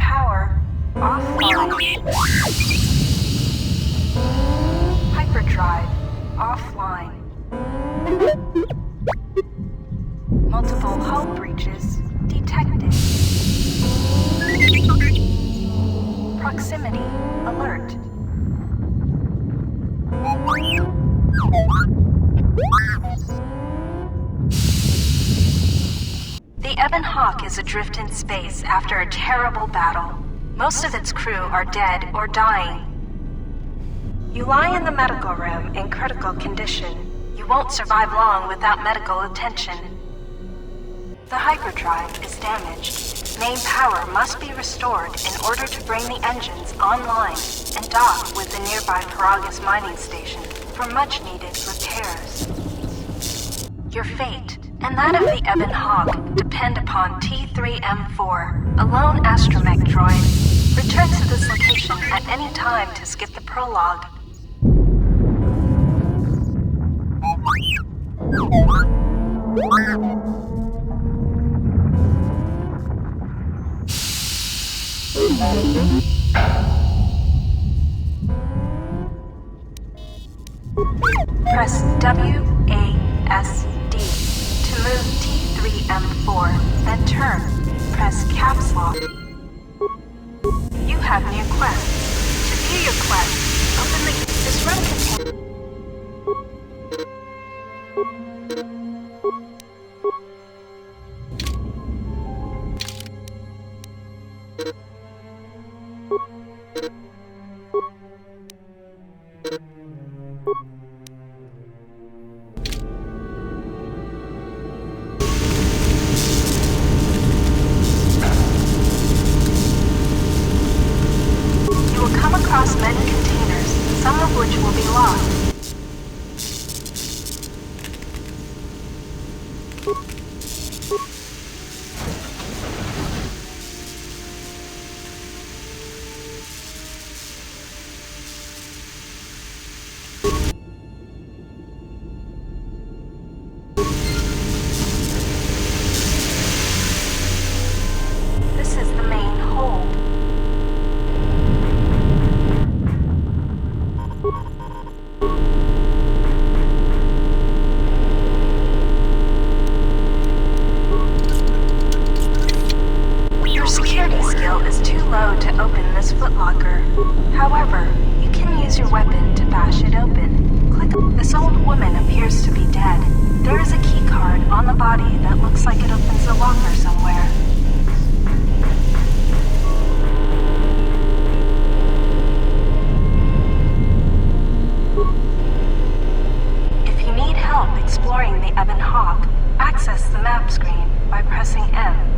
power offline. Hyperdrive offline. Multiple hull breaches detected. Proximity alert. The Ebon Hawk is adrift in space after a terrible battle. Most of its crew are dead or dying. You lie in the medical room in critical condition. You won't survive long without medical attention. The hyperdrive is damaged. Main power must be restored in order to bring the engines online and dock with the nearby Paragus mining station for much-needed repairs. Your fate and that of the Ebon Hawk depend upon T3M4, a lone astromech droid. Return to this location at any time to skip the prologue. Press WASD to move T3M4, then turn. Press caps lock. You have new quests. To view your quests, open this room contains. Across many containers, some of which will be lost. This is the main hold. To open this footlocker. However, you can use your weapon to bash it open. Click. This old woman appears to be dead. There is a key card on the body that looks like it opens a locker somewhere. If you need help exploring the Ebon Hawk, access the map screen by pressing M.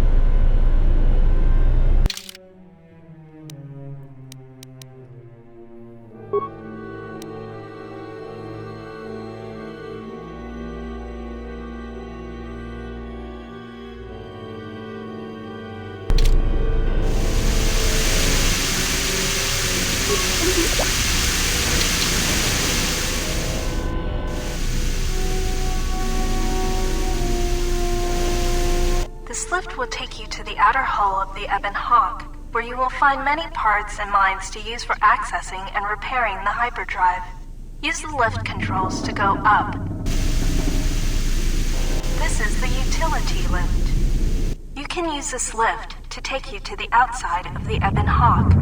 This lift will take you to the outer hull of the Ebon Hawk, where you will find many parts and mines to use for accessing and repairing the hyperdrive. Use the lift controls to go up. This is the utility lift. You can use this lift to take you to the outside of the Ebon Hawk.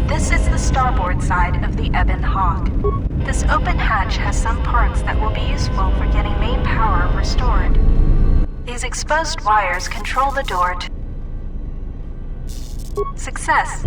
This is the starboard side of the Ebon Hawk. This open hatch has some parts that will be useful for getting main power restored. These exposed wires control the door to success.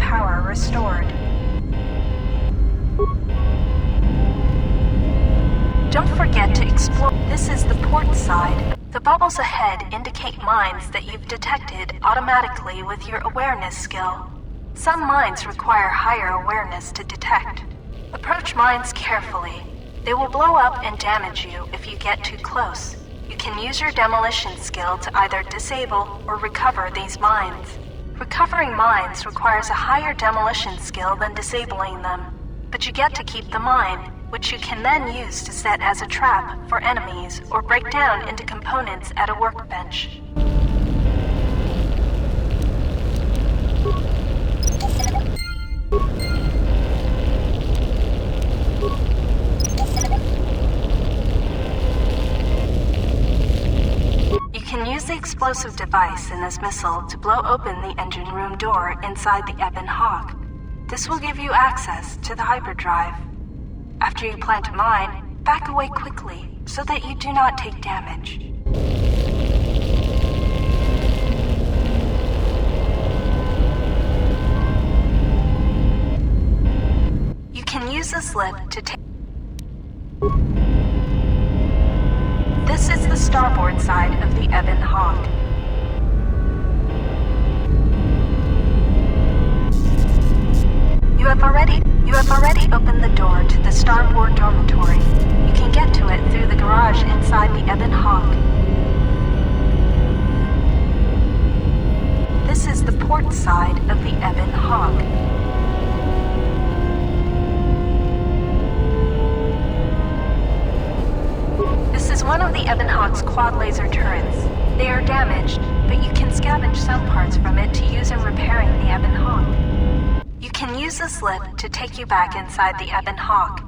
power restored. Don't forget to explore. This is the port side. The bubbles ahead indicate mines that you've detected automatically with your awareness skill. Some mines require higher awareness to detect. Approach mines carefully. They will blow up and damage you if you get too close. You can use your demolition skill to either disable or recover these mines. Recovering mines requires a higher demolition skill than disabling them, but you get to keep the mine, which you can then use to set as a trap for enemies or break down into components at a workbench. You can use the explosive device in this missile to blow open the engine room door inside the Ebon Hawk. This will give you access to the hyperdrive. After you plant a mine, back away quickly so that you do not take damage. You can use this lift to take... This is the starboard side of the Ebon Hawk. You have already opened the door to the starboard dormitory. You can get to it through the garage inside the Ebon Hawk. This is the port side of the Ebon Hawk. This is one of the Ebon Hawk's quad laser turrets. They are damaged, but you can scavenge some parts from it to use in repairing the Ebon Hawk. You can use this lift to take you back inside the Ebon Hawk.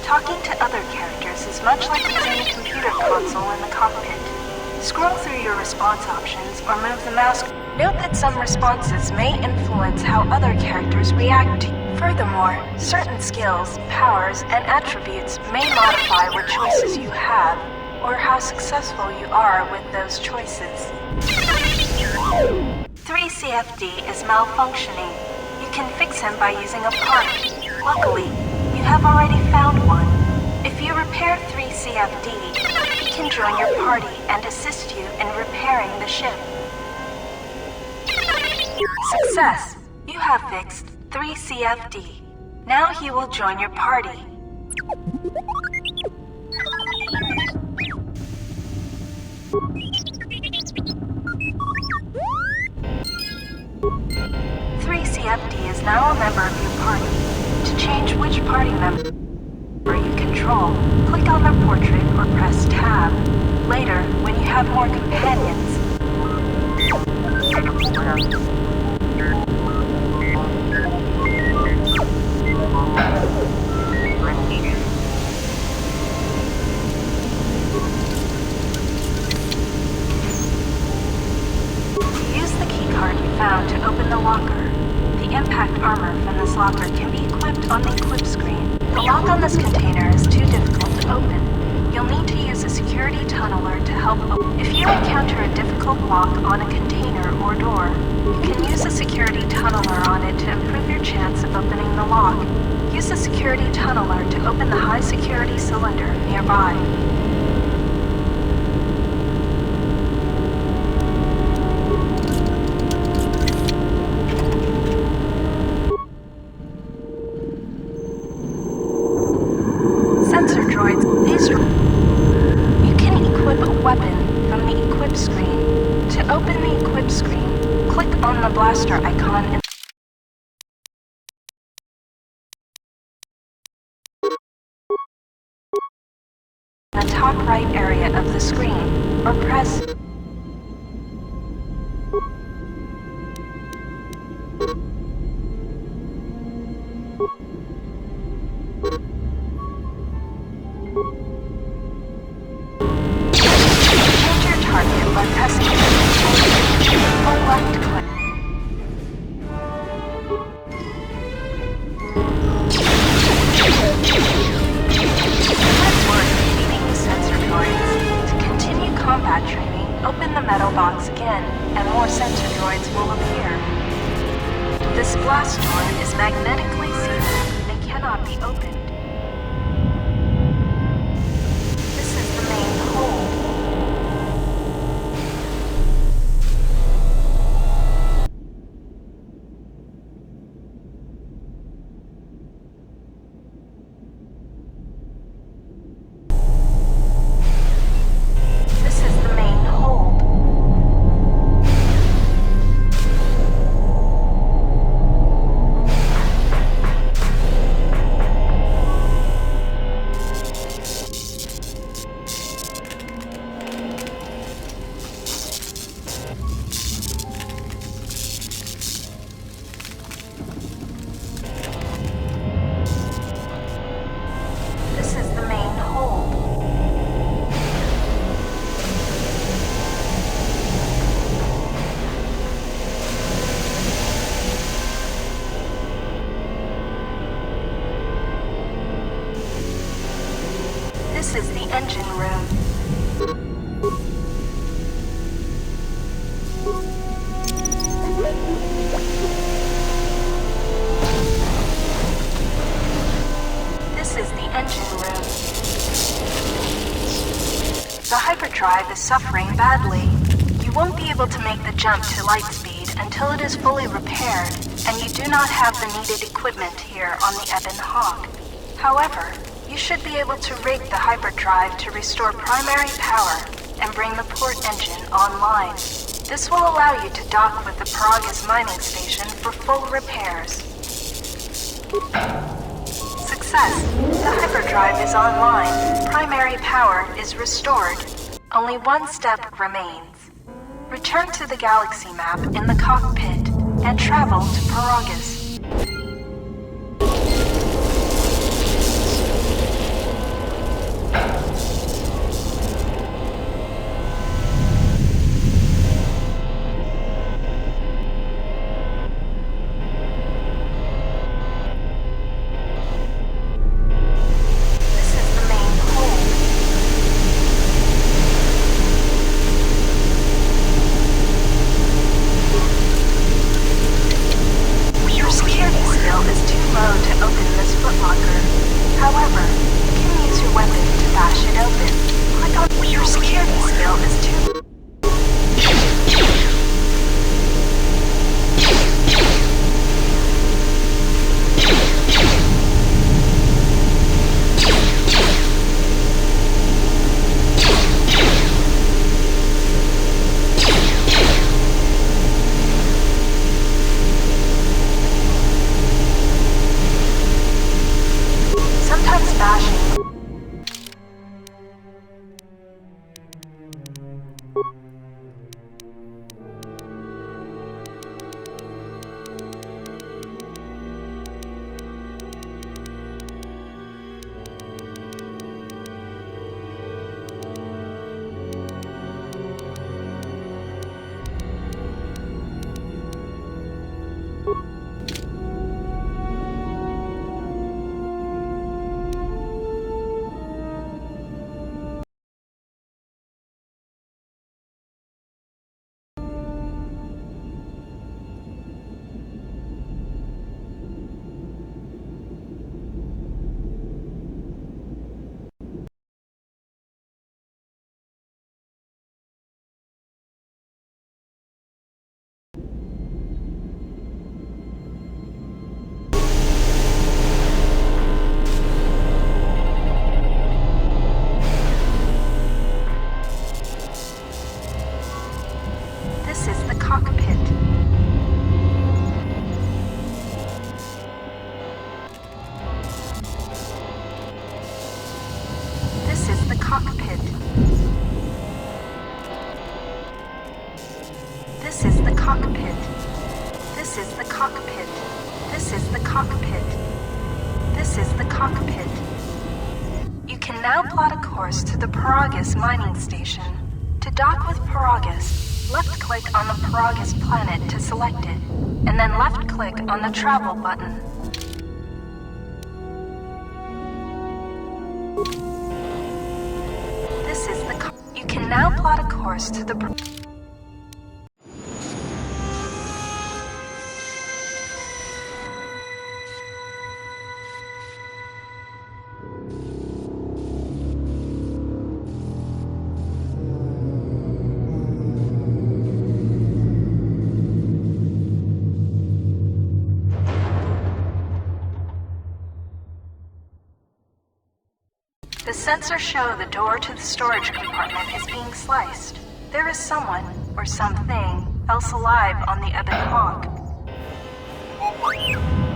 Talking to other characters is much like using a computer console in the cockpit. Scroll through your response options or move the mouse. Note that some responses may influence how other characters react to you. Furthermore, certain skills, powers, and attributes may modify what choices you have or how successful you are with those choices. 3CFD is malfunctioning. You can fix him by using a part. Luckily, you have already found one. If you repair 3CFD, he can join your party and assist you in repairing the ship. Success! You have fixed 3CFD. Now he will join your party. CFD is now a member of your party. To change which party member you control, click on their portrait or press Tab. Later, when you have more companions, use the keycard you found to open the locker. The impact armor from this locker can be equipped on the equip screen. The lock on this container is too difficult to open. You'll need to use a security tunneler to help open. If you encounter a difficult lock on a container or door, you can use a security tunneler on it to improve your chance of opening the lock. Use the security tunneler to open the high security cylinder nearby. You can equip a weapon from the equip screen. To open the equip screen, click on the blaster icon in the top right area of the screen, or press by pressing mailbox again, and more sensor droids will appear. This blast door is magnetically sealed and cannot be opened. This is the main hold. This is the main hold. This is the main hold. This is the engine room. This is the engine room. The hyperdrive is suffering badly. You won't be able to make the jump to light speed until it is fully repaired, and you do not have the needed equipment here on the Ebon Hawk. However, you should be able to rig the hyperdrive to restore primary power and bring the port engine online. This will allow you to dock with the Paragus mining station for full repairs. Success! The hyperdrive is online. Primary power is restored. Only one step remains. Return to the galaxy map in the cockpit and travel to Paragus. cockpit. This is the cockpit. This is the cockpit. This is the cockpit. This is the cockpit. You can now plot a course to the Paragus mining station. To dock with Paragus, left-click on the Paragus planet to select it, and then left-click on the travel button. This is the You can now plot a course to the sensors show the door to the storage compartment is being sliced. There is someone, or something, else alive on the Ebon Hawk. Awaken.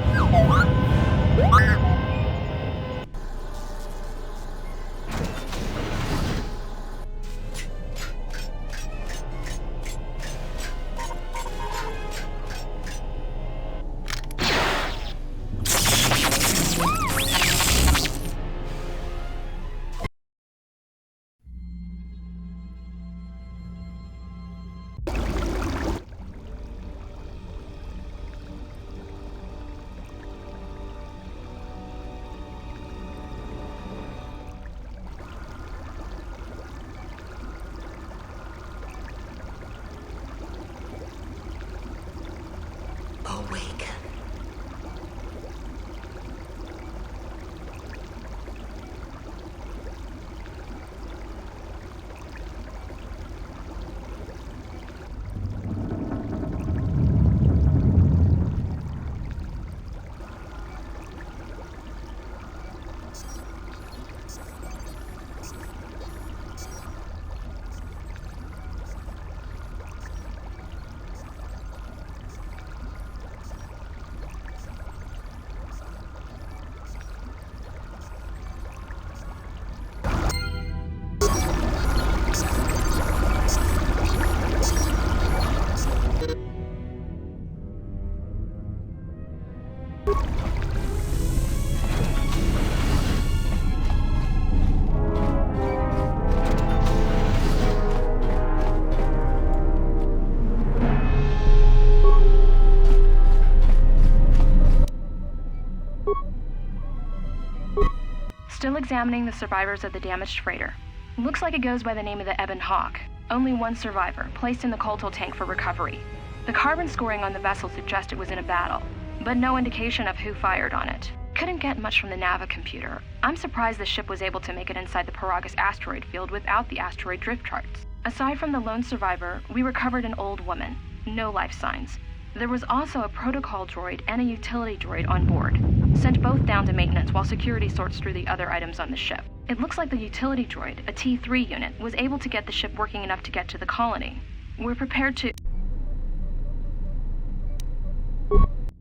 Still examining the survivors of the damaged freighter. Looks like it goes by the name of the Ebon Hawk. Only one survivor, placed in the coltal tank for recovery. The carbon scoring on the vessel suggests it was in a battle, but no indication of who fired on it. Couldn't get much from the Nava computer. I'm surprised the ship was able to make it inside the Paragus asteroid field without the asteroid drift charts. Aside from the lone survivor, we recovered an old woman. No life signs. There was also a protocol droid and a utility droid on board. Sent both down to maintenance while security sorts through the other items on the ship. It looks like the utility droid, a T3 unit, was able to get the ship working enough to get to the colony. We're prepared to...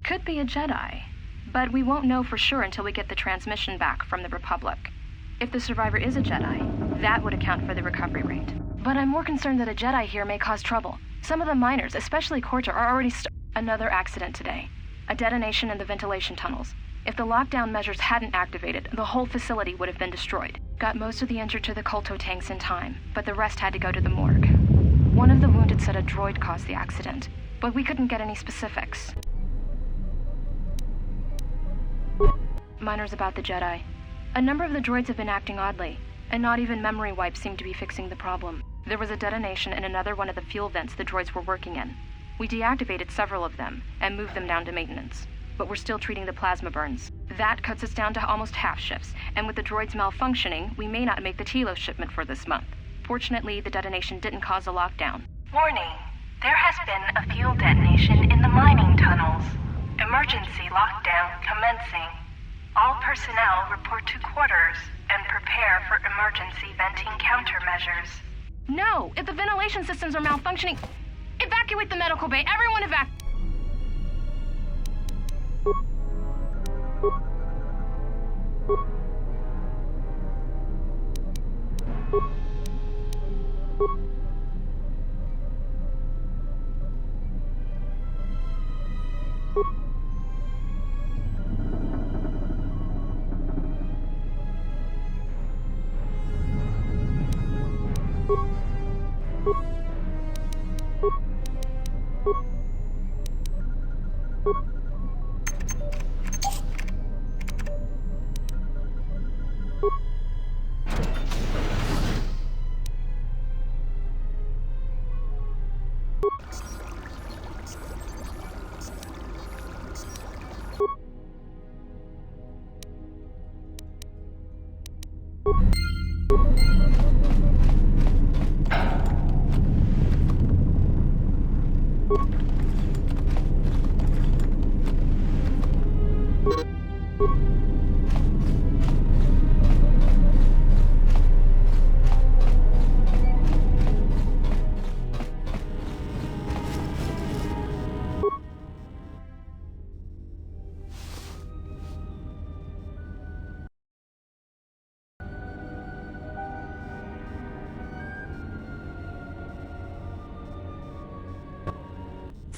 Could be a Jedi, but we won't know for sure until we get the transmission back from the Republic. If the survivor is a Jedi, that would account for the recovery rate. But I'm more concerned that a Jedi here may cause trouble. Some of the miners, especially Corta, are already Another accident today. A detonation in the ventilation tunnels. If the lockdown measures hadn't activated, the whole facility would have been destroyed. Got most of the injured to the colto tanks in time, but the rest had to go to the morgue. One of the wounded said a droid caused the accident, but we couldn't get any specifics. Miners about the Jedi. A number of the droids have been acting oddly, and not even memory wipes seem to be fixing the problem. There was a detonation in another one of the fuel vents the droids were working in. We deactivated several of them and moved them down to maintenance, but we're still treating the plasma burns. That cuts us down to almost half shifts, and with the droids malfunctioning, we may not make the Telos shipment for this month. Fortunately, the detonation didn't cause a lockdown. Warning. There has been a fuel detonation in the mining tunnels. Emergency lockdown commencing. All personnel report to quarters and prepare for emergency venting countermeasures. No! If the ventilation systems are malfunctioning, evacuate the medical bay! Everyone evacuate!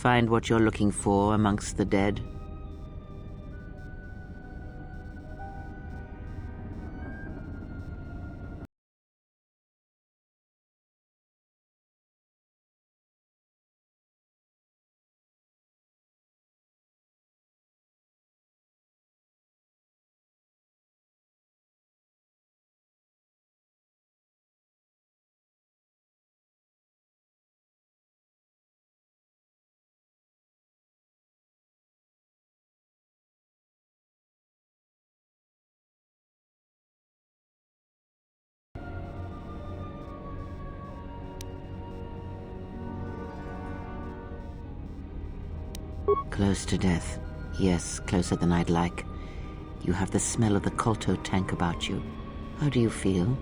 find what you're looking for amongst the dead? Close to death. Yes, closer than I'd like. You have the smell of the colto tank about you. How do you feel?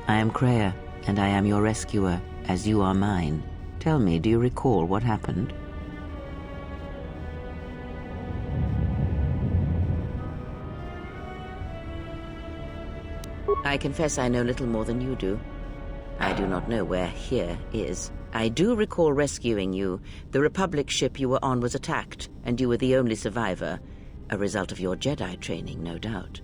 I am Kreia, and I am your rescuer, as you are mine. Tell me, do you recall what happened? I confess I know little more than you do. I do not know where here is. I do recall rescuing you. The Republic ship you were on was attacked, and you were the only survivor. A result of your Jedi training, no doubt.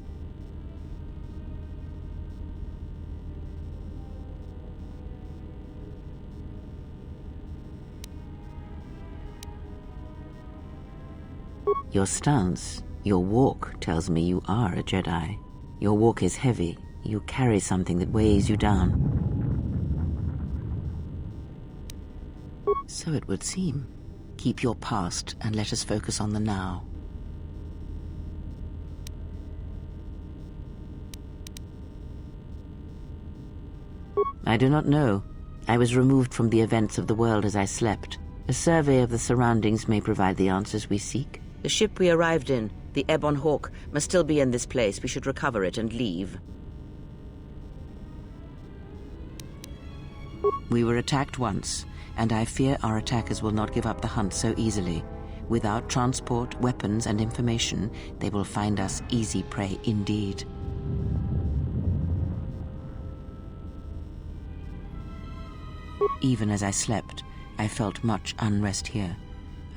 Your stance, your walk tells me you are a Jedi. Your walk is heavy. You carry something that weighs you down. So it would seem. Keep your past and let us focus on the now. I do not know. I was removed from the events of the world as I slept. A survey of the surroundings may provide the answers we seek. The ship we arrived in, the Ebon Hawk, must still be in this place. We should recover it and leave. We were attacked once, and I fear our attackers will not give up the hunt so easily. Without transport, weapons, and information, they will find us easy prey indeed. Even as I slept, I felt much unrest here.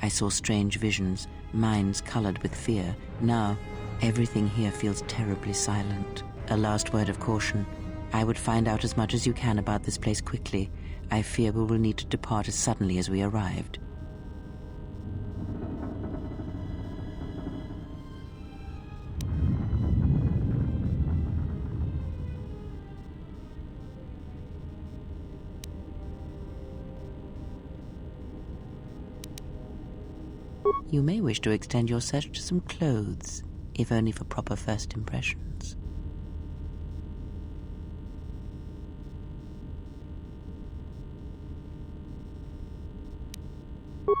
I saw strange visions, minds colored with fear. Now, everything here feels terribly silent. A last word of caution. I would find out as much as you can about this place quickly. I fear we will need to depart as suddenly as we arrived. You may wish to extend your search to some clothes, if only for proper first impressions.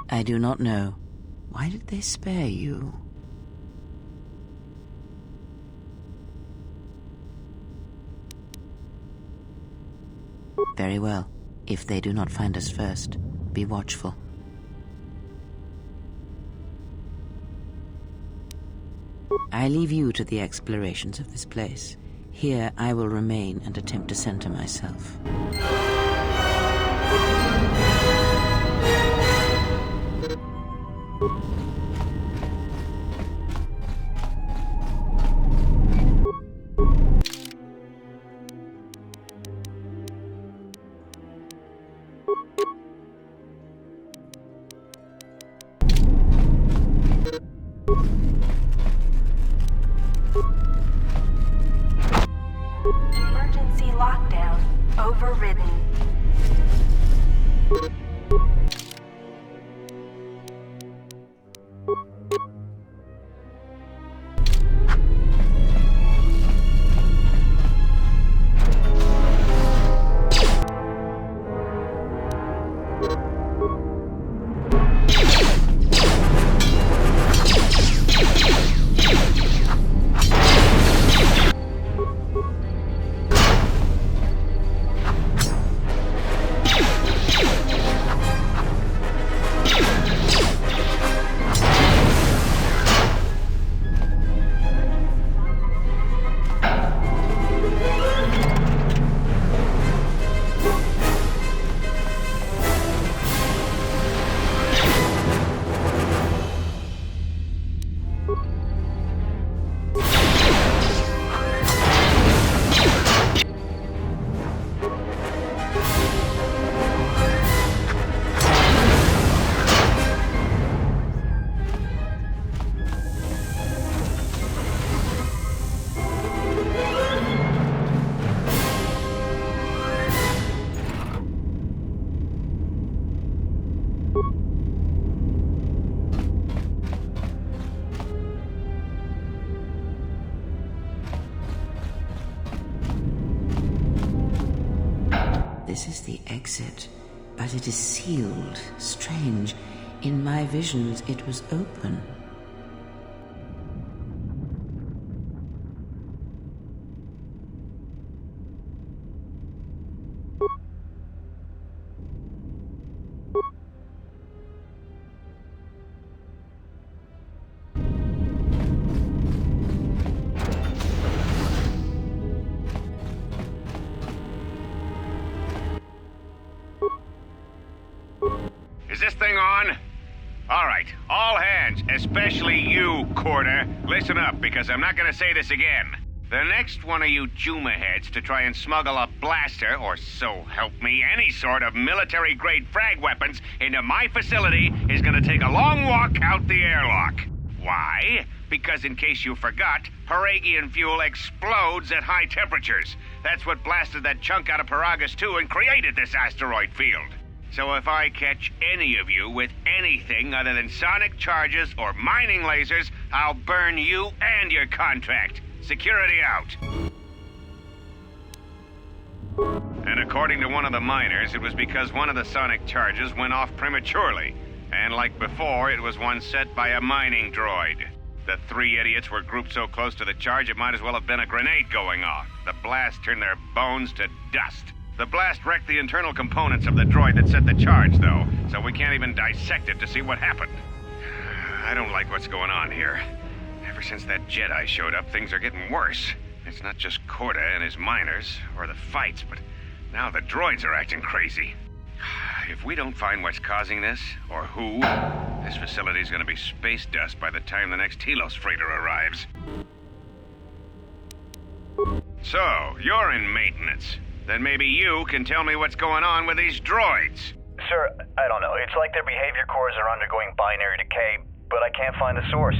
I do not know. Why did they spare you? Very well. If they do not find us first, be watchful. I leave you to the explorations of this place. Here I will remain and attempt to center myself. Emergency lockdown overridden. it is sealed. Strange. In my visions, it was open. Is this thing on? All right, all hands, especially you, Corder. Listen up, because I'm not gonna say this again. The next one of you Juma heads to try and smuggle a blaster, or so help me, any sort of military-grade frag weapons into my facility is gonna take a long walk out the airlock. Why? Because in case you forgot, Paragian fuel explodes at high temperatures. That's what blasted that chunk out of Paragus 2 and created this asteroid field. So if I catch any of you with anything other than sonic charges or mining lasers, I'll burn you and your contract. Security out. And according to one of the miners, it was because one of the sonic charges went off prematurely. And like before, it was one set by a mining droid. The three idiots were grouped so close to the charge it might as well have been a grenade going off. The blast turned their bones to dust. The blast wrecked the internal components of the droid that set the charge, though, so we can't even dissect it to see what happened. I don't like what's going on here. Ever since that Jedi showed up, things are getting worse. It's not just Corda and his miners, or the fights, but now the droids are acting crazy. If we don't find what's causing this, or who, this facility's gonna be space dust by the time the next Telos freighter arrives. So, you're in maintenance. Then maybe you can tell me what's going on with these droids. Sir, I don't know. It's like their behavior cores are undergoing binary decay, but I can't find the source.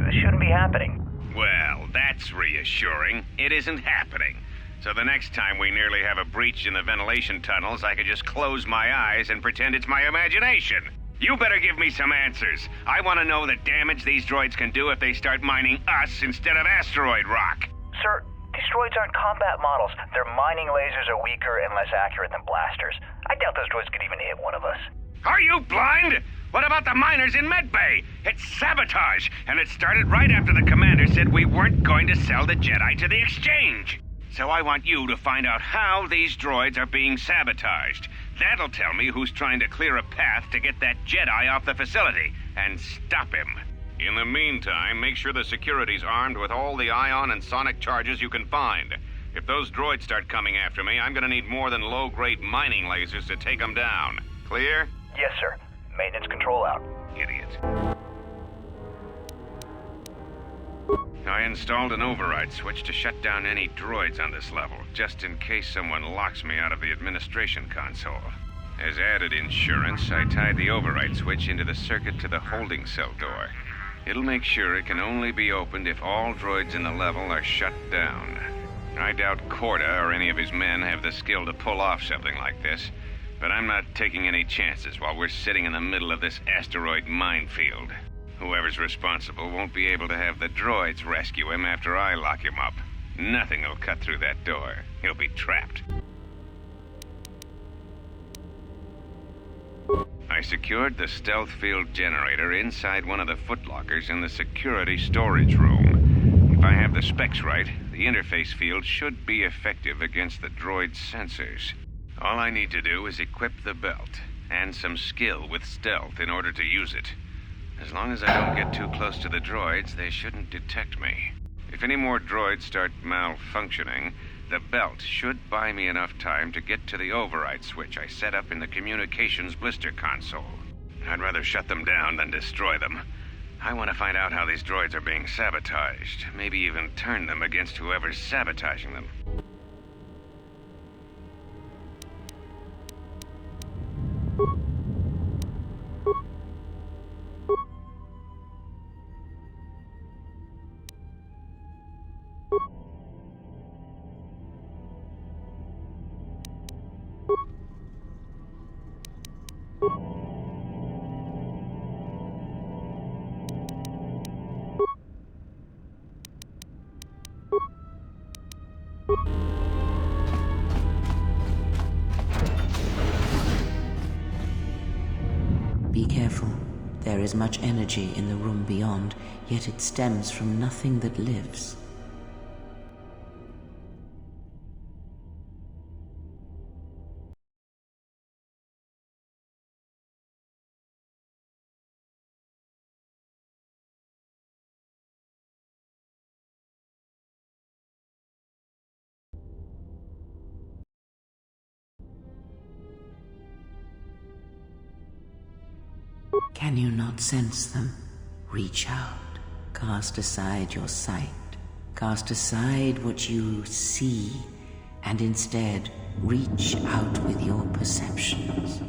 This shouldn't be happening. Well, that's reassuring. It isn't happening. So the next time we nearly have a breach in the ventilation tunnels, I could just close my eyes and pretend it's my imagination. You better give me some answers. I want to know the damage these droids can do if they start mining us instead of asteroid rock. Sir, these droids aren't combat models. Their mining lasers are weaker and less accurate than blasters. I doubt those droids could even hit one of us. Are you blind? What about the miners in Medbay? It's sabotage, and it started right after the commander said we weren't going to sell the Jedi to the exchange. So I want you to find out how these droids are being sabotaged. That'll tell me who's trying to clear a path to get that Jedi off the facility and stop him. In the meantime, make sure the security's armed with all the ion and sonic charges you can find. If those droids start coming after me, I'm gonna need more than low-grade mining lasers to take them down. Clear? Yes, sir. Maintenance control out. Idiot. I installed an override switch to shut down any droids on this level, just in case someone locks me out of the administration console. As added insurance, I tied the override switch into the circuit to the holding cell door. It'll make sure it can only be opened if all droids in the level are shut down. I doubt Corda or any of his men have the skill to pull off something like this, but I'm not taking any chances while we're sitting in the middle of this asteroid minefield. Whoever's responsible won't be able to have the droids rescue him after I lock him up. Nothing will cut through that door. He'll be trapped. I secured the stealth field generator inside one of the footlockers in the security storage room. If I have the specs right, the interface field should be effective against the droid's sensors. All I need to do is equip the belt, and some skill with stealth in order to use it. As long as I don't get too close to the droids, they shouldn't detect me. If any more droids start malfunctioning, the belt should buy me enough time to get to the override switch I set up in the communications blister console. I'd rather shut them down than destroy them. I want to find out how these droids are being sabotaged, maybe even turn them against whoever's sabotaging them. You There is much energy in the room beyond, yet it stems from nothing that lives. Can you not sense them? Reach out. Cast aside your sight. Cast aside what you see, and instead reach out with your perceptions.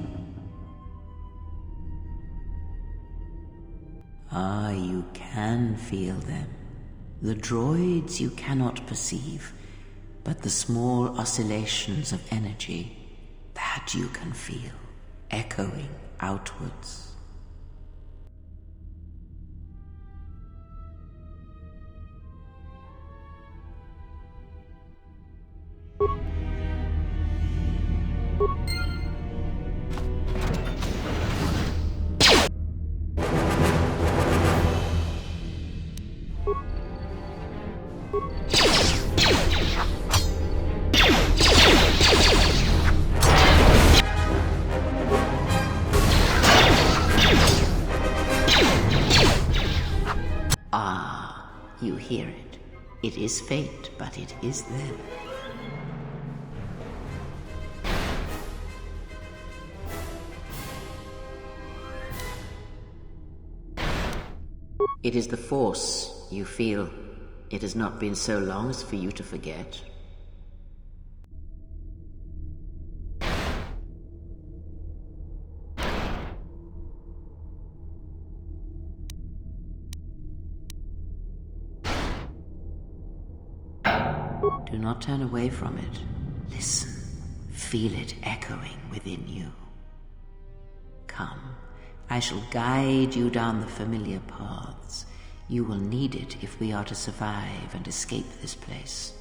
Ah, you can feel them. The droids you cannot perceive, but the small oscillations of energy, that you can feel, echoing outwards. Ah, you hear it. It is faint, but it is there. It is the Force you feel. It has not been so long as for you to forget. Do not turn away from it. Listen. Feel it echoing within you. Come. I shall guide you down the familiar paths. You will need it if we are to survive and escape this place.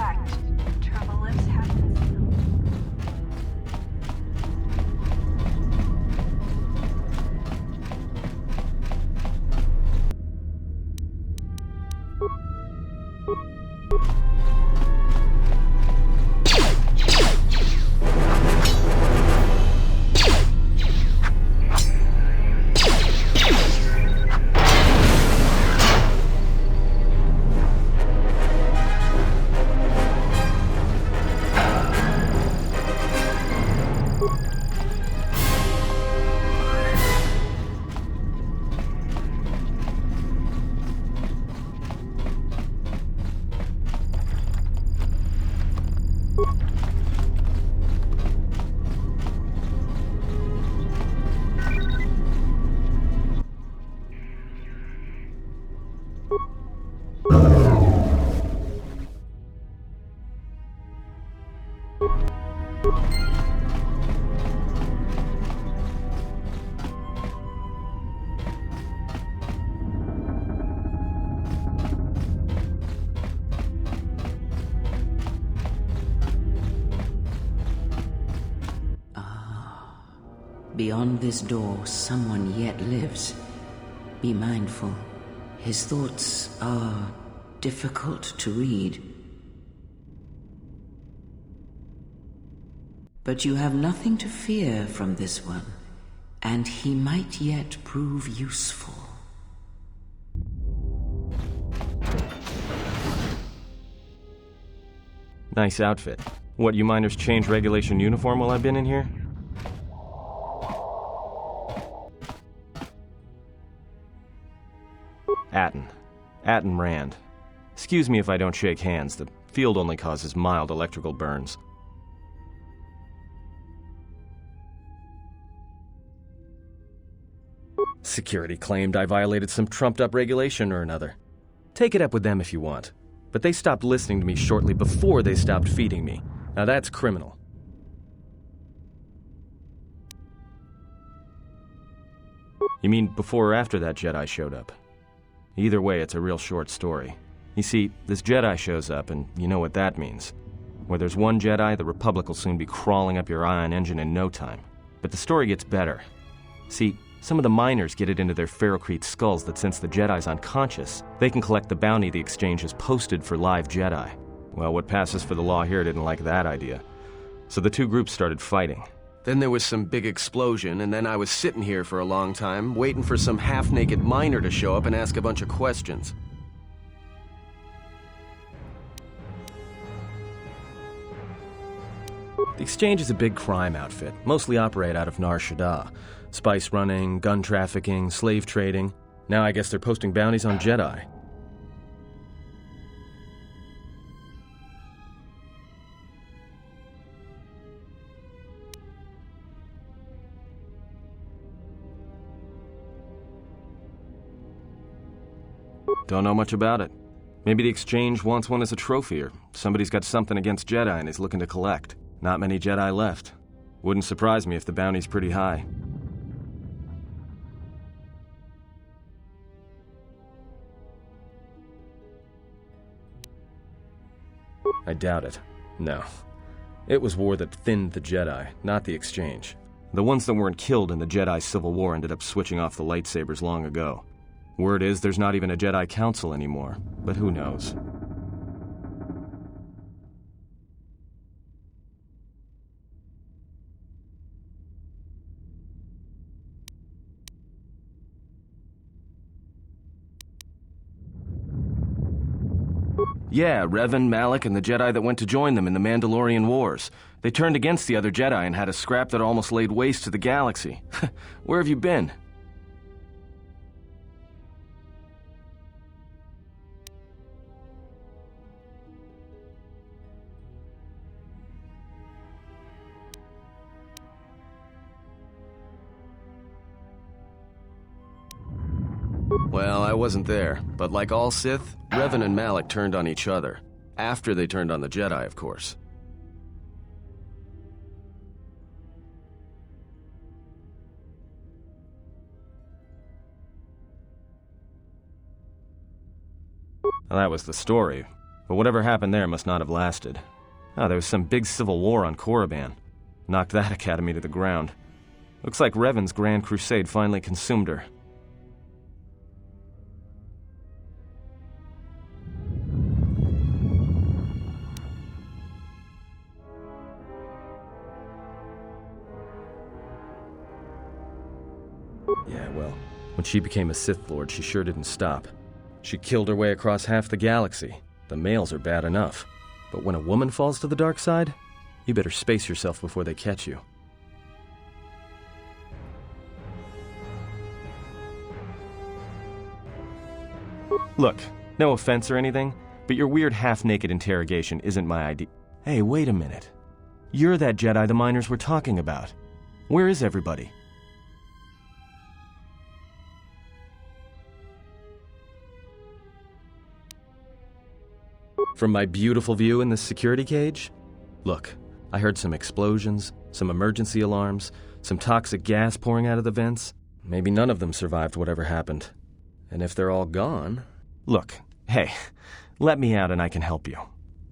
effect. Turbo lifts have been sealed. Beyond this door, someone yet lives. Be mindful. His thoughts are difficult to read. But you have nothing to fear from this one, and he might yet prove useful. Nice outfit. What, you miners change regulation uniform while I've been in here? Atten Rand. Excuse me if I don't shake hands. The field only causes mild electrical burns. Security claimed I violated some trumped-up regulation or another. Take it up with them if you want. But they stopped listening to me shortly before they stopped feeding me. Now that's criminal. You mean before or after that Jedi showed up? Either way, it's a real short story. You see, this Jedi shows up, and you know what that means. Where there's one Jedi, the Republic will soon be crawling up your ion engine in no time. But the story gets better. See, some of the miners get it into their ferrocrete skulls that since the Jedi's unconscious, they can collect the bounty the exchange has posted for live Jedi. Well, what passes for the law here didn't like that idea. So the two groups started fighting. Then there was some big explosion, and then I was sitting here for a long time, waiting for some half-naked miner to show up and ask a bunch of questions. The exchange is a big crime outfit, mostly operate out of Nar Shaddaa. Spice running, gun trafficking, slave trading. Now I guess they're posting bounties on Jedi. Don't know much about it. Maybe the exchange wants one as a trophy, or somebody's got something against Jedi and is looking to collect. Not many Jedi left. Wouldn't surprise me if the bounty's pretty high. I doubt it. No. It was war that thinned the Jedi, not the exchange. The ones that weren't killed in the Jedi Civil War ended up switching off the lightsabers long ago. Word is there's not even a Jedi Council anymore, but who knows? Yeah, Revan, Malak, and the Jedi that went to join them in the Mandalorian Wars. They turned against the other Jedi and had a scrap that almost laid waste to the galaxy. Where have you been? Well, I wasn't there, but like all Sith, Revan and Malak turned on each other. After they turned on the Jedi, of course. Well, that was the story. But whatever happened there must not have lasted. There was some big civil war on Korriban. Knocked that academy to the ground. Looks like Revan's grand crusade finally consumed her. Yeah, well, when she became a Sith Lord, she sure didn't stop. She killed her way across half the galaxy. The males are bad enough. But when a woman falls to the dark side, you better space yourself before they catch you. Look, no offense or anything, but your weird half-naked interrogation isn't my idea. Hey, wait a minute. You're that Jedi the miners were talking about. Where is everybody? From my beautiful view in this security cage? Look, I heard some explosions, some emergency alarms, some toxic gas pouring out of the vents. Maybe none of them survived whatever happened. And if they're all gone... Look, hey, let me out and I can help you.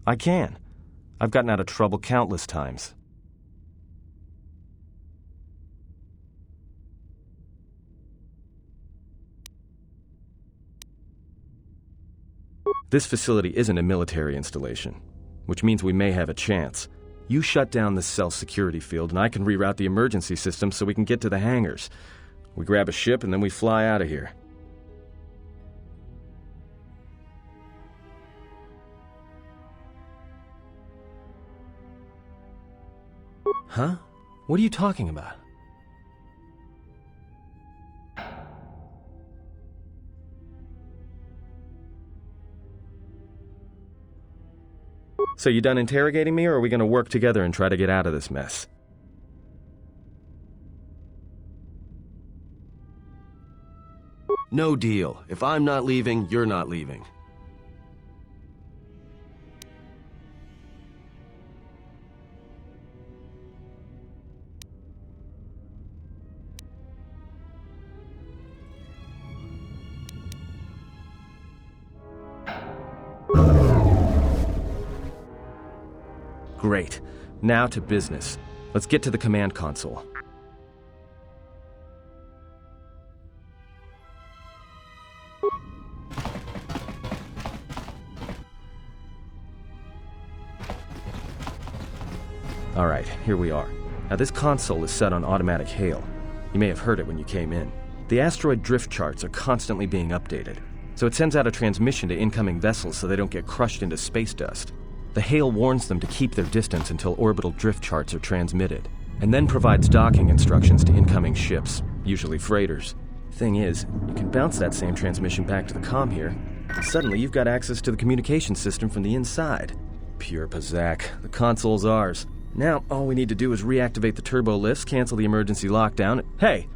I can. I've gotten out of trouble countless times. This facility isn't a military installation, which means we may have a chance. You shut down this cell security field and I can reroute the emergency system so we can get to the hangars. We grab a ship and then we fly out of here. Huh? What are you talking about? So you done interrogating me, or are we going to work together and try to get out of this mess? No deal. If I'm not leaving, you're not leaving. Great. Now to business. Let's get to the command console. Alright, here we are. Now this console is set on automatic hail. You may have heard it when you came in. The asteroid drift charts are constantly being updated, so it sends out a transmission to incoming vessels so they don't get crushed into space dust. The hail warns them to keep their distance until orbital drift charts are transmitted, and then provides docking instructions to incoming ships, usually freighters. Thing is, you can bounce that same transmission back to the comm here, and suddenly you've got access to the communication system from the inside. Pure Pazak. The console's ours. Now, all we need to do is reactivate the turbo lifts, cancel the emergency lockdown. Hey!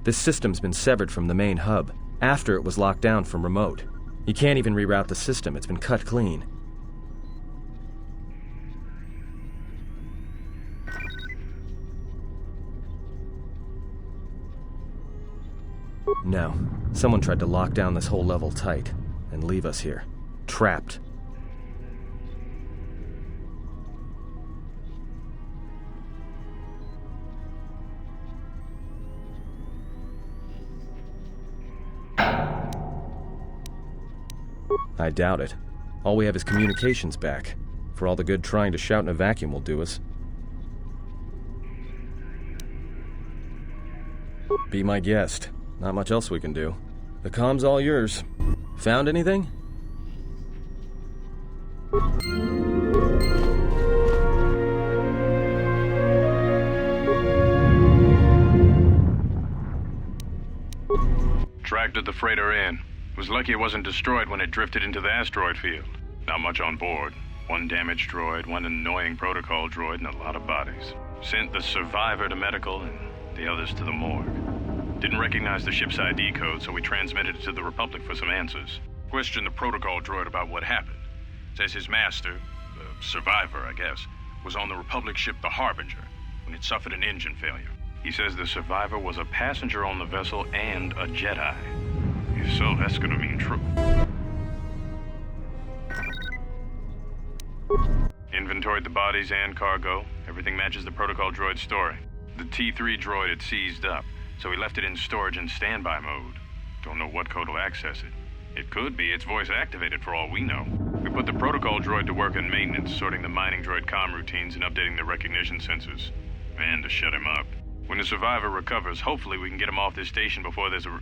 This system's been severed from the main hub, after it was locked down from remote. You can't even reroute the system, it's been cut clean. No, someone tried to lock down this whole level tight, and leave us here, trapped. I doubt it. All we have is communications back. For all the good trying to shout in a vacuum will do us. Be my guest. Not much else we can do. The comm's all yours. Found anything? Tracked the freighter in. Was lucky it wasn't destroyed when it drifted into the asteroid field. Not much on board. One damaged droid, one annoying protocol droid, and a lot of bodies. Sent the survivor to medical and the others to the morgue. Didn't recognize the ship's ID code, so we transmitted it to the Republic for some answers. Questioned the protocol droid about what happened. Says his master, the survivor, I guess, was on the Republic ship the Harbinger when it suffered an engine failure. He says the survivor was a passenger on the vessel and a Jedi. If so, that's gonna mean true. Inventoried the bodies and cargo. Everything matches the protocol droid's story. The T3 droid had seized up, so we left it in storage in standby mode. Don't know what code will access it. It could be it's voice activated for all we know. We put the protocol droid to work in maintenance, sorting the mining droid comm routines and updating the recognition sensors. And to shut him up. When the survivor recovers, hopefully we can get him off this station before there's a...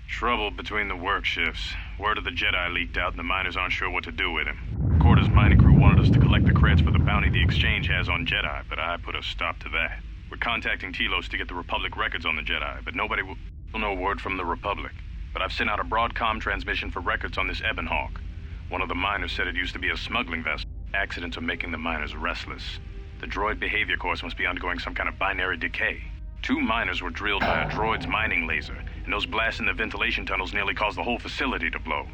Trouble between the work shifts. Word of the Jedi leaked out and the miners aren't sure what to do with him. Quarter's mining crew wanted us to collect the creds for the bounty the Exchange has on Jedi, but I put a stop to that. We're contacting Telos to get the Republic records on the Jedi, but nobody will know word from the Republic. But I've sent out a broadcom transmission for records on this Ebon Hawk. One of the miners said it used to be a smuggling vessel. Accidents are making the miners restless. The droid behavior course must be undergoing some kind of binary decay. 2 miners were drilled by a droid's mining laser, and those blasts in the ventilation tunnels nearly caused the whole facility to blow.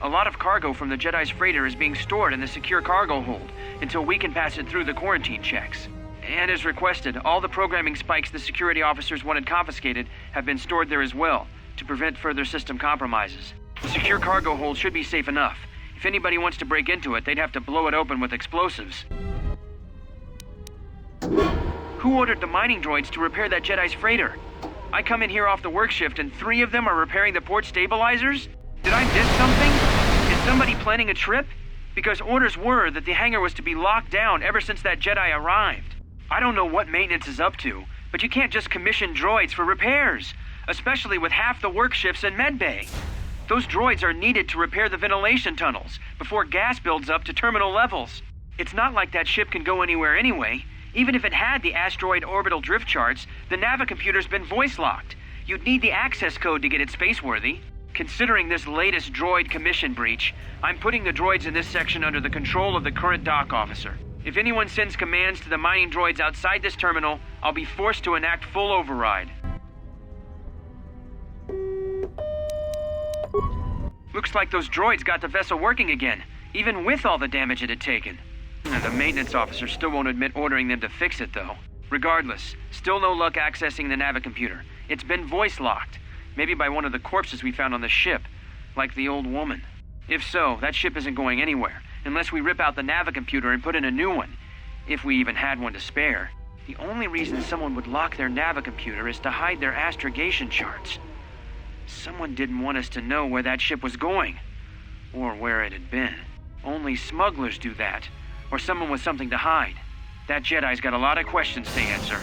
A lot of cargo from the Jedi's freighter is being stored in the secure cargo hold until we can pass it through the quarantine checks. And as requested, all the programming spikes the security officers wanted confiscated have been stored there as well, to prevent further system compromises. The secure cargo hold should be safe enough. If anybody wants to break into it, they'd have to blow it open with explosives. Who ordered the mining droids to repair that Jedi's freighter? I come in here off the work shift and 3 of them are repairing the port stabilizers? Did I miss something? Is somebody planning a trip? Because orders were that the hangar was to be locked down ever since that Jedi arrived. I don't know what maintenance is up to, but you can't just commission droids for repairs, especially with half the work shifts in medbay. Those droids are needed to repair the ventilation tunnels before gas builds up to terminal levels. It's not like that ship can go anywhere anyway. Even if it had the asteroid orbital drift charts, the navicomputer's been voice-locked. You'd need the access code to get it spaceworthy. Considering this latest droid commission breach, I'm putting the droids in this section under the control of the current dock officer. If anyone sends commands to the mining droids outside this terminal, I'll be forced to enact full override. Looks like those droids got the vessel working again, even with all the damage it had taken. The maintenance officer still won't admit ordering them to fix it, though. Regardless, still no luck accessing the navicomputer. It's been voice-locked. Maybe by one of the corpses we found on the ship, like the old woman. If so, that ship isn't going anywhere, unless we rip out the navicomputer and put in a new one, if we even had one to spare. The only reason someone would lock their navicomputer is to hide their astrogation charts. Someone didn't want us to know where that ship was going, or where it had been. Only smugglers do that, or someone with something to hide. That Jedi's got a lot of questions to answer.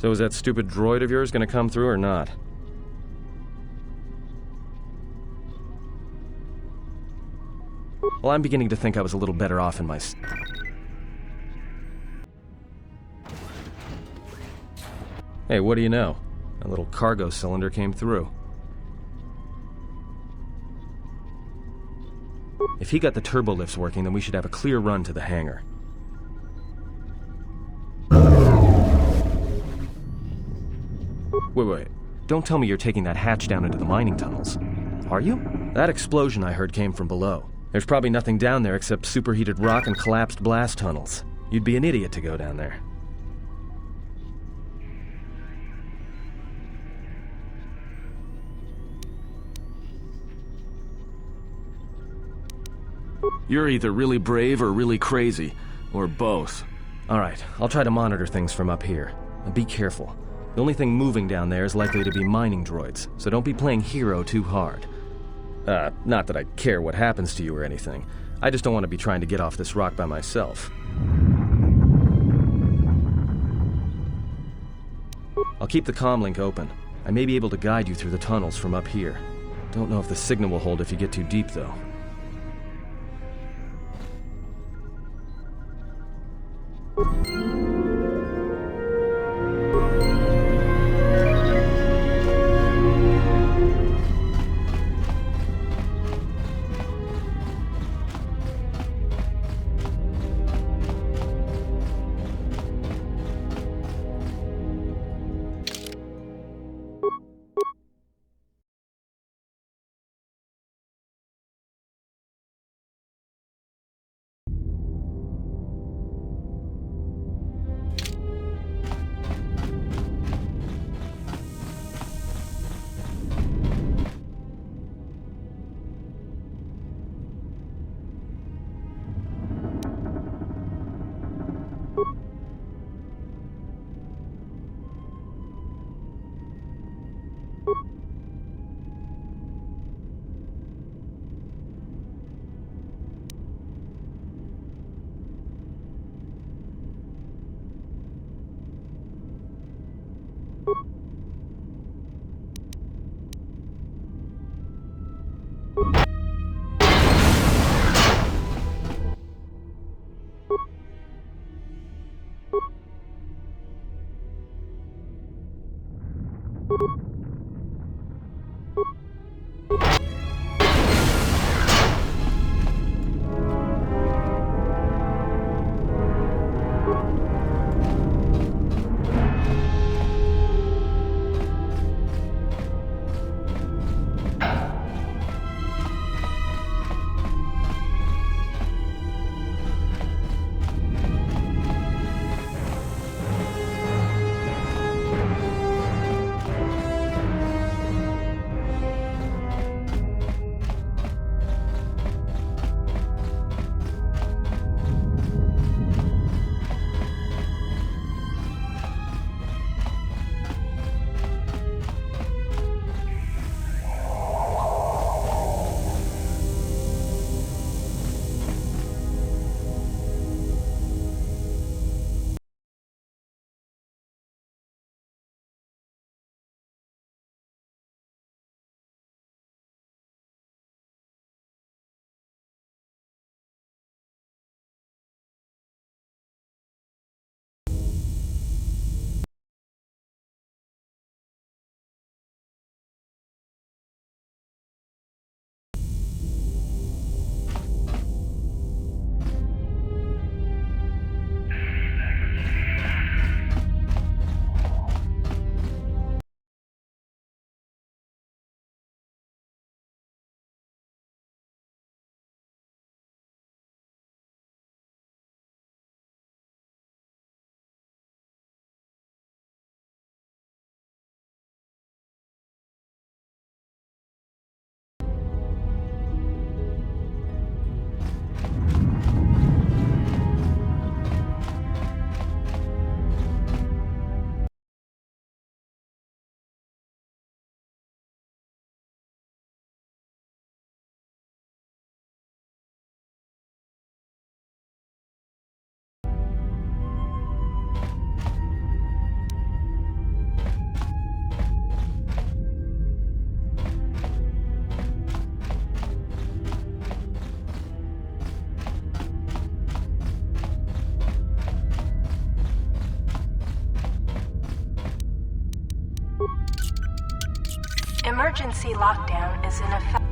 So is that stupid droid of yours gonna come through or not? Well, I'm beginning to think I was a little better off in my... Hey, what do you know? A little cargo cylinder came through. If he got the turbo lifts working, then we should have a clear run to the hangar. Wait. Don't tell me you're taking that hatch down into the mining tunnels. Are you? That explosion I heard came from below. There's probably nothing down there except superheated rock and collapsed blast tunnels. You'd be an idiot to go down there. You're either really brave or really crazy, or both. All right, I'll try to monitor things from up here. And be careful. The only thing moving down there is likely to be mining droids, so don't be playing hero too hard. Not that I care what happens to you or anything. I just don't want to be trying to get off this rock by myself. I'll keep the comm link open. I may be able to guide you through the tunnels from up here. Don't know if the signal will hold if you get too deep, though. Emergency lockdown is in effect.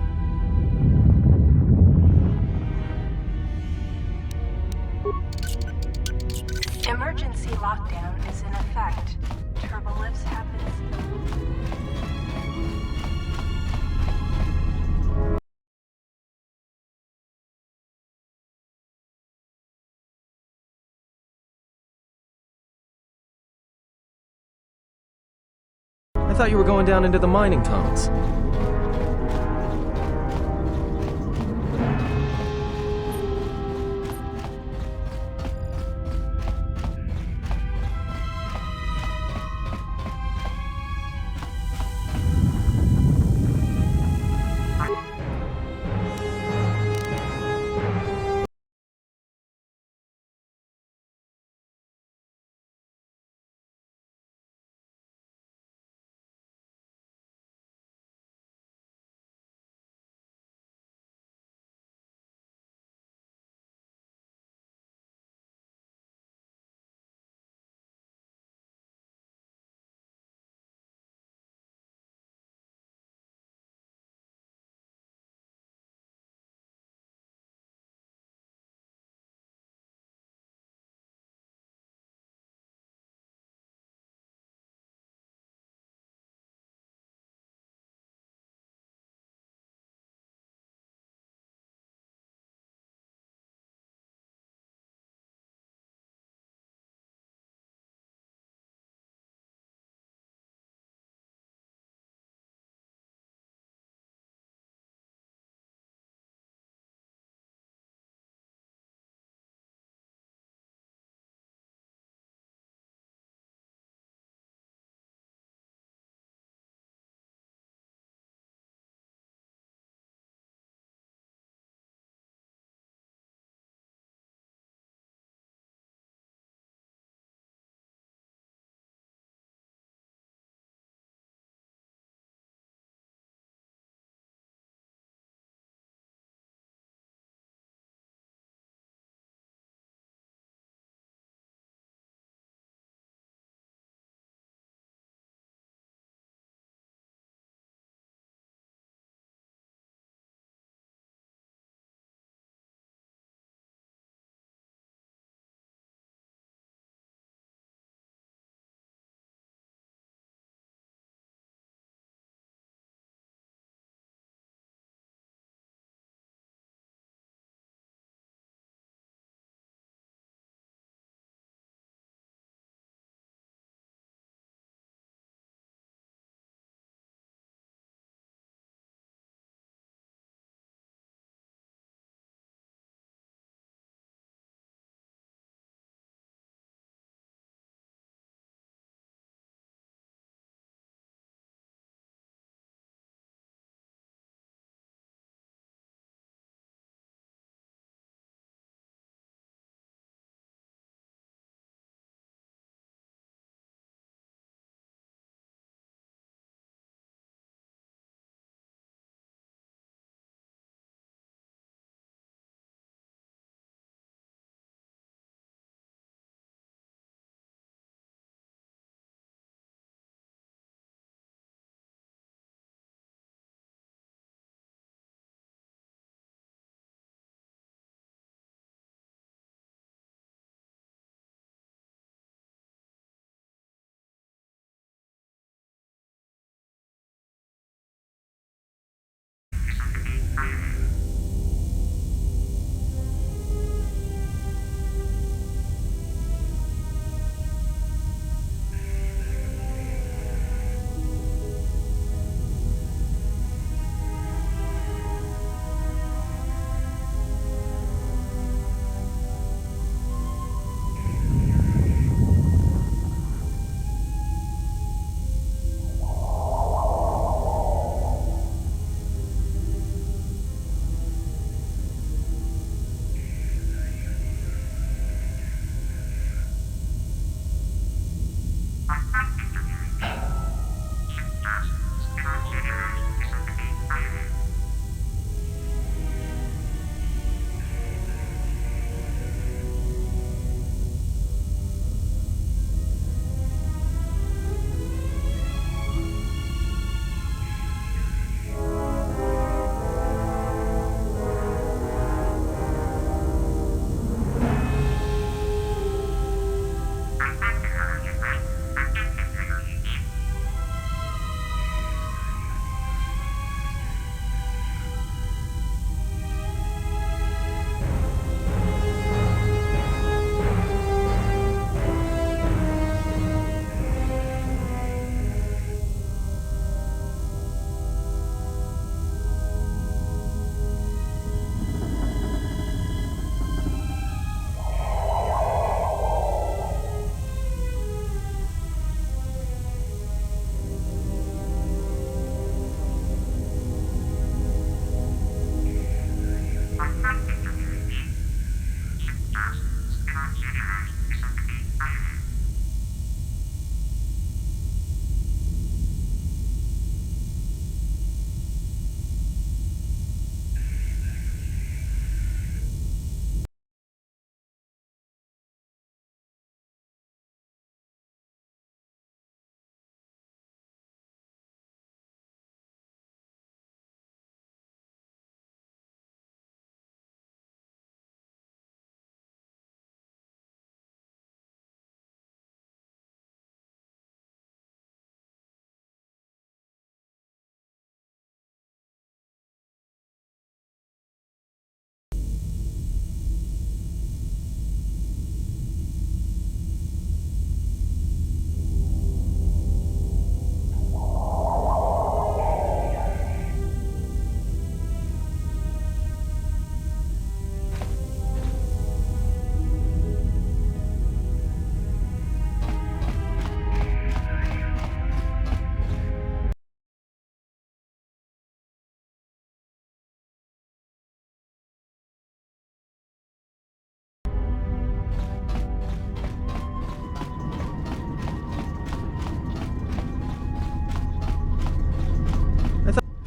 I thought you were going down into the mining tunnels.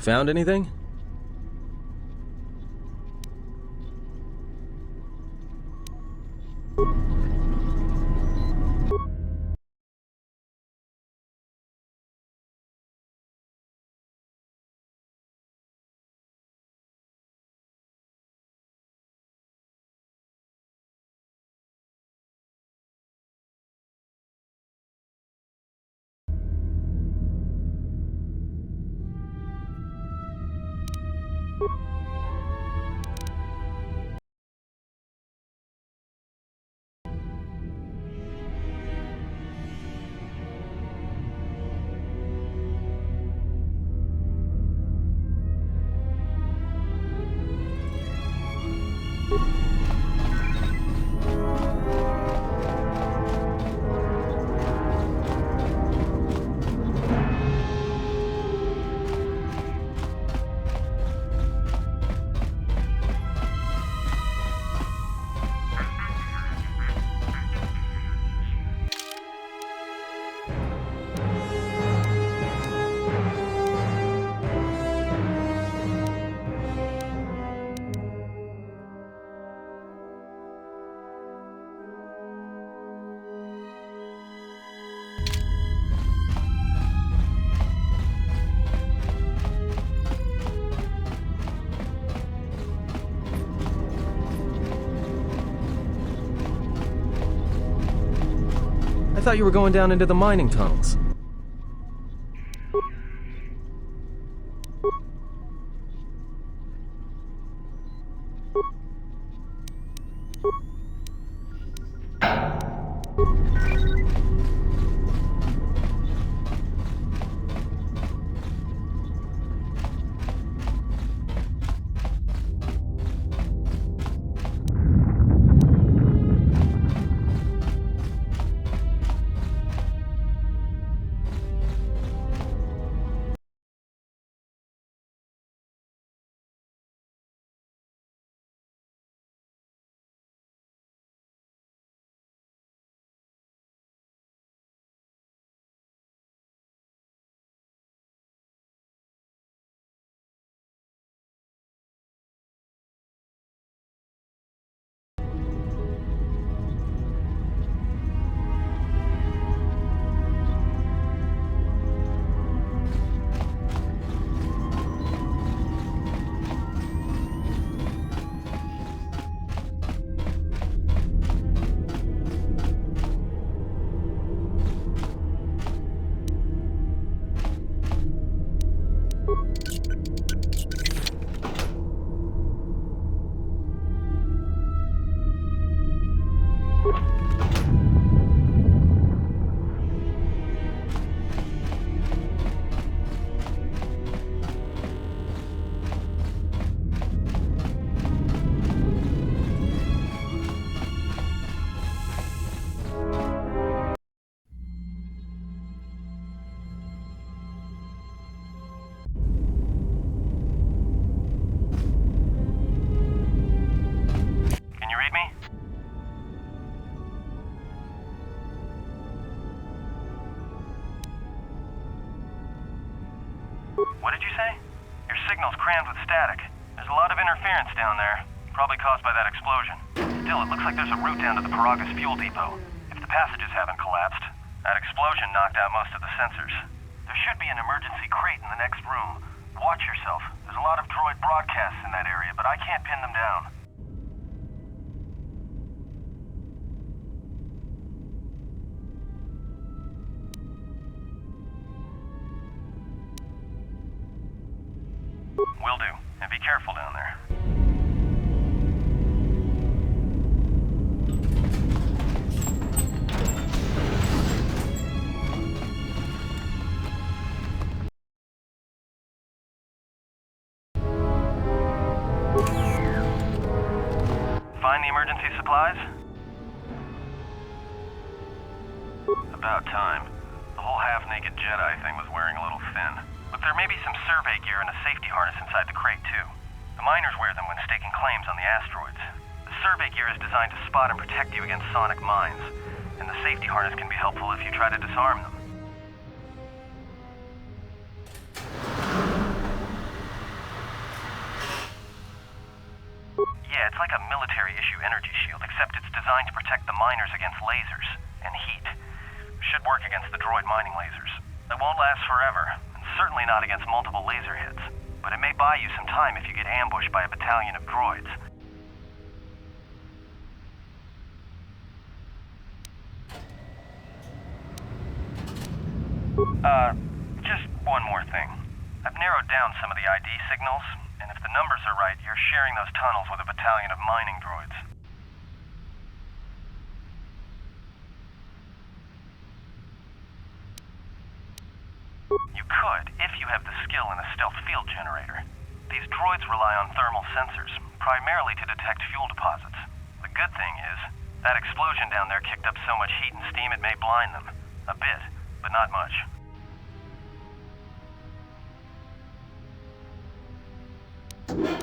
Found anything? I thought you were going down into the mining tunnels. What did you say? Your signal's crammed with static. There's a lot of interference down there, probably caused by that explosion. Still, it looks like there's a route down to the Paragas fuel depot. If the passages haven't collapsed, that explosion knocked out most of the sensors. There should be an emergency crate in the next room. Watch yourself. There's a lot of droid broadcasts in that area, but I can't pin them down. Will do. And be careful down there. Find the emergency supplies? About time. The whole half-naked Jedi thing was wearing a little thin. But there may be some survey gear and a safety harness inside the crate, too. The miners wear them when staking claims on the asteroids. The survey gear is designed to spot and protect you against sonic mines, and the safety harness can be helpful if you try to disarm them. Yeah, it's like a military-issue energy shield, except it's designed to protect the miners against lasers and heat. Should work against the droid mining lasers. It won't last forever, and certainly not against multiple laser hits. But it may buy you some time if you get ambushed by a battalion of droids. Just one more thing. I've narrowed down some of the ID signals, and if the numbers are right, you're sharing those tunnels with a battalion of mining droids. You could, if you have the skill in a stealth field generator. These droids rely on thermal sensors, primarily to detect fuel deposits. The good thing is, that explosion down there kicked up so much heat and steam it may blind them. A bit, but not much. There's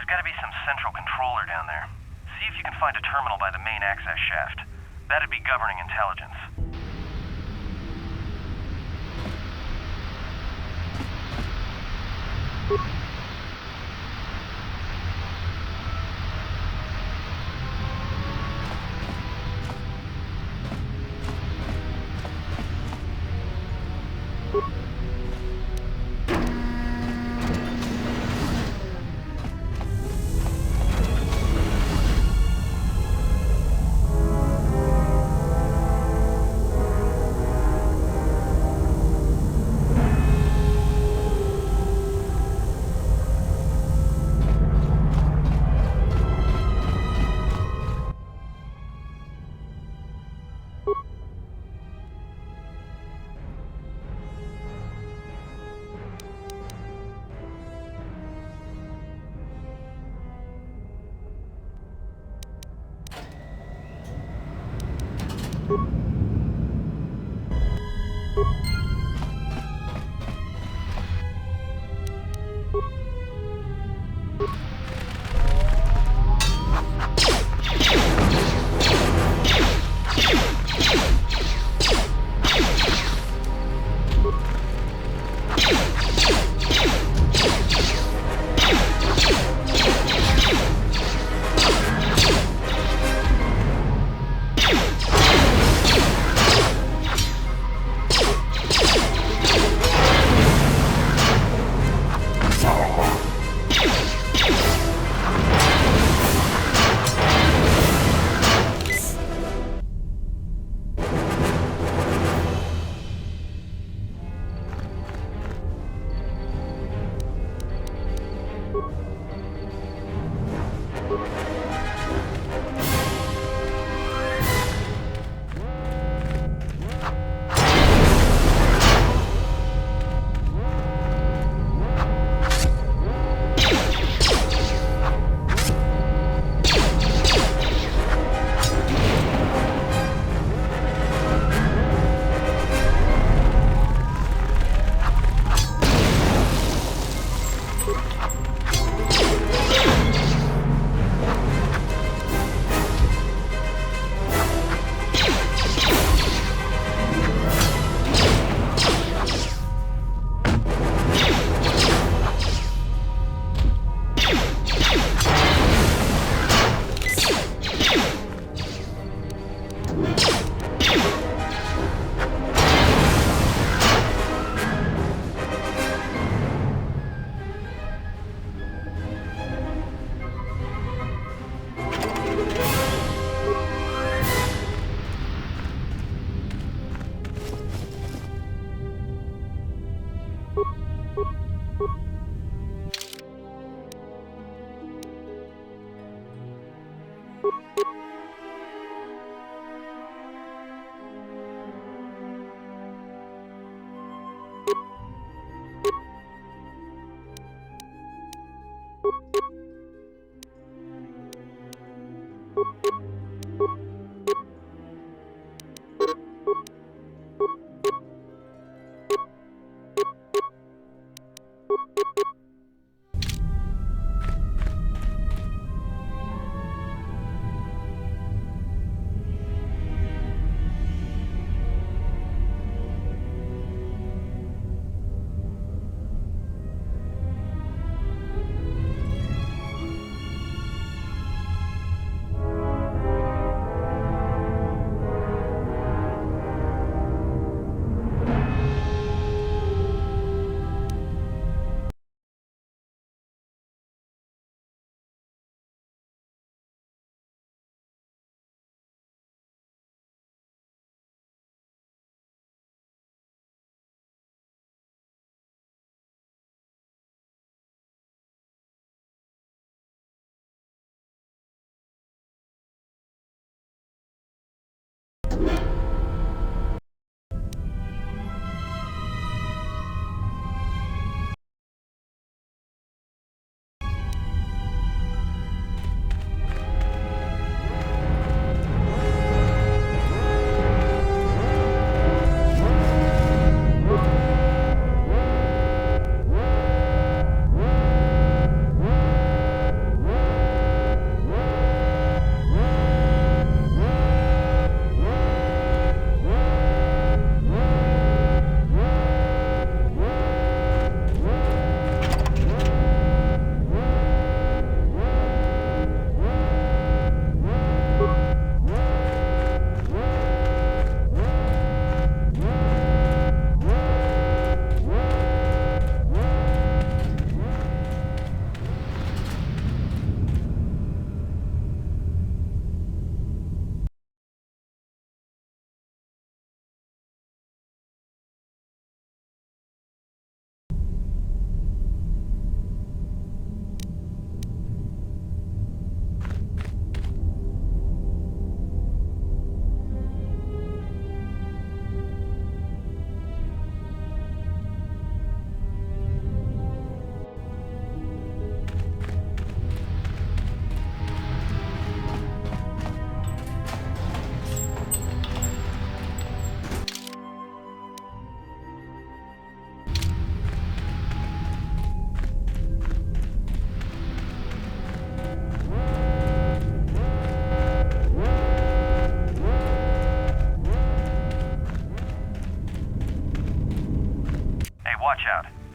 gotta be some central controller down there. See if you can find a terminal by the main access shaft. That'd be governing intelligence.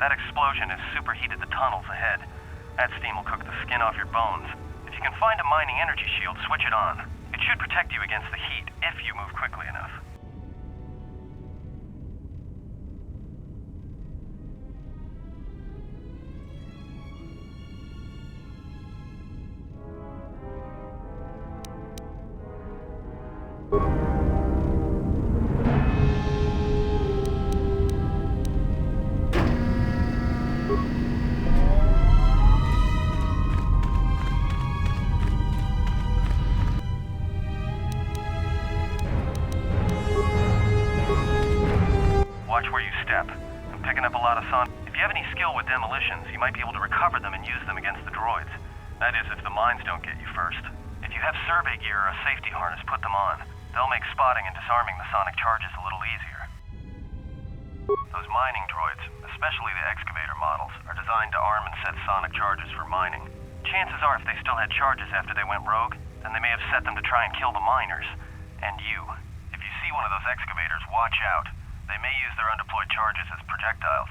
That explosion has superheated the tunnels ahead. That steam will cook the skin off your bones. If you can find a mining energy shield, switch it on. It should protect you against the heat if you move quickly enough. Watch where you step. I'm picking up a lot of If you have any skill with demolitions, you might be able to recover them and use them against the droids. That is, if the mines don't get you first. If you have survey gear or a safety harness, put them on. They'll make spotting and disarming the sonic charges a little easier. Those mining droids, especially the excavator models, are designed to arm and set sonic charges for mining. Chances are if they still had charges after they went rogue, then they may have set them to try and kill the miners. And you. If you see one of those excavators, watch out. They may use their undeployed charges as projectiles.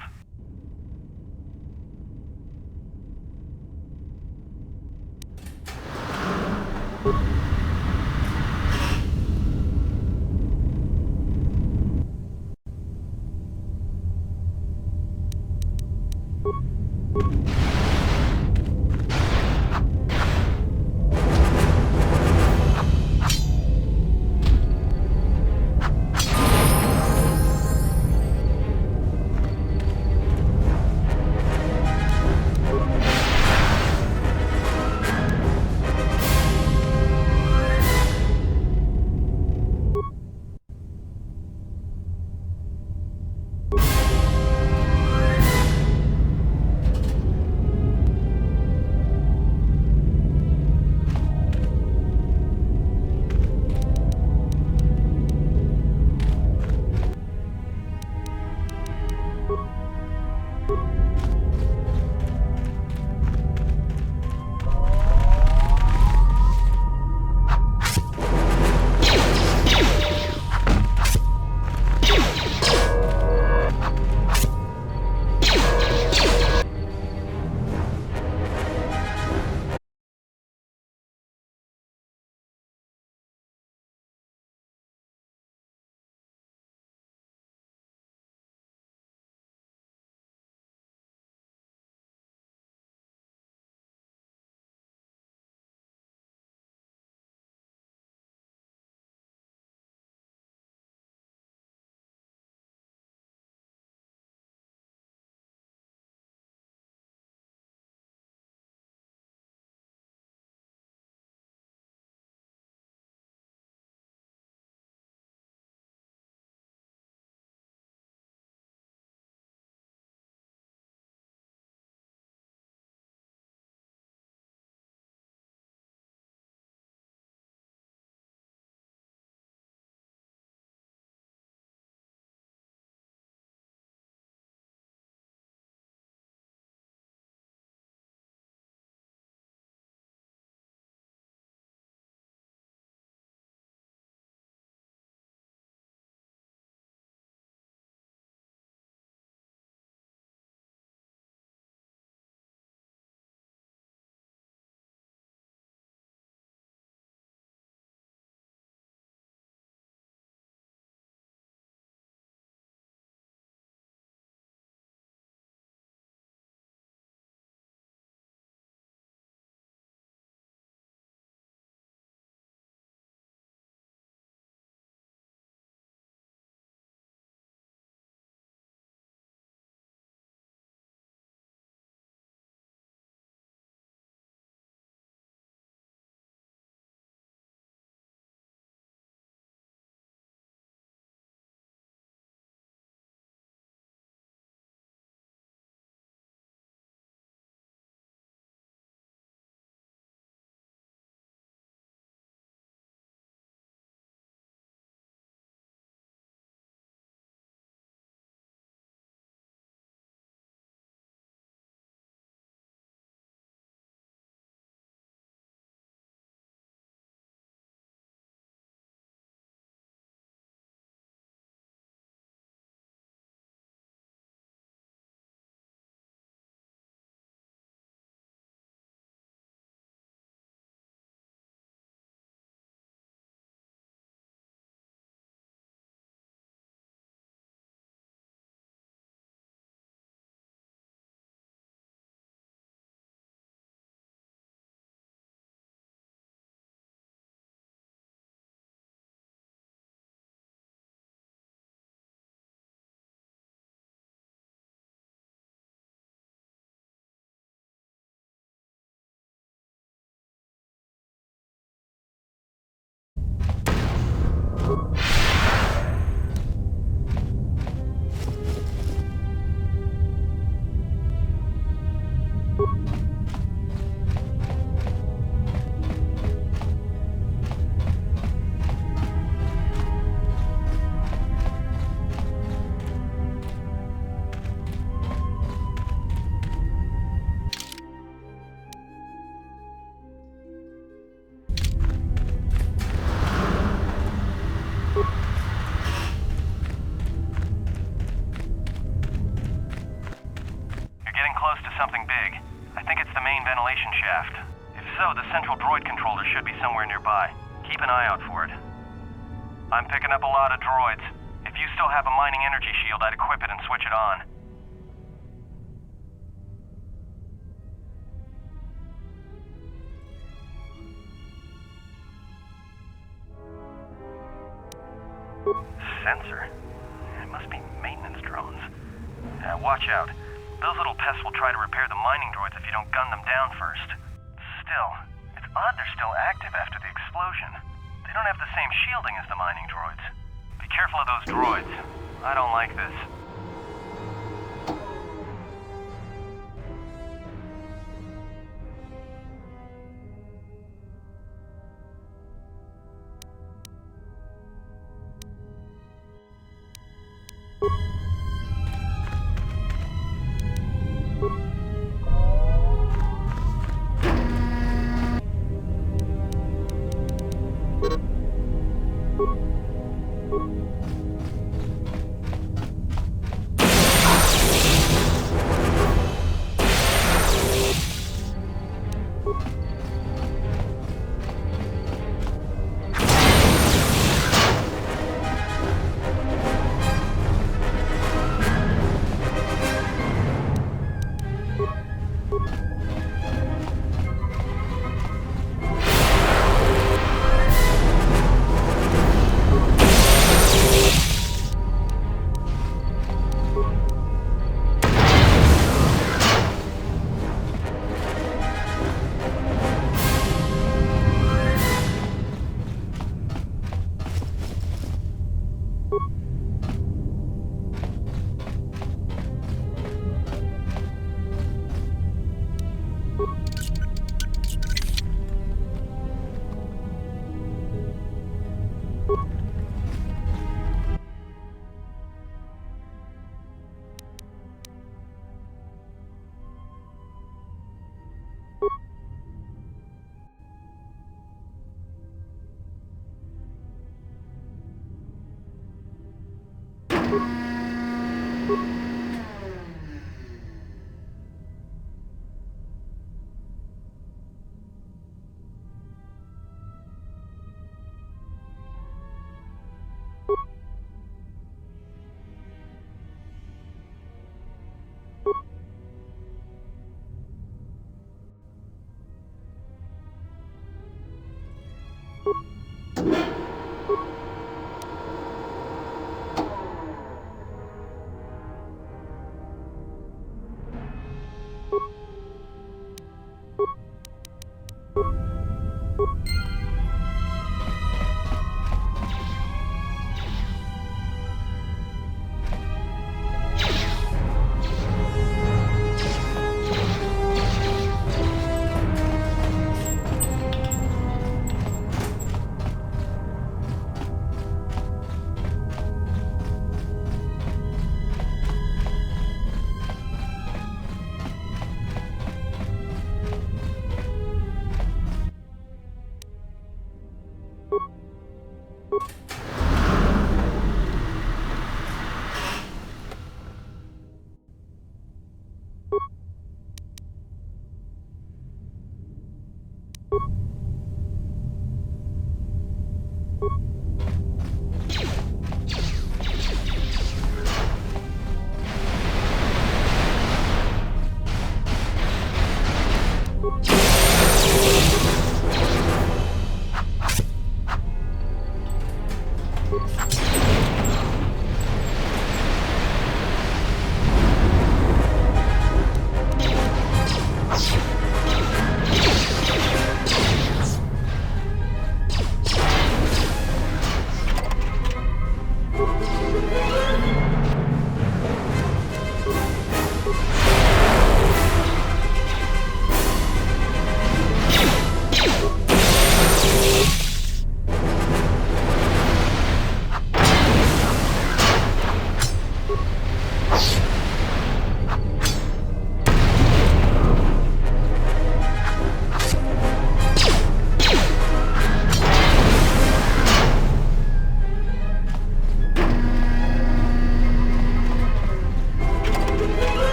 getting close to something big. I think it's the main ventilation shaft. If so, the central droid controller should be somewhere nearby. Keep an eye out for it. I'm picking up a lot of droids. If you still have a mining energy shield, I'd equip it and switch it on. Sensor? It must be maintenance drones. Watch out. Those little pests will try to repair the mining droids if you don't gun them down first. Still, it's odd they're still active after the explosion. They don't have the same shielding as the mining droids. Be careful of those droids. I don't like this.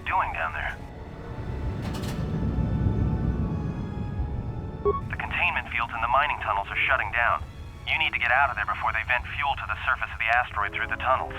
doing down there? The containment fields in the mining tunnels are shutting down. You need to get out of there before they vent fuel to the surface of the asteroid through the tunnels.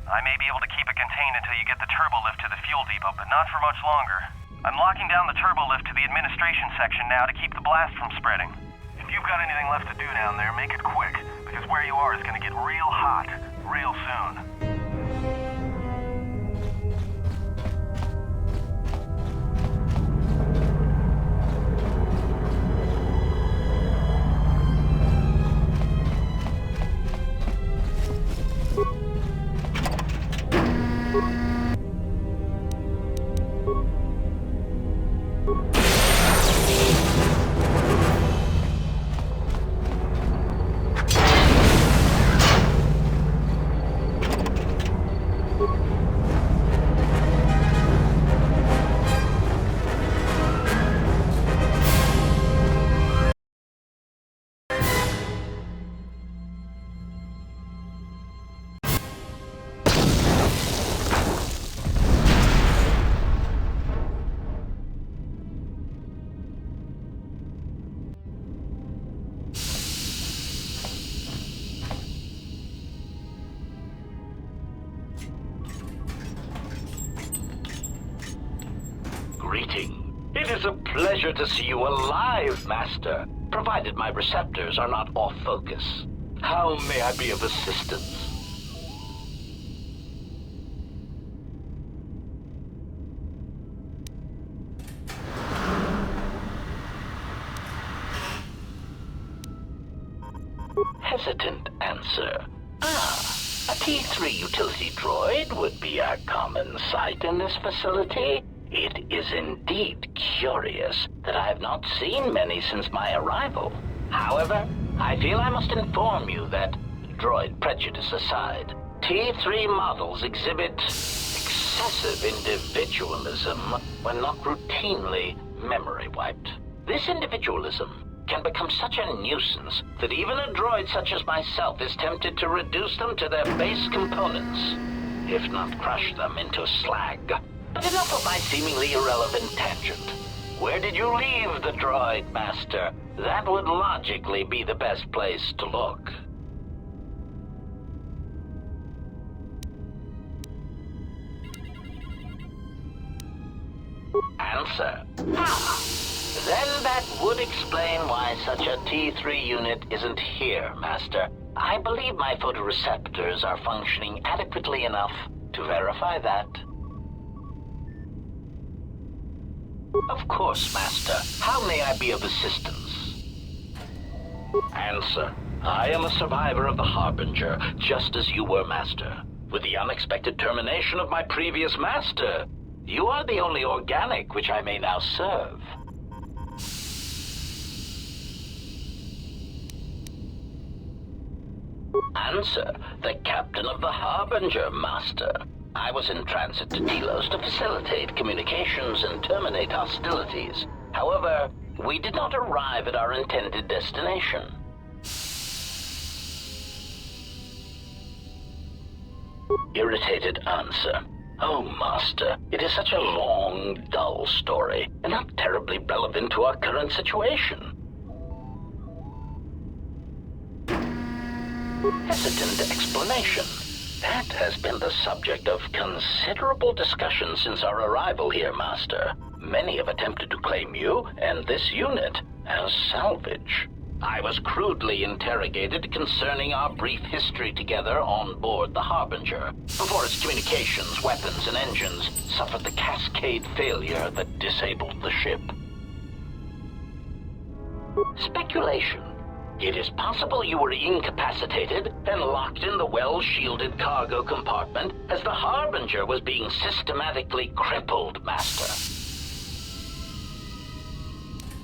I may be able to keep it contained until you get the turbo lift to the fuel depot, but not for much longer. I'm locking down the turbo lift to the administration section now to keep the blast from spreading. If you've got anything left to do down there, make it quick, because where you are is going to get real hot real soon. Greeting. It is a pleasure to see you alive, Master, provided my receptors are not off focus. How may I be of assistance? Hesitant answer. A T3 utility droid would be a common sight in this facility. It is indeed curious that I have not seen many since my arrival. However, I feel I must inform you that, droid prejudice aside, T3 models exhibit excessive individualism when not routinely memory wiped. This individualism can become such a nuisance that even a droid such as myself is tempted to reduce them to their base components, if not crush them into slag. But enough of my seemingly irrelevant tangent. Where did you leave the droid, Master? That would logically be the best place to look. Answer. Then that would explain why such a T3 unit isn't here, Master. I believe my photoreceptors are functioning adequately enough to verify that. Of course, Master. How may I be of assistance? Answer. I am a survivor of the Harbinger, just as you were, Master. With the unexpected termination of my previous Master, you are the only organic which I may now serve. Answer. The captain of the Harbinger, Master. I was in transit to Delos to facilitate communications and terminate hostilities. However, we did not arrive at our intended destination. Irritated answer. Oh, Master, it is such a long, dull story, and not terribly relevant to our current situation. Hesitant explanation. That has been the subject of considerable discussion since our arrival here, Master. Many have attempted to claim you and this unit as salvage. I was crudely interrogated concerning our brief history together on board the Harbinger, before its communications, weapons, and engines suffered the cascade failure that disabled the ship. Speculation. It is possible you were incapacitated and locked in the well-shielded cargo compartment as the Harbinger was being systematically crippled, Master.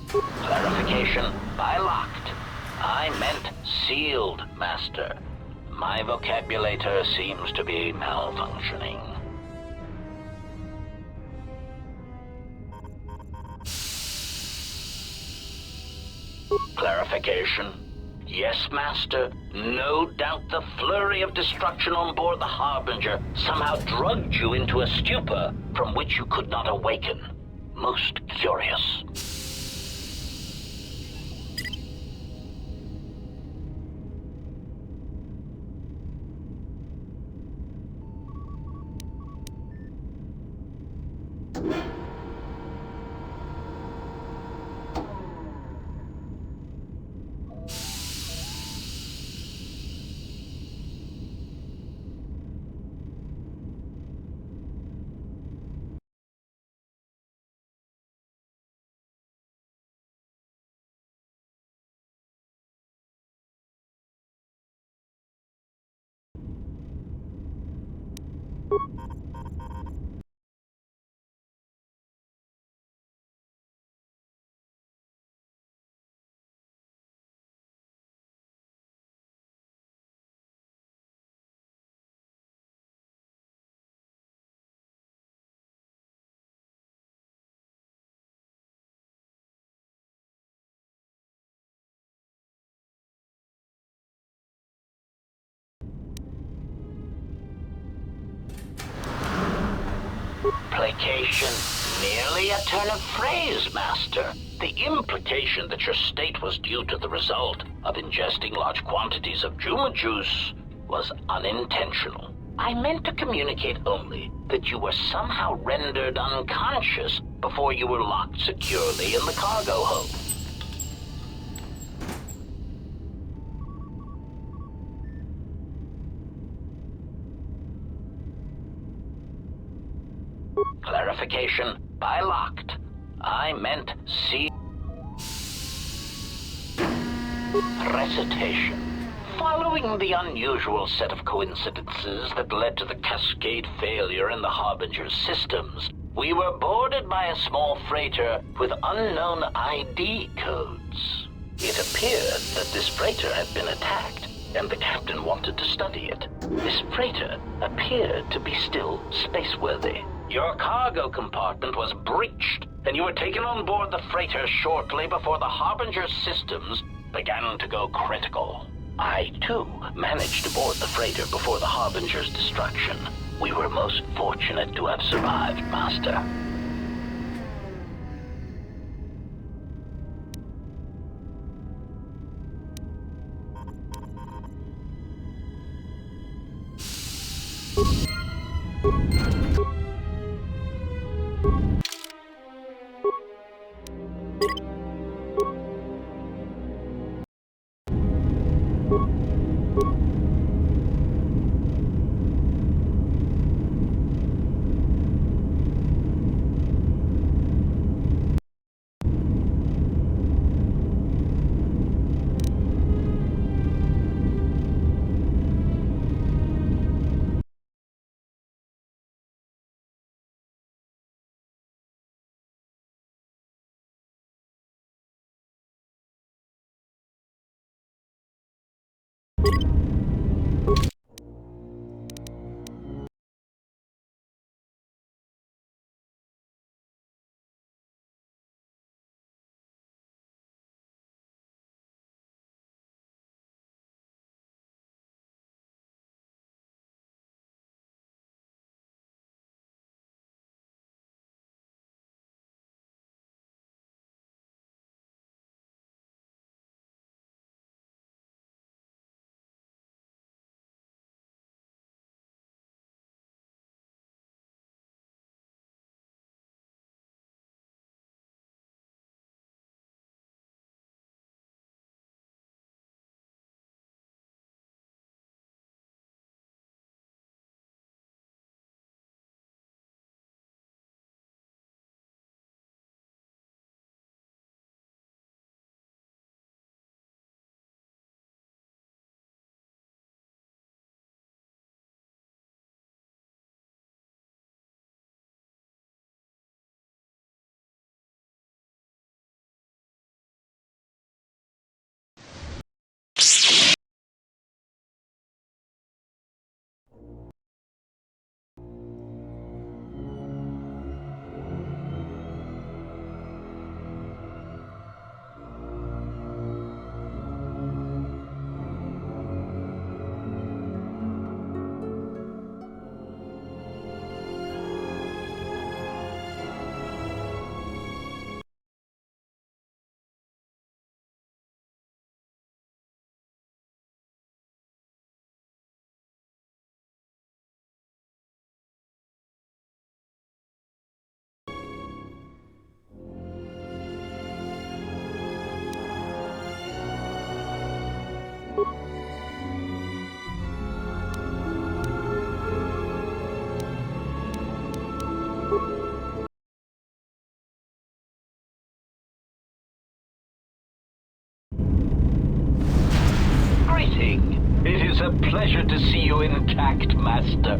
Clarification. By locked, I meant sealed, Master. My vocabulator seems to be malfunctioning. Clarification? Yes, Master. No doubt the flurry of destruction on board the Harbinger somehow drugged you into a stupor from which you could not awaken. Most curious. Placation, merely a turn of phrase, Master. The implication that your state was due to the result of ingesting large quantities of Juma juice was unintentional. I meant to communicate only that you were somehow rendered unconscious before you were locked securely in the cargo hold. Clarification, by locked, I meant see. Recitation. Following the unusual set of coincidences that led to the cascade failure in the Harbinger's systems, we were boarded by a small freighter with unknown ID codes. It appeared that this freighter had been attacked, and the captain wanted to study it. This freighter appeared to be still spaceworthy. Your cargo compartment was breached, and you were taken on board the freighter shortly before the Harbinger's systems began to go critical. I, too, managed to board the freighter before the Harbinger's destruction. We were most fortunate to have survived, Master. is a pleasure to see you intact, Master.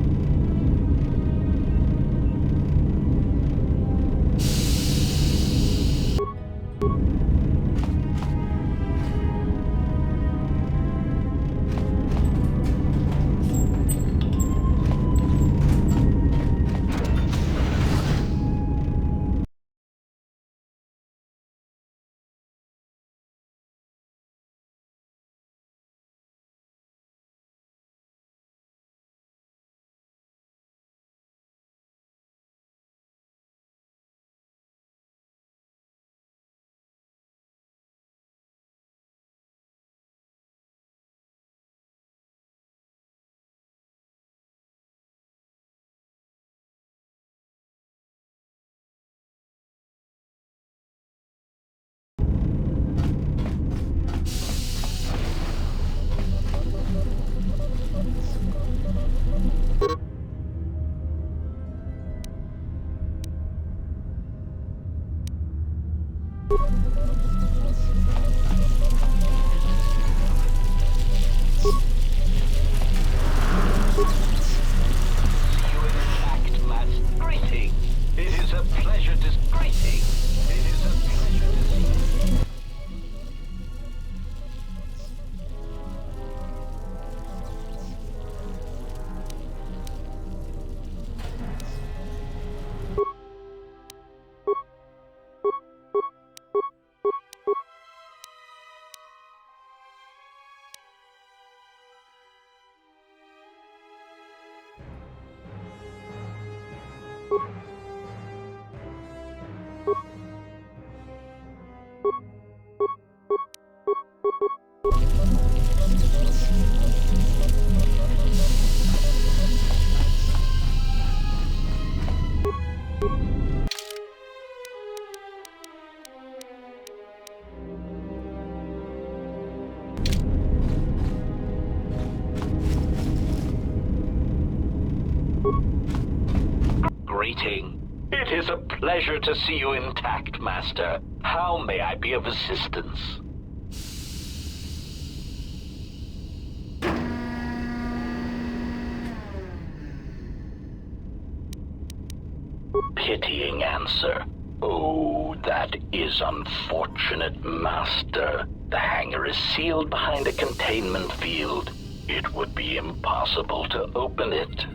It is a pleasure to see you intact, Master. How may I be of assistance? Pitying answer. Oh, that is unfortunate, Master. The hangar is sealed behind a containment field. It would be impossible to open it.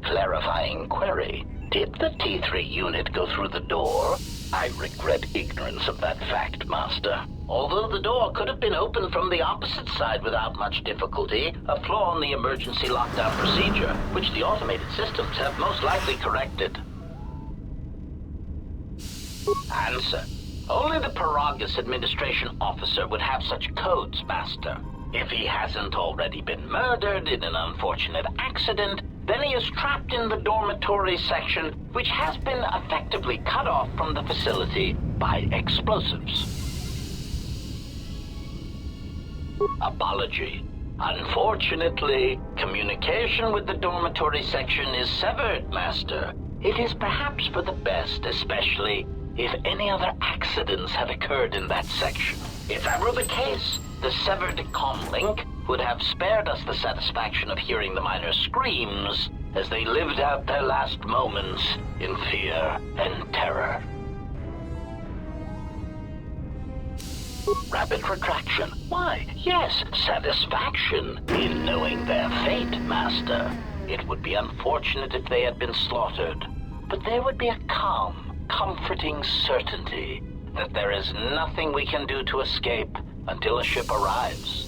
Clarifying query. Did the T3 unit go through the door? I regret ignorance of that fact, Master. Although the door could have been opened from the opposite side without much difficulty, a flaw in the emergency lockdown procedure, which the automated systems have most likely corrected. Answer. Only the Paragus administration officer would have such codes, Master. If he hasn't already been murdered in an unfortunate accident, then he is trapped in the dormitory section, which has been effectively cut off from the facility by explosives. Apology. Unfortunately, communication with the dormitory section is severed, Master. It is perhaps for the best, especially if any other accidents have occurred in that section. If that were the case, the severed comm link would have spared us the satisfaction of hearing the miners' screams as they lived out their last moments in fear and terror. Rapid retraction. Why, yes, satisfaction in knowing their fate, Master. It would be unfortunate if they had been slaughtered, but there would be a calm, comforting certainty that there is nothing we can do to escape until a ship arrives.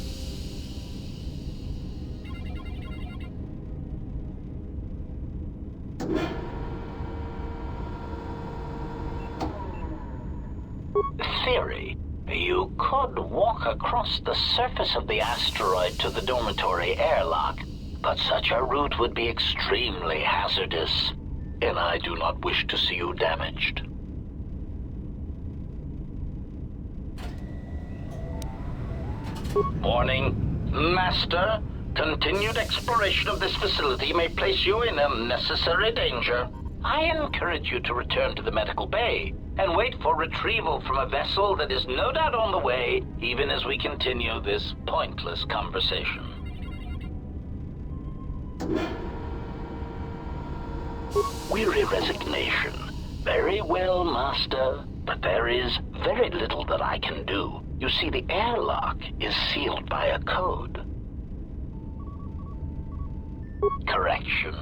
Theory. You could walk across the surface of the asteroid to the dormitory airlock, but such a route would be extremely hazardous, and I do not wish to see you damaged. Warning. Master, continued exploration of this facility may place you in unnecessary danger. I encourage you to return to the medical bay and wait for retrieval from a vessel that is no doubt on the way, even as we continue this pointless conversation. Weary resignation. Very well, Master, but there is very little that I can do. You see, the airlock is sealed by a code. Correction.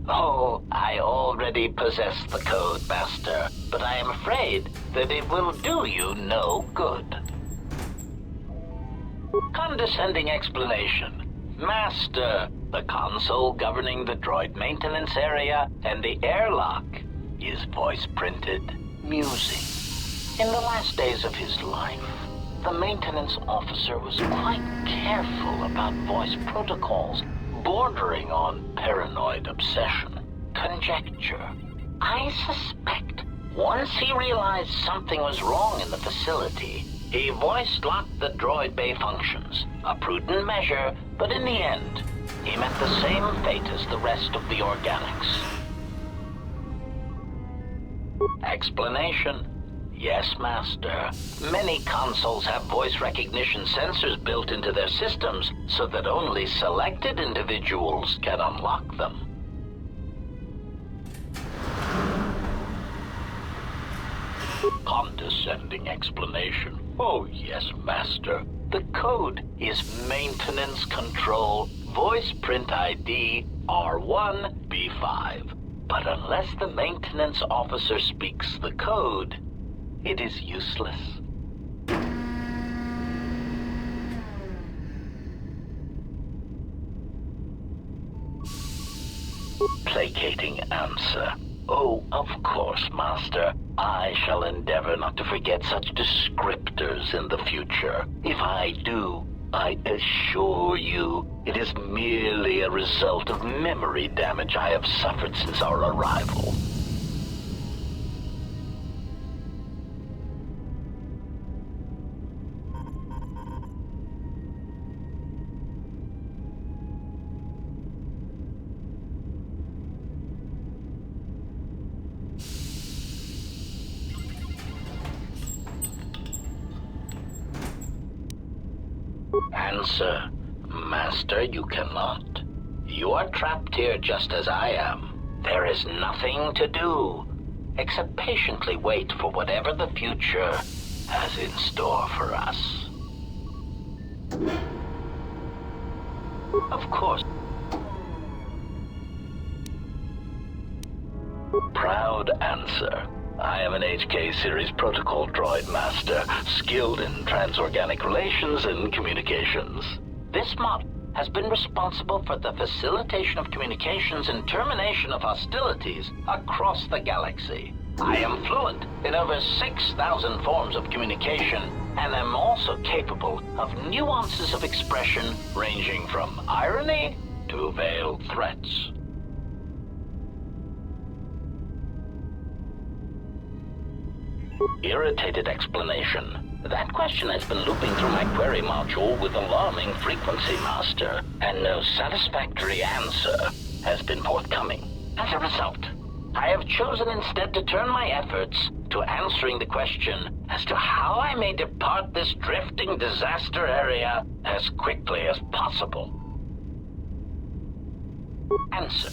Oh, I already possess the code, Master, but I am afraid that it will do you no good. Condescending explanation. Master, the console governing the droid maintenance area and the airlock is voice-printed music. In the last days of his life, the maintenance officer was quite careful about voice protocols, bordering on paranoid obsession. Conjecture. I suspect once he realized something was wrong in the facility, he voice-locked the droid bay functions. A prudent measure, but in the end, he met the same fate as the rest of the organics. Explanation. Yes, Master. Many consoles have voice recognition sensors built into their systems so that only selected individuals can unlock them. Condescending explanation. Oh, yes, Master. The code is Maintenance Control Voice Print ID R1B5. But unless the maintenance officer speaks the code, it is useless. Placating answer. Oh, of course, Master. I shall endeavor not to forget such descriptors in the future. If I do, I assure you, it is merely a result of memory damage I have suffered since our arrival. Answer. Master, you cannot. You are trapped here just as I am. There is nothing to do, except patiently wait for whatever the future has in store for us. Of course. Proud answer. I am an HK Series Protocol Droid Master, skilled in transorganic relations and communications. This model has been responsible for the facilitation of communications and termination of hostilities across the galaxy. I am fluent in over 6,000 forms of communication, and am also capable of nuances of expression ranging from irony to veiled threats. Irritated explanation. That question has been looping through my query module with alarming frequency, Master, and no satisfactory answer has been forthcoming. As a result, I have chosen instead to turn my efforts to answering the question as to how I may depart this drifting disaster area as quickly as possible. Answer.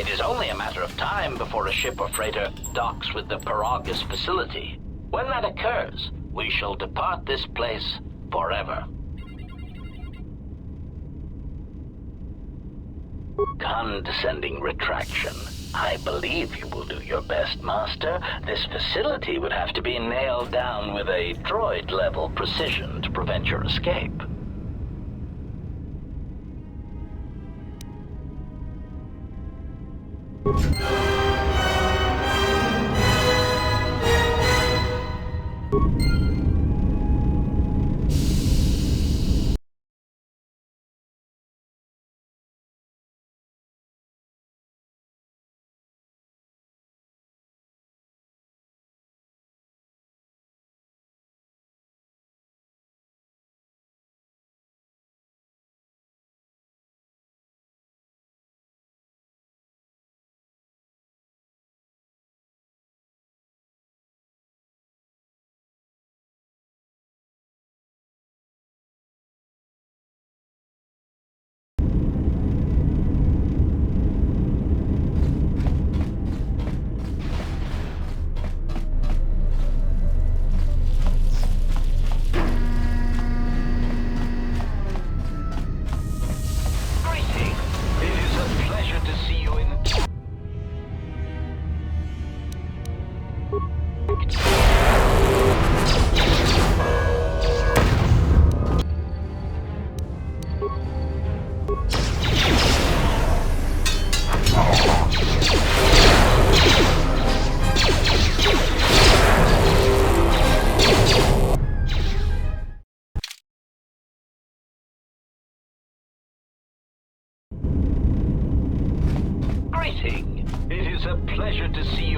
It is only a matter of time before a ship or freighter docks with the Paragus facility. When that occurs, we shall depart this place forever. Condescending retraction. I believe you will do your best, Master. This facility would have to be nailed down with a droid-level precision to prevent your escape.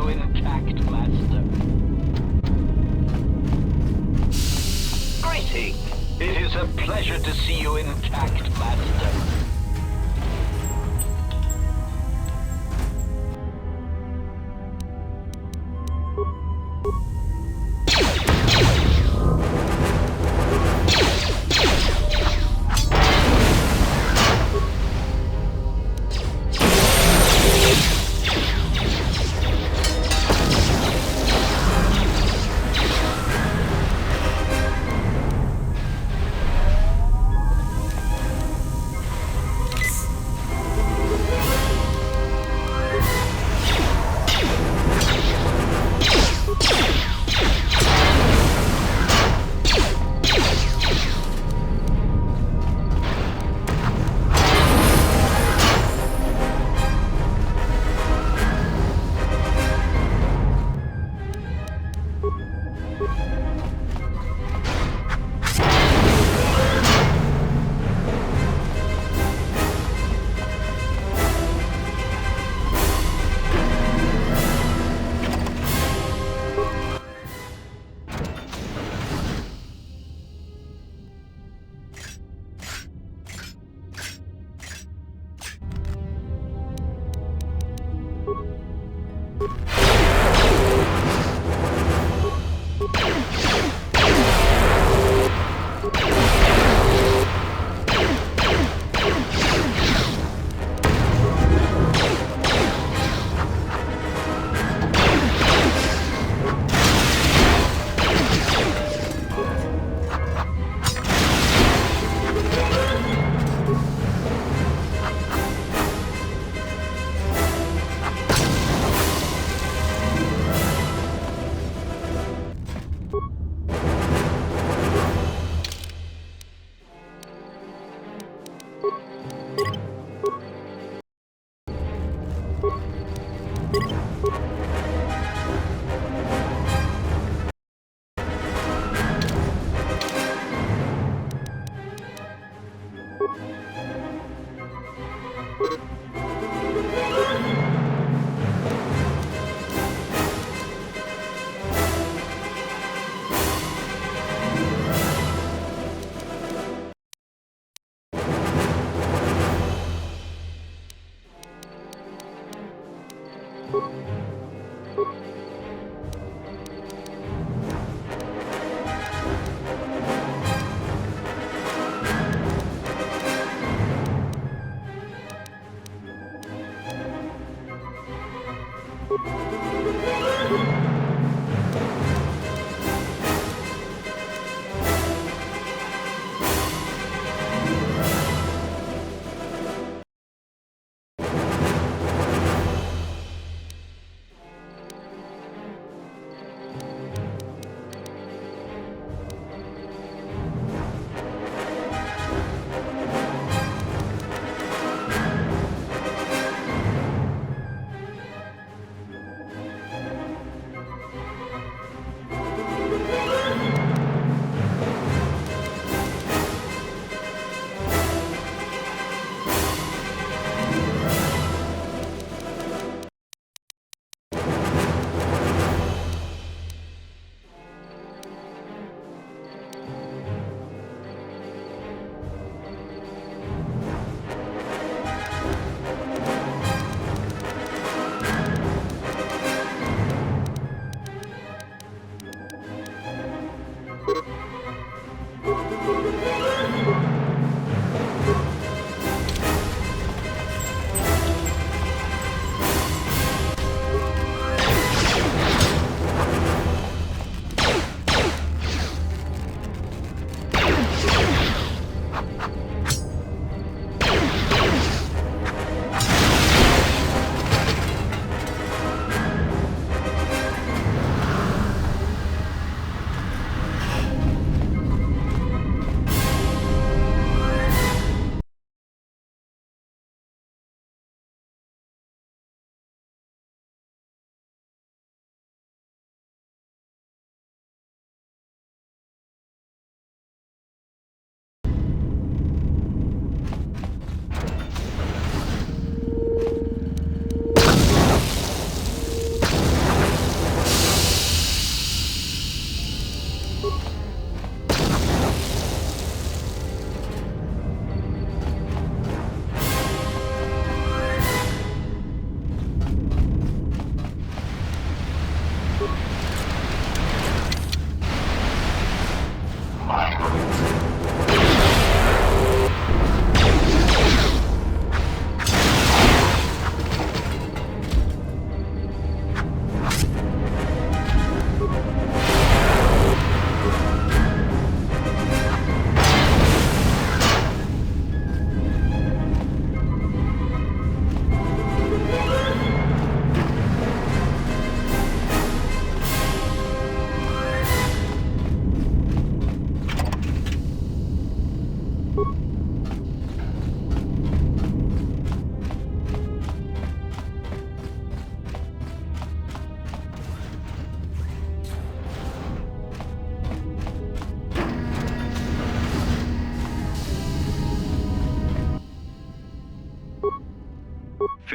you intact, Master. Greeting. It is a pleasure to see you intact, Master.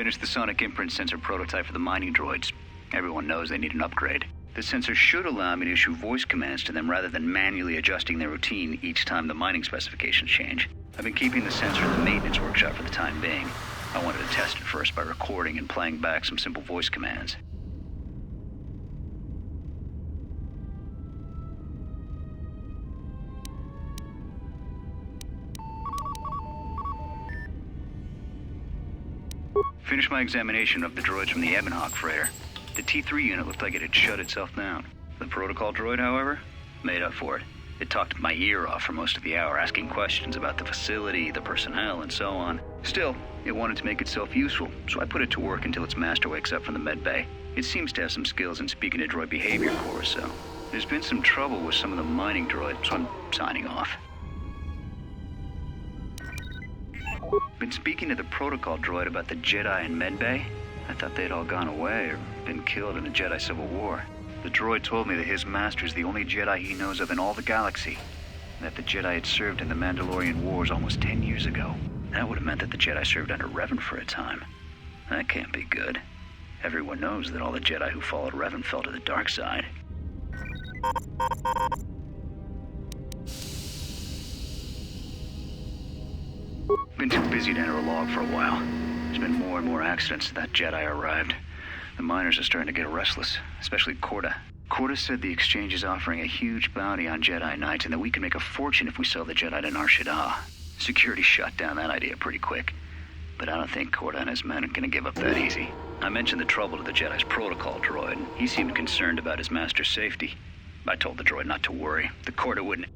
finished the sonic imprint sensor prototype for the mining droids. Everyone knows they need an upgrade. The sensor should allow me to issue voice commands to them rather than manually adjusting their routine each time the mining specifications change. I've been keeping the sensor in the maintenance workshop for the time being. I wanted to test it first by recording and playing back some simple voice commands. Finished my examination of the droids from the Ebonhawk freighter. The T3 unit looked like it had shut itself down. The protocol droid, however, made up for it. It talked my ear off for most of the hour, asking questions about the facility, the personnel, and so on. Still, it wanted to make itself useful, so I put it to work until its master wakes up from the med bay. It seems to have some skills in speaking to droid behavior cores, so there's been some trouble with some of the mining droids, so I'm signing off. Been speaking to the protocol droid about the Jedi in medbay. I thought they'd all gone away or been killed in the Jedi Civil War. The droid told me that his master's the only Jedi he knows of in all the galaxy, and that the Jedi had served in the Mandalorian Wars almost 10 years ago. That would have meant that the Jedi served under Revan for a time. That can't be good. Everyone knows that all the Jedi who followed Revan fell to the dark side. Been too busy to enter a log for a while. There's been more and more accidents since that Jedi arrived. The miners are starting to get restless, especially Corda. Corda said the exchange is offering a huge bounty on Jedi Knights and that we can make a fortune if we sell the Jedi to Nar Shaddaa. Security shut down that idea pretty quick, but I don't think Corda and his men are gonna give up that easy. I mentioned the trouble to the Jedi's protocol droid, and he seemed concerned about his master's safety. I told the droid not to worry. The Corda wouldn't...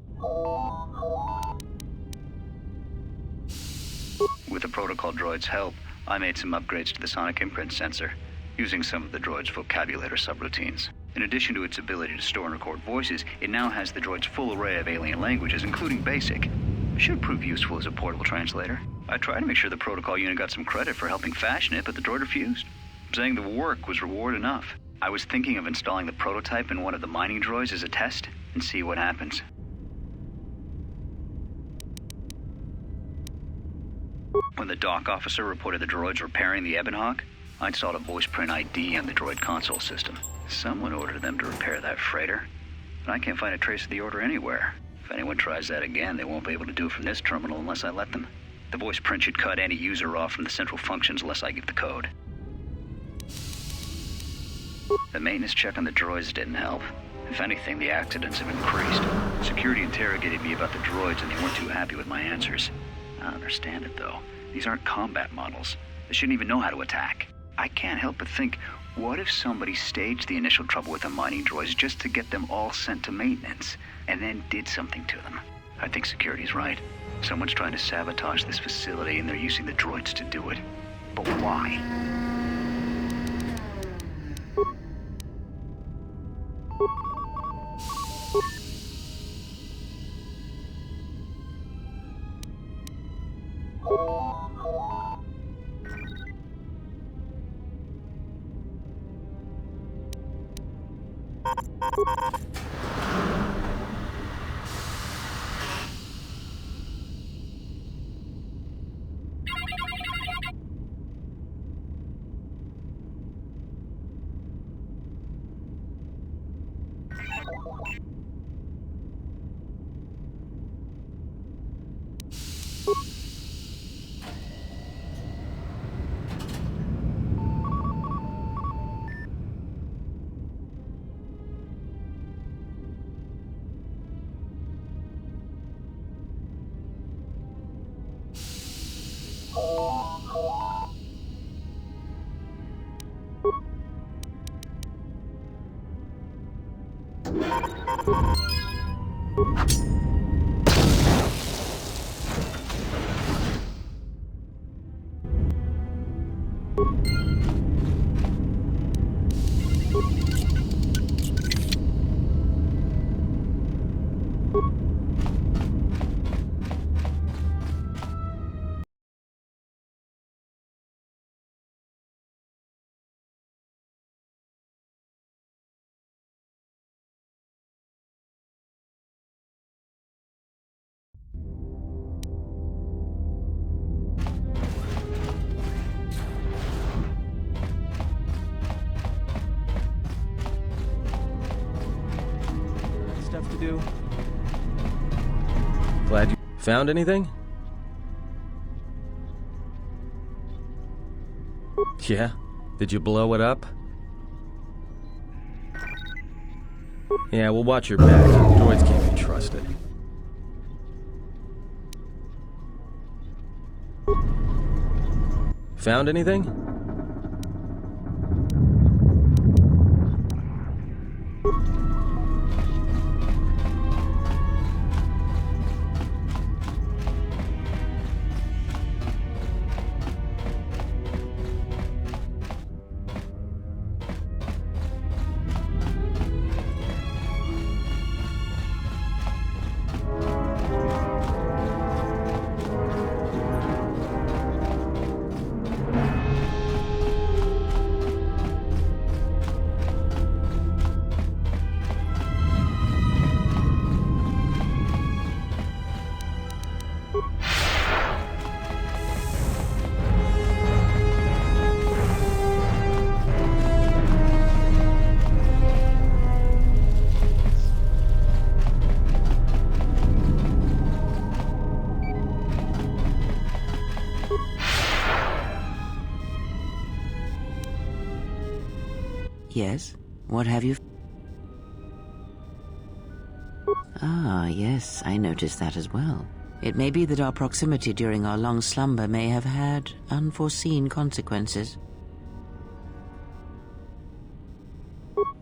With the protocol droid's help, I made some upgrades to the sonic imprint sensor, using some of the droid's vocabulator subroutines. In addition to its ability to store and record voices, it now has the droid's full array of alien languages, including Basic. Should prove useful as a portable translator. I tried to make sure the protocol unit got some credit for helping fashion it, but the droid refused, saying the work was reward enough. I was thinking of installing the prototype in one of the mining droids as a test, and see what happens. When the dock officer reported the droids repairing the Ebonhawk, I installed a voice print ID on the droid console system. Someone ordered them to repair that freighter, but I can't find a trace of the order anywhere. If anyone tries that again, they won't be able to do it from this terminal unless I let them. The voice print should cut any user off from the central functions unless I give the code. The maintenance check on the droids didn't help. If anything, the accidents have increased. Security interrogated me about the droids and they weren't too happy with my answers. I don't understand it, though. These aren't combat models. They shouldn't even know how to attack. I can't help but think, what if somebody staged the initial trouble with the mining droids just to get them all sent to maintenance, and then did something to them? I think security's right. Someone's trying to sabotage this facility, and they're using the droids to do it. But why? have to do. Glad you found anything? Yeah? Did you blow it up? Yeah, well, watch your back. Droids can't be trusted. Found anything? Yes? What have you... Ah, yes, I noticed that as well. It may be that our proximity during our long slumber may have had unforeseen consequences.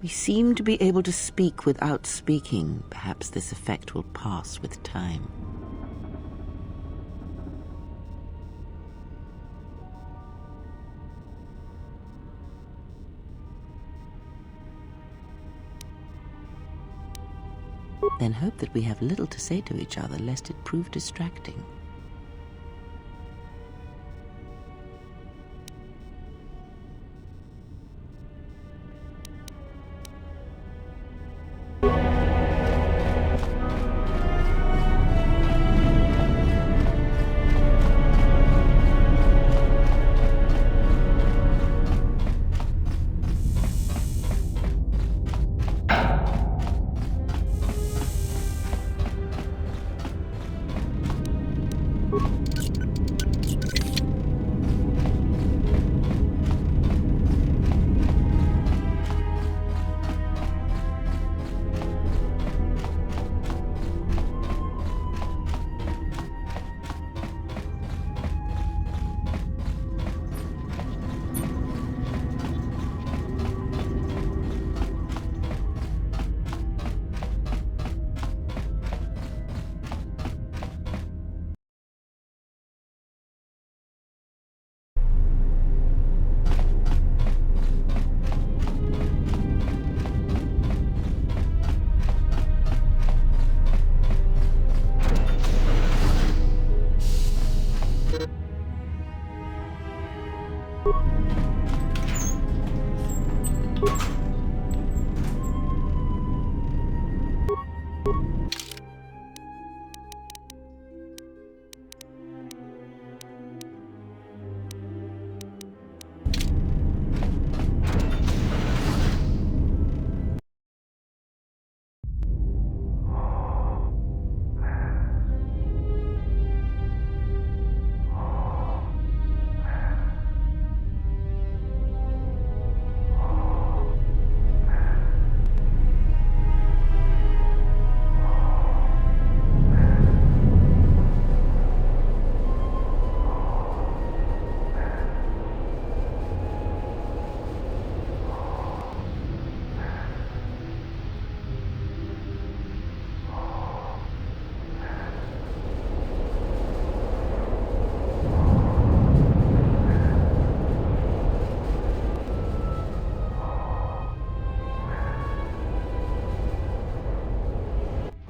We seem to be able to speak without speaking. Perhaps this effect will pass with time. Then hope that we have little to say to each other, lest it prove distracting.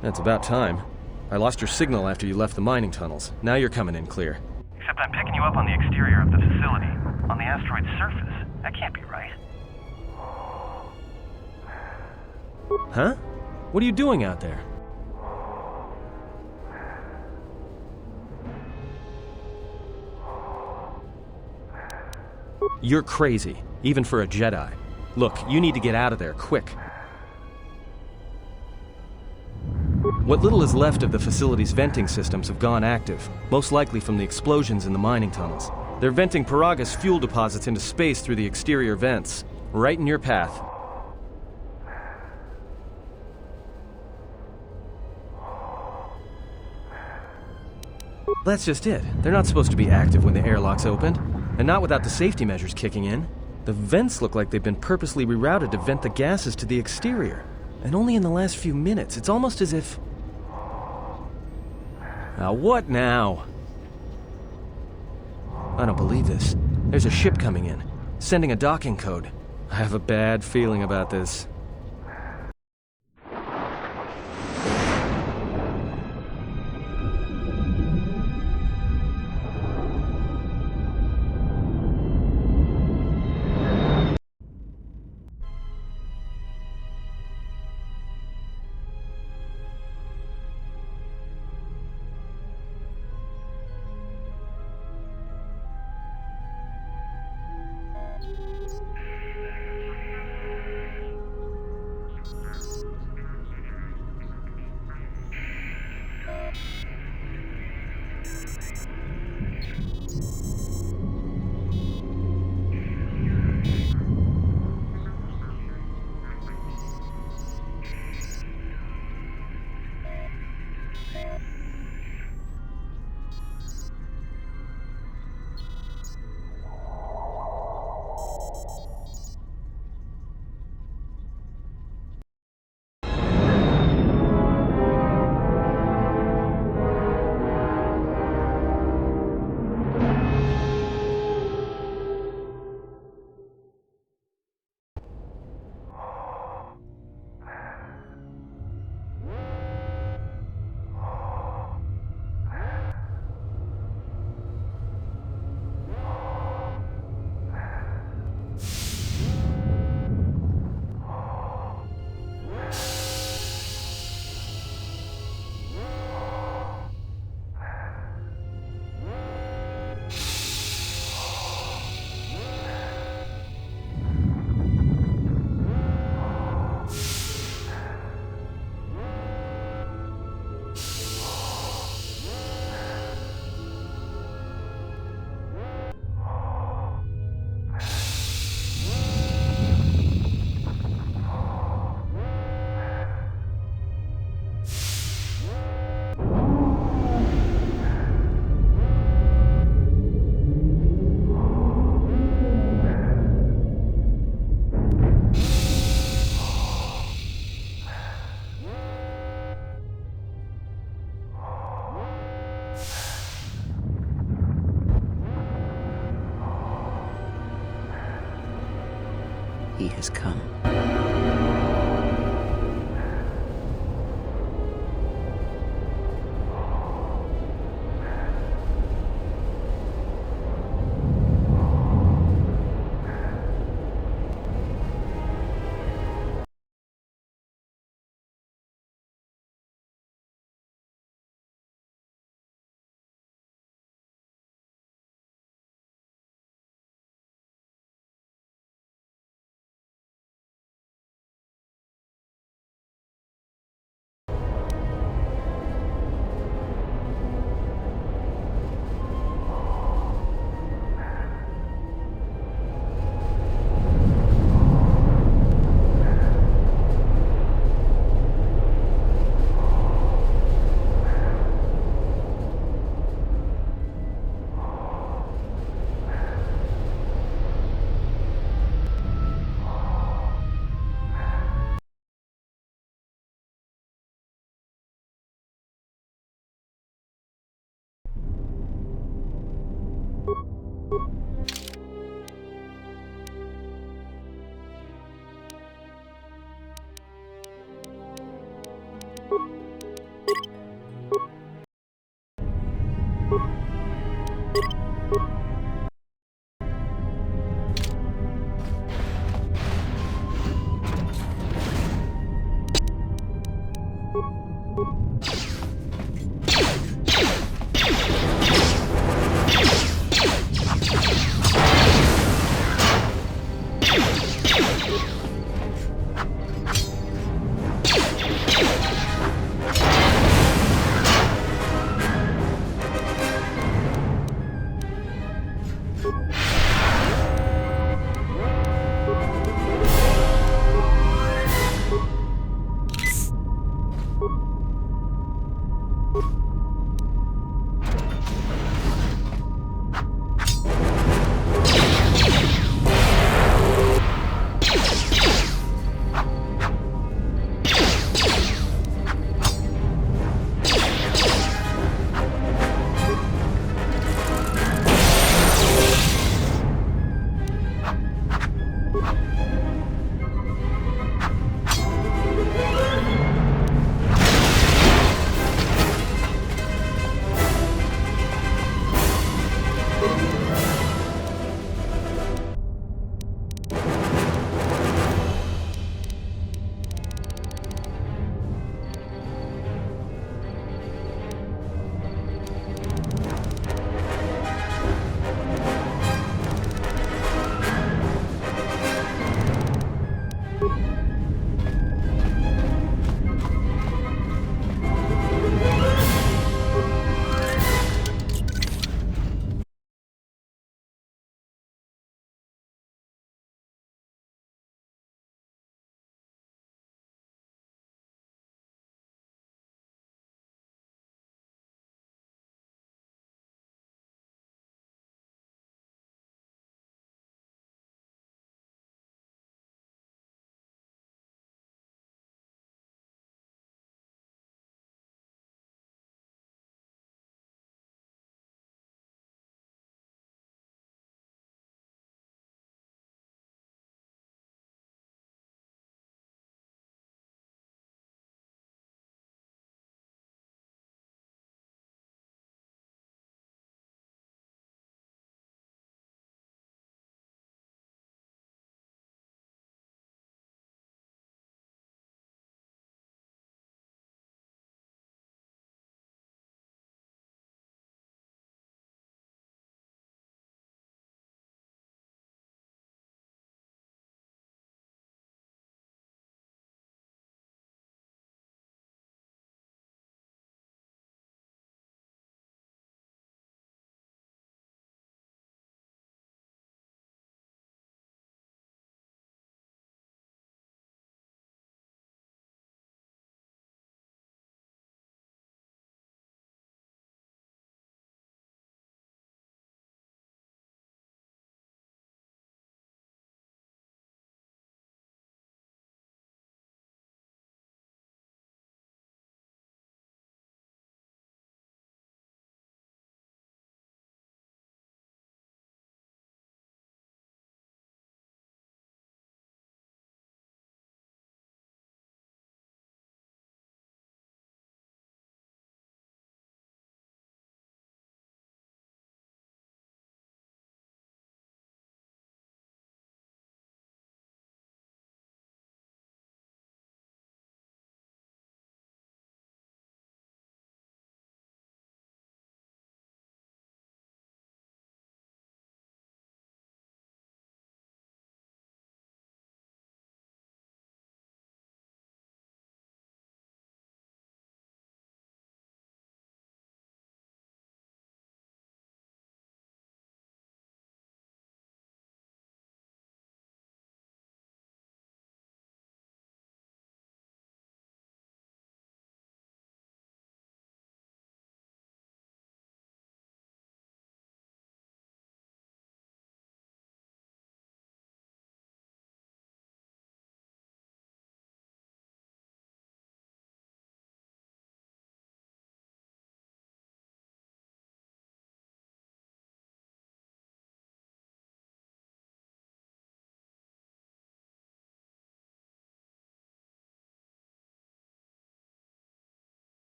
That's about time. I lost your signal after you left the mining tunnels. Now you're coming in clear. Except I'm picking you up on the exterior of the facility, on the asteroid's surface. That can't be right. Huh? What are you doing out there? You're crazy, even for a Jedi. Look, you need to get out of there, quick. What little is left of the facility's venting systems have gone active, most likely from the explosions in the mining tunnels. They're venting Paraga's fuel deposits into space through the exterior vents, right in your path. That's just it. They're not supposed to be active when the airlock's opened, and not without the safety measures kicking in. The vents look like they've been purposely rerouted to vent the gases to the exterior, and only in the last few minutes. It's almost as if... Now what now? I don't believe this. There's a ship coming in, sending a docking code. I have a bad feeling about this. He has come.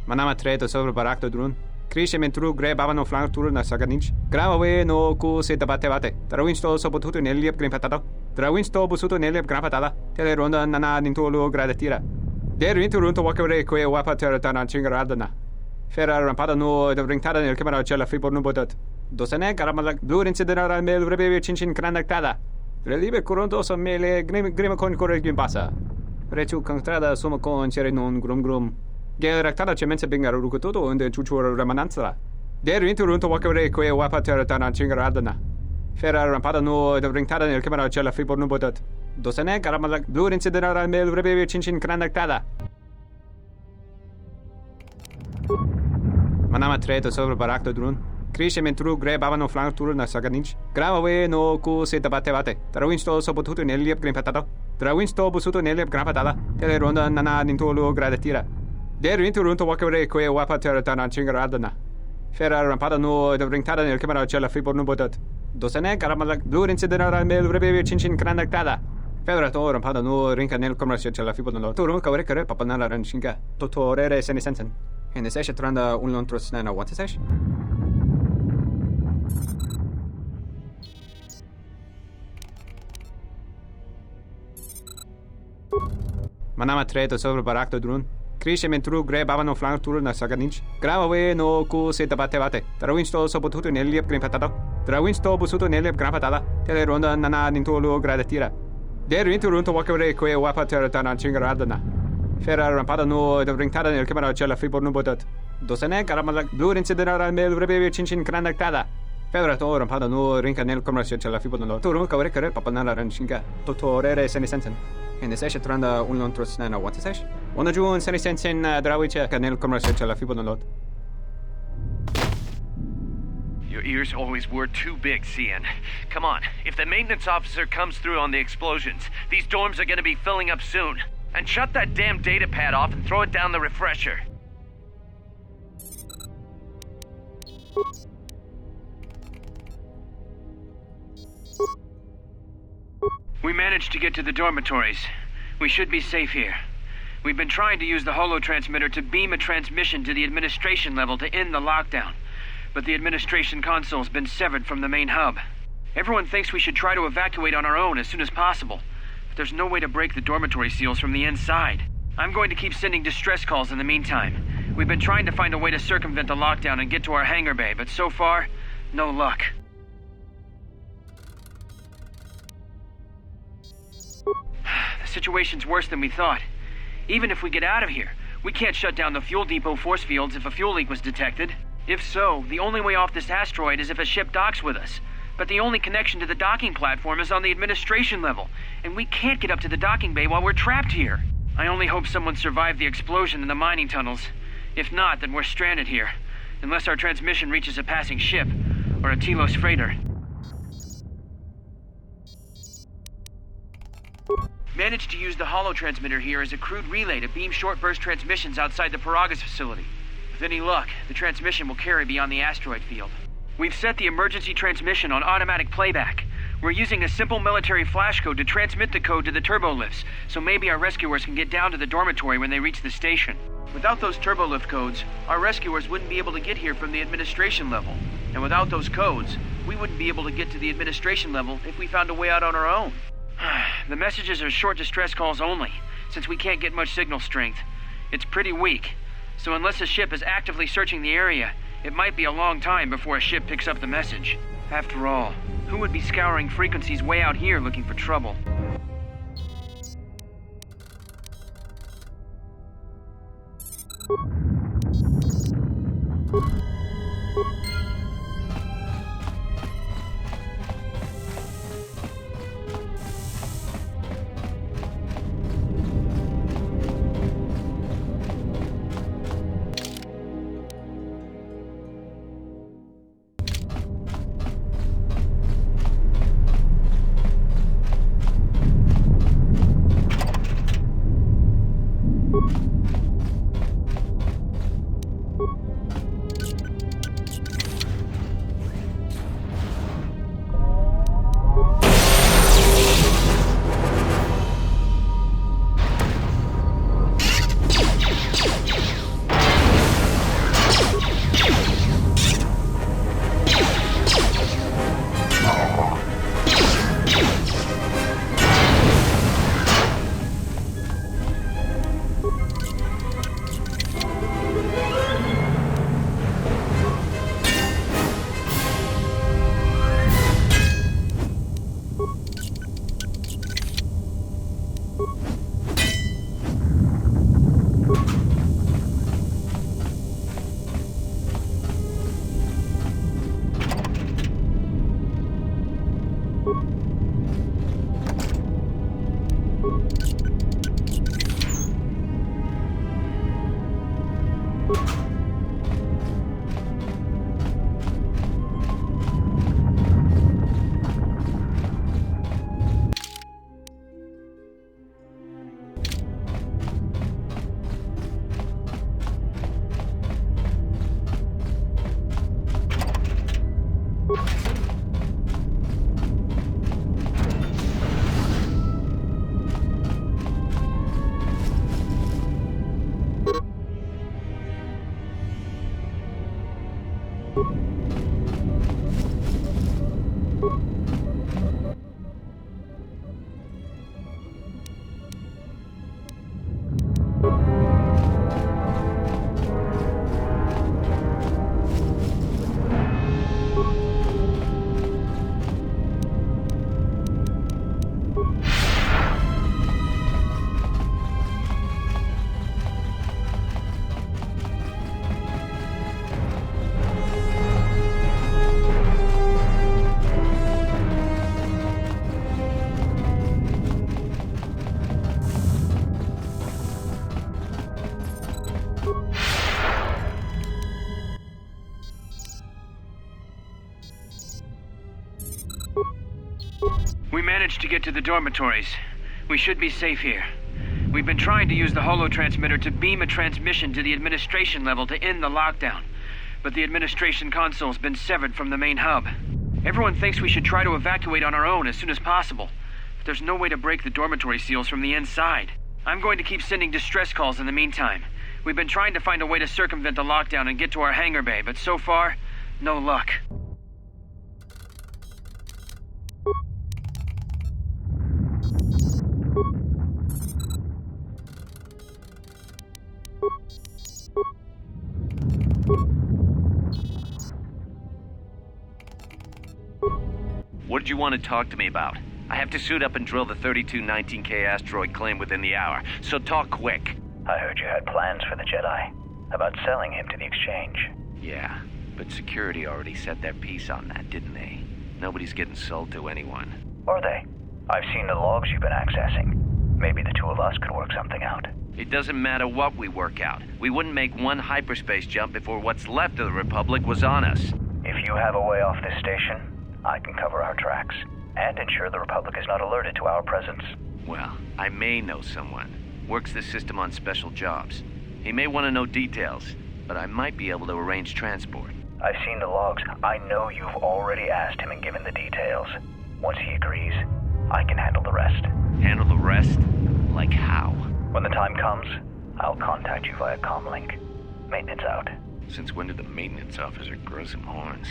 Manama treto sobre barakto drun. Krishe mentru gre babano flank tur na saganich. Gravawe no ku se tabate bate. Trawinsto so potuto neliep green patata. Trawinsto busuto neliep gran patata. Tele ronda nana nintolo gradatira. Der vinto runto wakere kwe wapa teratana chingaradana. Fera rampada no de ringtada nel camera cella fi por no botot. Dosane karamala blur incidera mel rebe chinchin kranaktada. Relibe coronto so mele grima con corre passa. Rechu contrada suma con cere non grum. Gel rectada cemense bingar rukutoto und chuchur remananza. Der vinto runto wakere kwe wapa teratana chingaradana. Fera rampada no de ringtada nel camera cella fi por no botot. Dosane karamala blur incidera mel rebe chinchin kranaktada. Manama treto sobre barakto drun. Krishe mentru gre babano flank tur na saganich. Gravawe no ku se tabate bate. Trawinsto so potuto neliep green patata. Trawinsto busuto neliep gran patata. Tele ronda nana nintolo gradatira. Der vinto runto wakere kwe wapa teratana chingaradana. Ferrar rampada no ringtada nel camera c'è la fibor nubodat. Dosene caramala blue incidera mel rebe chinchin granactada. Ferrar to rampada no rinca nel camera c'è la fibor no. Toro ka rekare papanala ranchinga. Totorere sene sensen. En session tranda un lontros nana what is Manama treto sobre barakto drun. Krishe mentru gre bavano flank tour na saganich. Grava no ku se tabate. Trawinsto sopotuto neliep green patata. Trawinsto busuto neliep gran patata. Tele ronda nana nintolo gradatira. Der into runto wakare kwe wapater tana chingaradana. Ferrar rampada no ringtada nel camera c'è la fibor nubodat. Dosene caramala blue incidera mel rebe chinchin granactada. Ferrar to rampada no rinca nel camera c'è la fibor no. Toro ka rekare papanala ranchinga. Totorere sene sensen. En session tranda un lontros nana what is Ona juun sene sensen drawiche ka nel camera c'è la fibor no. Your ears always were too big, Cian. Come on, if the maintenance officer comes through on the explosions, these dorms are gonna be filling up soon. And shut that damn data pad off and throw it down the refresher. We managed to get to the dormitories. We should be safe here. We've been trying to use the holo transmitter to beam a transmission to the administration level to end the lockdown. But the administration console's been severed from the main hub. Everyone thinks we should try to evacuate on our own as soon as possible. But there's no way to break the dormitory seals from the inside. I'm going to keep sending distress calls in the meantime. We've been trying to find a way to circumvent the lockdown and get to our hangar bay, but so far, no luck. The situation's worse than we thought. Even if we get out of here, we can't shut down the fuel depot force fields if a fuel leak was detected. If so, the only way off this asteroid is if a ship docks with us. But the only connection to the docking platform is on the administration level, and we can't get up to the docking bay while we're trapped here. I only hope someone survived the explosion in the mining tunnels. If not, then we're stranded here, unless our transmission reaches a passing ship, or a Telos freighter. Managed to use the holo transmitter here as a crude relay to beam short-burst transmissions outside the Paragas facility. With any luck, the transmission will carry beyond the asteroid field. We've set the emergency transmission on automatic playback. We're using a simple military flash code to transmit the code to the turbolifts, so maybe our rescuers can get down to the dormitory when they reach the station. Without those turbolift codes, our rescuers wouldn't be able to get here from the administration level. And without those codes, we wouldn't be able to get to the administration level if we found a way out on our own. The messages are short distress calls only, since we can't get much signal strength. It's pretty weak, so unless a ship is actively searching the area, it might be a long time before a ship picks up the message. After all, who would be scouring frequencies way out here looking for trouble? We managed to get to the dormitories. We should be safe here. We've been trying to use the holo-transmitter to beam a transmission to the administration level to end the lockdown. But the administration console's been severed from the main hub. Everyone thinks we should try to evacuate on our own as soon as possible. But there's no way to break the dormitory seals from the inside. I'm going to keep sending distress calls in the meantime. We've been trying to find a way to circumvent the lockdown and get to our hangar bay, but so far, no luck. What did you want to talk to me about? I have to suit up and drill the 3219K asteroid claim within the hour, so talk quick. I heard you had plans for the Jedi. About selling him to the exchange. Yeah, but security already set their piece on that, didn't they? Nobody's getting sold to anyone. Or they? I've seen the logs you've been accessing. Maybe the two of us could work something out. It doesn't matter what we work out. We wouldn't make one hyperspace jump before what's left of the Republic was on us. If you have a way off this station, I can cover our tracks, and ensure the Republic is not alerted to our presence. Well, I may know someone. Works the system on special jobs. He may want to know details, but I might be able to arrange transport. I've seen the logs. I know you've already asked him and given the details. Once he agrees, I can handle the rest. Handle the rest? Like how? When the time comes, I'll contact you via comlink. Maintenance out. Since when did the maintenance officer grow some horns?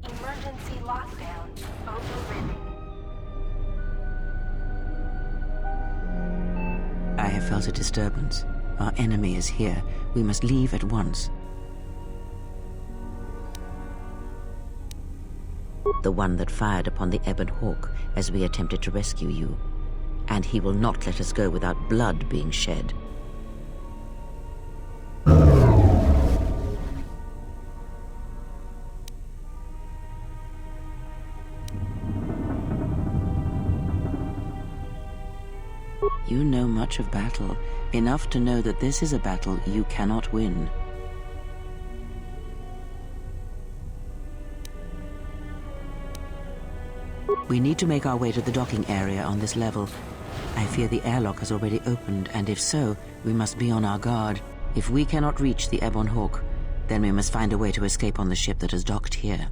Emergency lockdown overridden. I have felt a disturbance. Our enemy is here. We must leave at once. The one that fired upon the Ebon Hawk as we attempted to rescue you. And he will not let us go without blood being shed. You know much of battle, enough to know that this is a battle you cannot win. We need to make our way to the docking area on this level. I fear the airlock has already opened, and if so, we must be on our guard. If we cannot reach the Ebon Hawk, then we must find a way to escape on the ship that has docked here.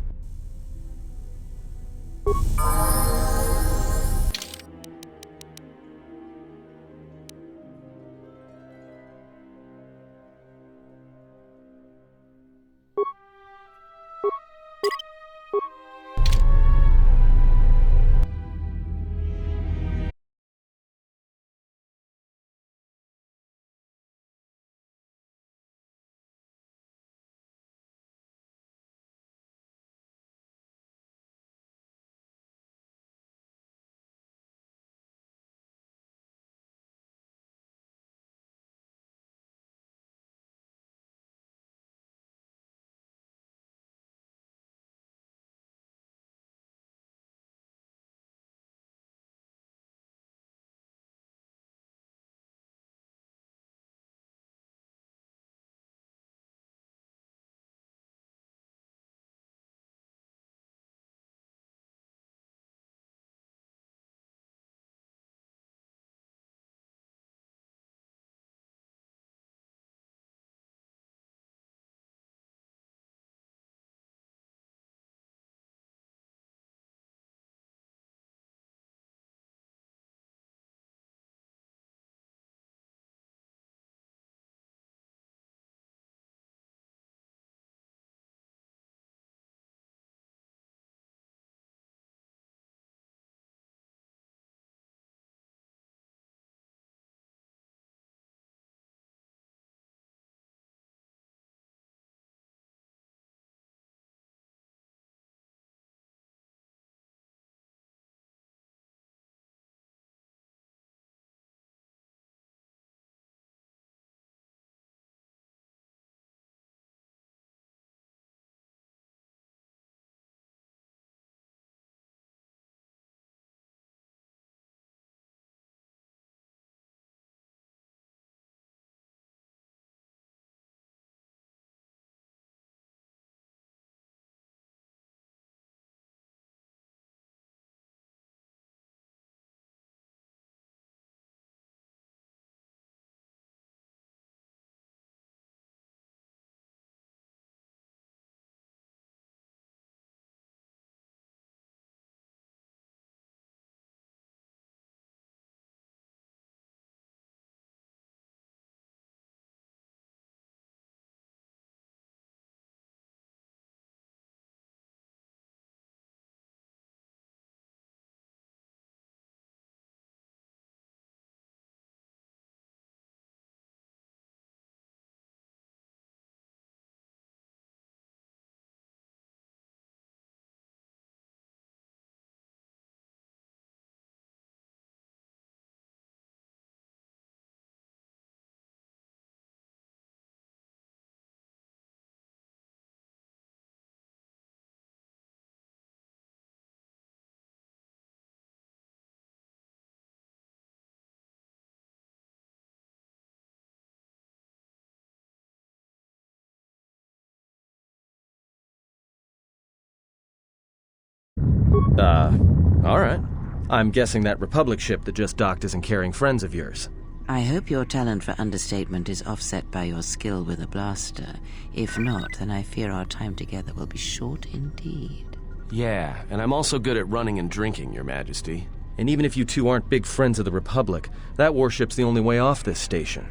Alright. I'm guessing that Republic ship that just docked isn't carrying friends of yours. I hope your talent for understatement is offset by your skill with a blaster. If not, then I fear our time together will be short indeed. Yeah, and I'm also good at running and drinking, Your Majesty. And even if you two aren't big friends of the Republic, that warship's the only way off this station.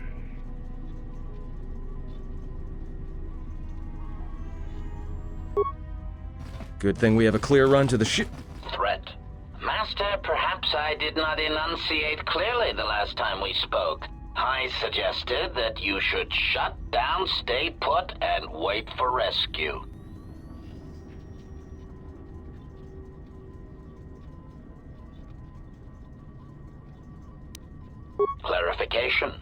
Good thing we have a clear run to the ship. Threat. Master, perhaps I did not enunciate clearly the last time we spoke. I suggested that you should shut down, stay put, and wait for rescue. Clarification.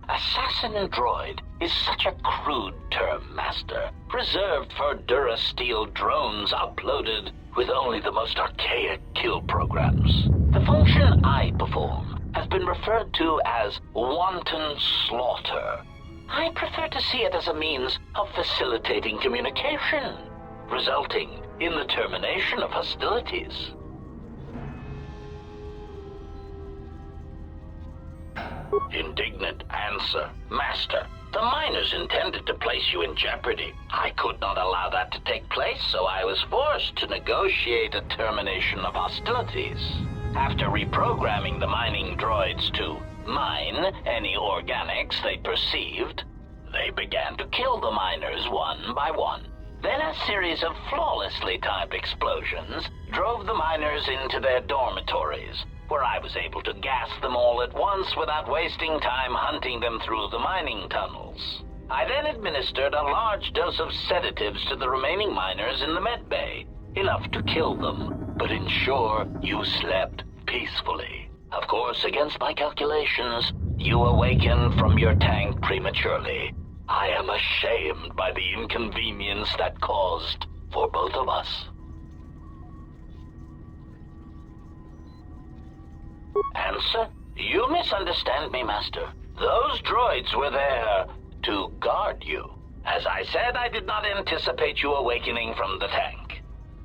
Assassin droid is such a crude term, Master, reserved for Durasteel drones uploaded with only the most archaic kill programs. The function I perform has been referred to as wanton slaughter. I prefer to see it as a means of facilitating communication, resulting in the termination of hostilities. Indignant answer. Master, the miners intended to place you in jeopardy. I could not allow that to take place, so I was forced to negotiate a termination of hostilities. After reprogramming the mining droids to mine any organics they perceived, they began to kill the miners one by one. Then a series of flawlessly timed explosions drove the miners into their dormitories, where I was able to gas them all at once without wasting time hunting them through the mining tunnels. I then administered a large dose of sedatives to the remaining miners in the med bay, enough to kill them, but ensure you slept peacefully. Of course, against my calculations, you awakened from your tank prematurely. I am ashamed by the inconvenience that caused for both of us. Answer? You misunderstand me, Master. Those droids were there to guard you. As I said, I did not anticipate you awakening from the tank.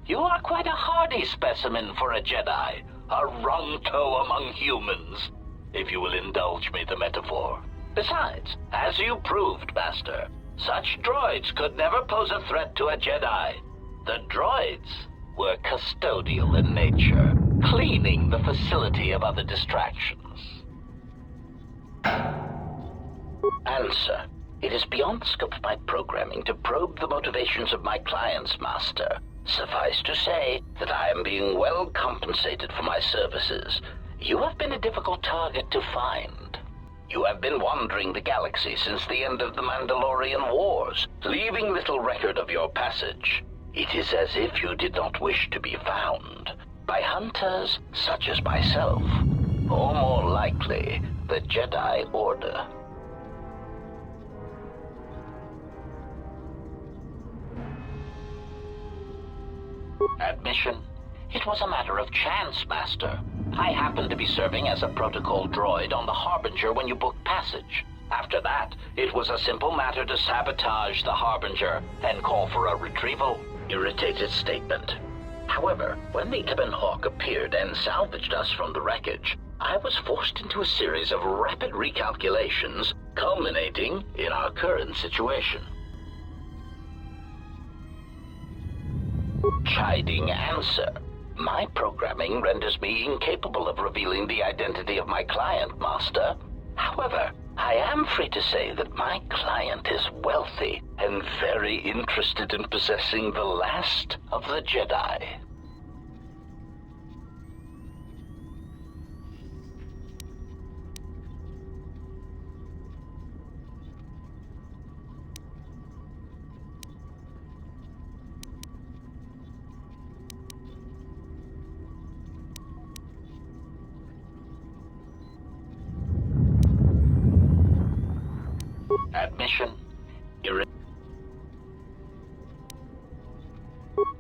You are quite a hardy specimen for a Jedi, a wrong toe among humans, if you will indulge me the metaphor. Besides, as you proved, Master, such droids could never pose a threat to a Jedi. The droids were custodial in nature, cleaning the facility of other distractions. Answer. It is beyond the scope of my programming to probe the motivations of my clients, Master. Suffice to say that I am being well compensated for my services. You have been a difficult target to find. You have been wandering the galaxy since the end of the Mandalorian Wars, leaving little record of your passage. It is as if you did not wish to be found by hunters such as myself, or more likely, the Jedi Order. Admission. It was a matter of chance, Master. I happened to be serving as a protocol droid on the Harbinger when you booked passage. After that, it was a simple matter to sabotage the Harbinger and call for a retrieval. Irritated statement. However, when the Ebon Hawk appeared and salvaged us from the wreckage, I was forced into a series of rapid recalculations, culminating in our current situation. Chiding answer. My programming renders me incapable of revealing the identity of my client, Master. However, I am free to say that my client is wealthy and very interested in possessing the last of the Jedi. Admission.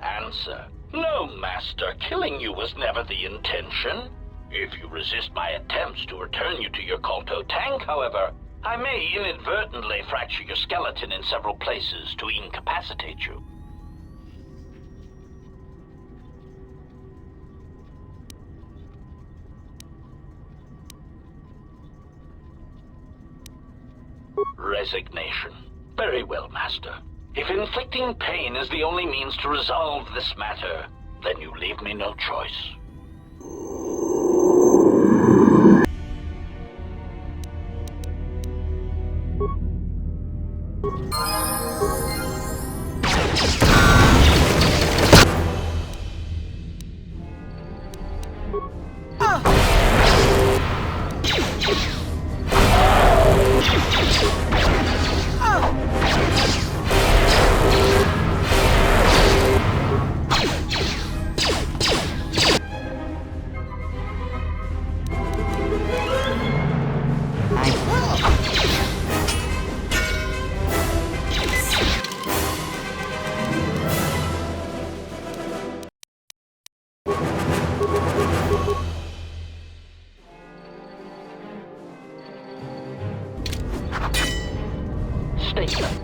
Answer. No, Master. Killing you was never the intention. If you resist my attempts to return you to your Kolto tank, however, I may inadvertently fracture your skeleton in several places to incapacitate you. Resignation. Very well, Master. If inflicting pain is the only means to resolve this matter, then you leave me no choice. Statement.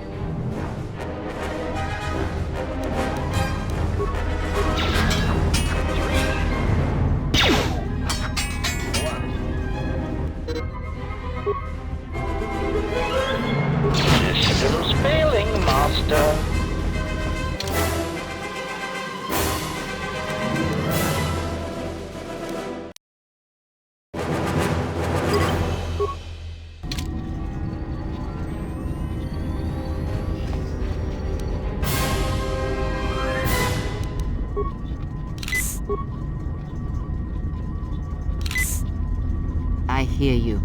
Systems failing, Master. I hear you.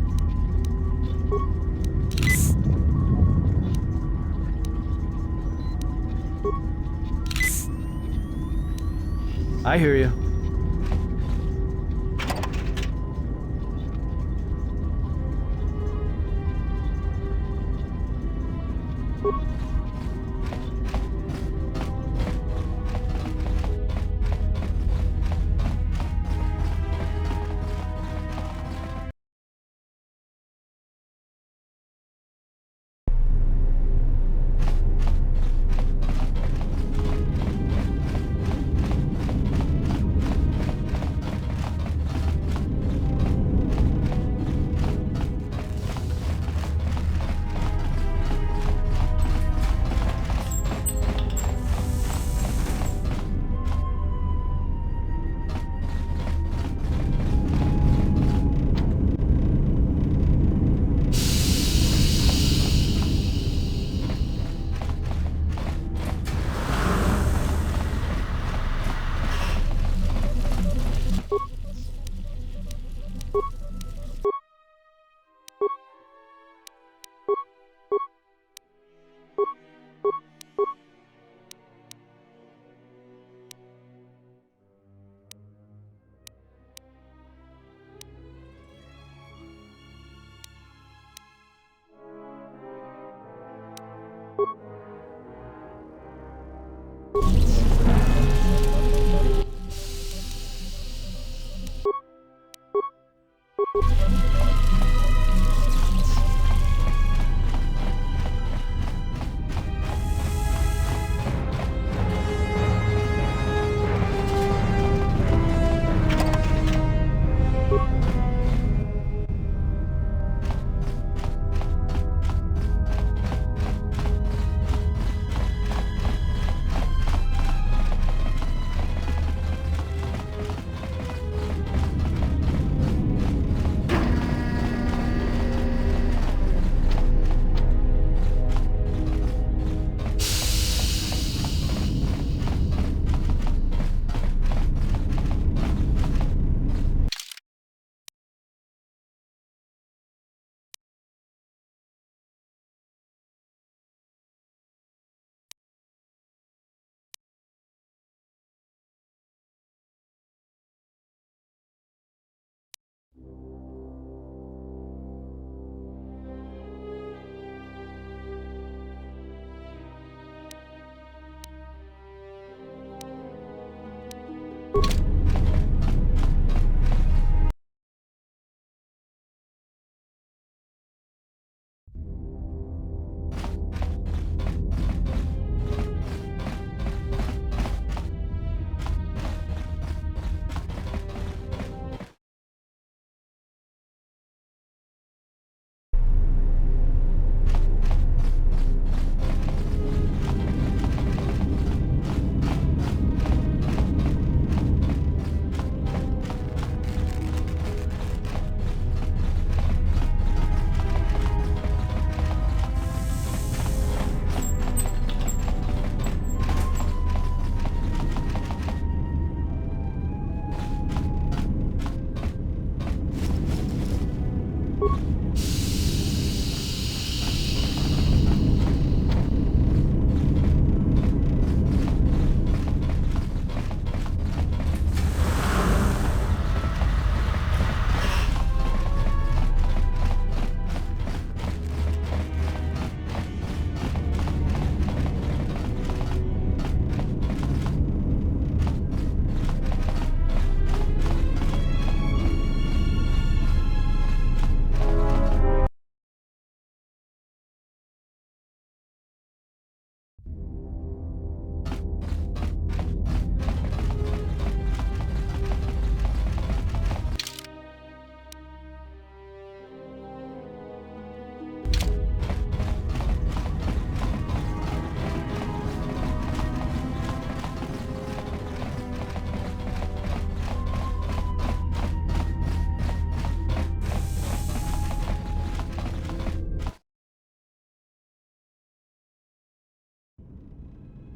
I hear you.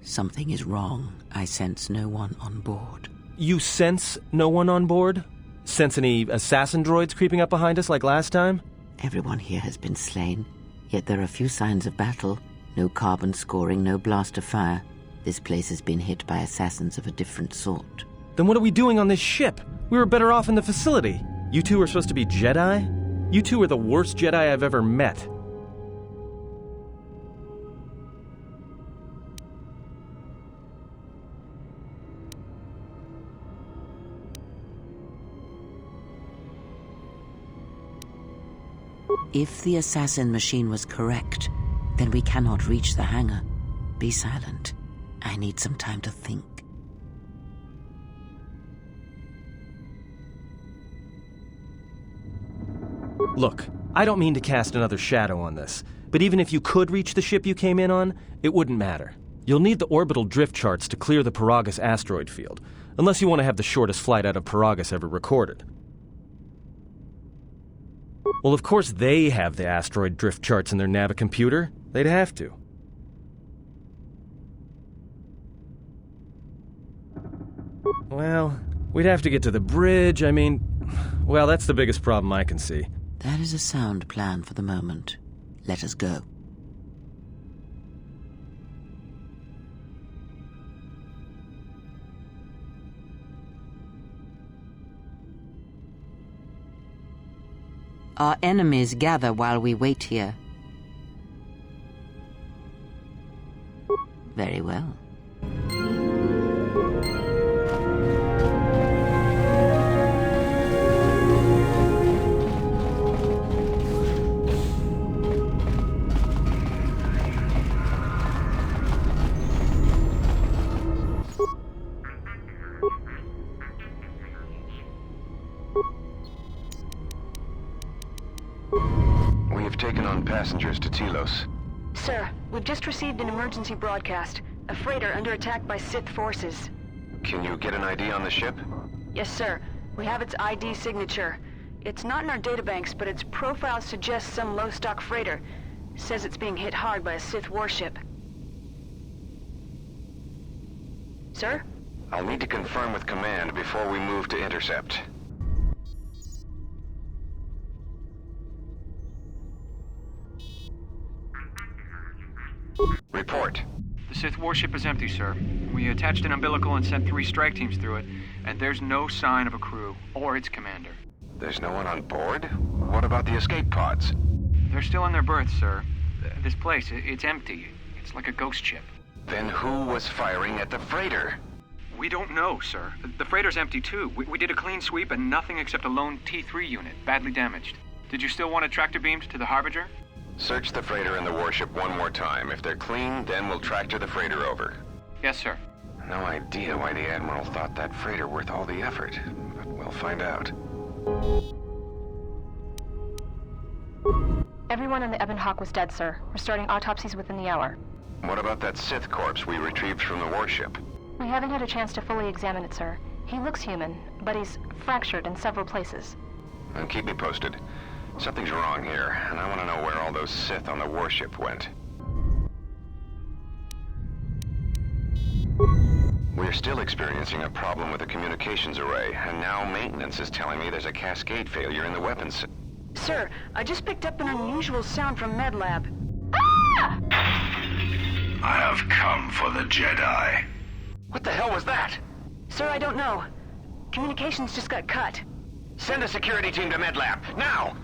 Something is wrong. I sense no one on board. You sense no one on board? Sense any assassin droids creeping up behind us like last time? Everyone here has been slain, yet there are few signs of battle. No carbon scoring, no blast of fire. This place has been hit by assassins of a different sort. Then what are we doing on this ship? We were better off in the facility. You two are supposed to be Jedi? You two are the worst Jedi I've ever met. If the assassin machine was correct, then we cannot reach the hangar. Be silent. I need some time to think. Look, I don't mean to cast another shadow on this, but even if you could reach the ship you came in on, it wouldn't matter. You'll need the orbital drift charts to clear the Paragus asteroid field, unless you want to have the shortest flight out of Paragus ever recorded. Well, of course they have the asteroid drift charts in their navicomputer. They'd have to. Well, we'd have to get to the bridge. Well, that's the biggest problem I can see. That is a sound plan for the moment. Let us go. Our enemies gather while we wait here. Very well. We have taken on passengers to Telos. Sir, we've just received an emergency broadcast. A freighter under attack by Sith forces. Can you get an ID on the ship? Yes, sir. We have its ID signature. It's not in our databanks, but its profile suggests some low-stock freighter. Says it's being hit hard by a Sith warship. Sir? I'll need to confirm with command before we move to intercept. Report. The Sith warship is empty, sir. We attached an umbilical and sent 3 strike teams through it, and there's no sign of a crew or its commander. There's no one on board? What about the escape pods? They're still in their berths, sir. This place, it's empty. It's like a ghost ship. Then who was firing at the freighter? We don't know, sir. The freighter's empty, too. We did a clean sweep and nothing except a lone T3 unit, badly damaged. Did you still want a tractor beamed to the Harbinger? Search the freighter and the warship one more time. If they're clean, then we'll tractor the freighter over. Yes, sir. No idea why the Admiral thought that freighter worth all the effort, but we'll find out. Everyone in the Ebon Hawk was dead, sir. We're starting autopsies within the hour. What about that Sith corpse we retrieved from the warship? We haven't had a chance to fully examine it, sir. He looks human, but he's fractured in several places. Then keep me posted. Something's wrong here, and I want to know where all those Sith on the warship went. We're still experiencing a problem with the communications array, and now maintenance is telling me there's a cascade failure in the weapons. Sir, I just picked up an unusual sound from MedLab. Ah! I have come for the Jedi. What the hell was that? Sir, I don't know. Communications just got cut. Send a security team to MedLab, now!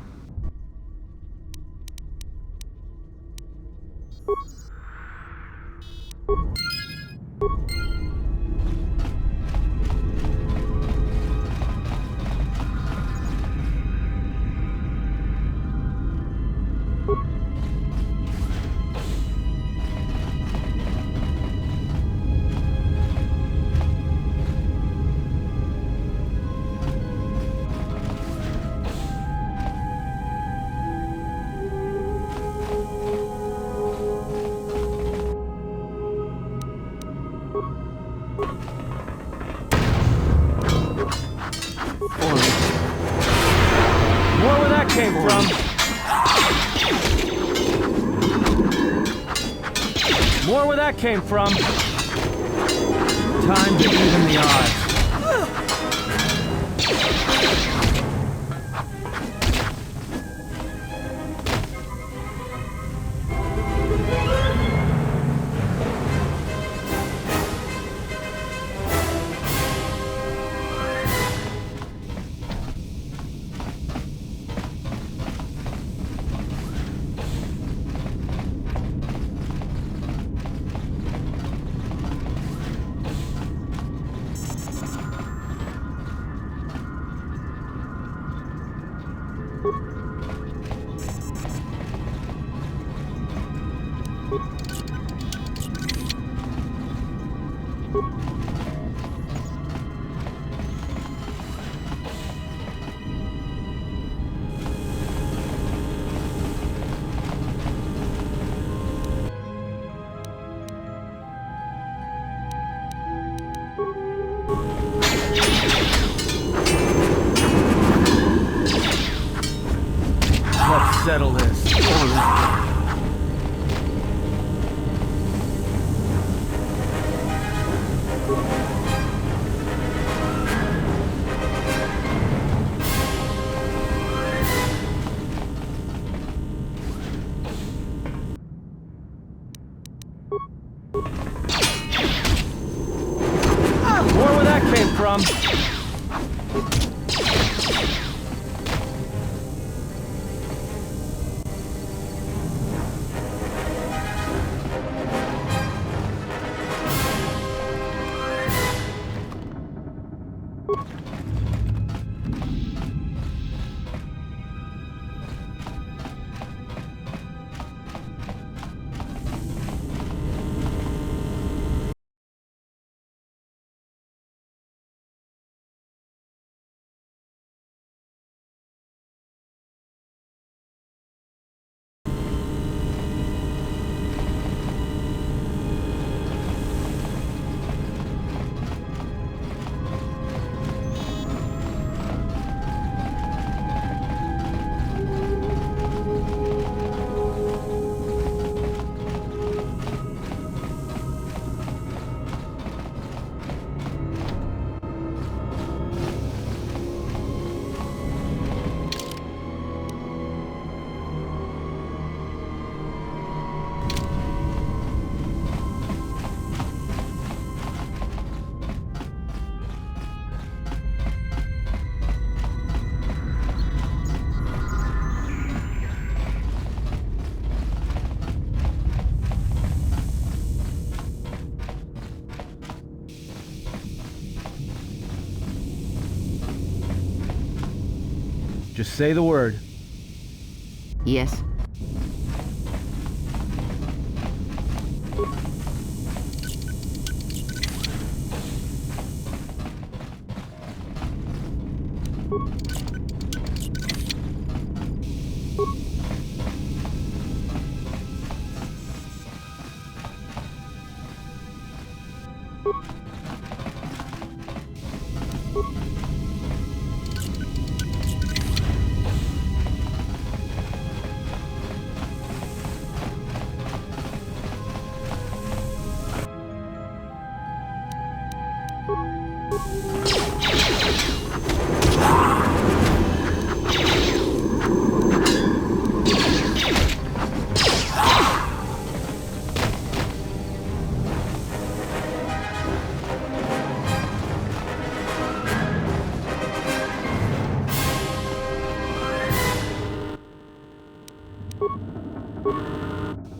Came from. More where that came from. Time to even the odds. Let's settle this. More where that came from. Just say the word. Yes.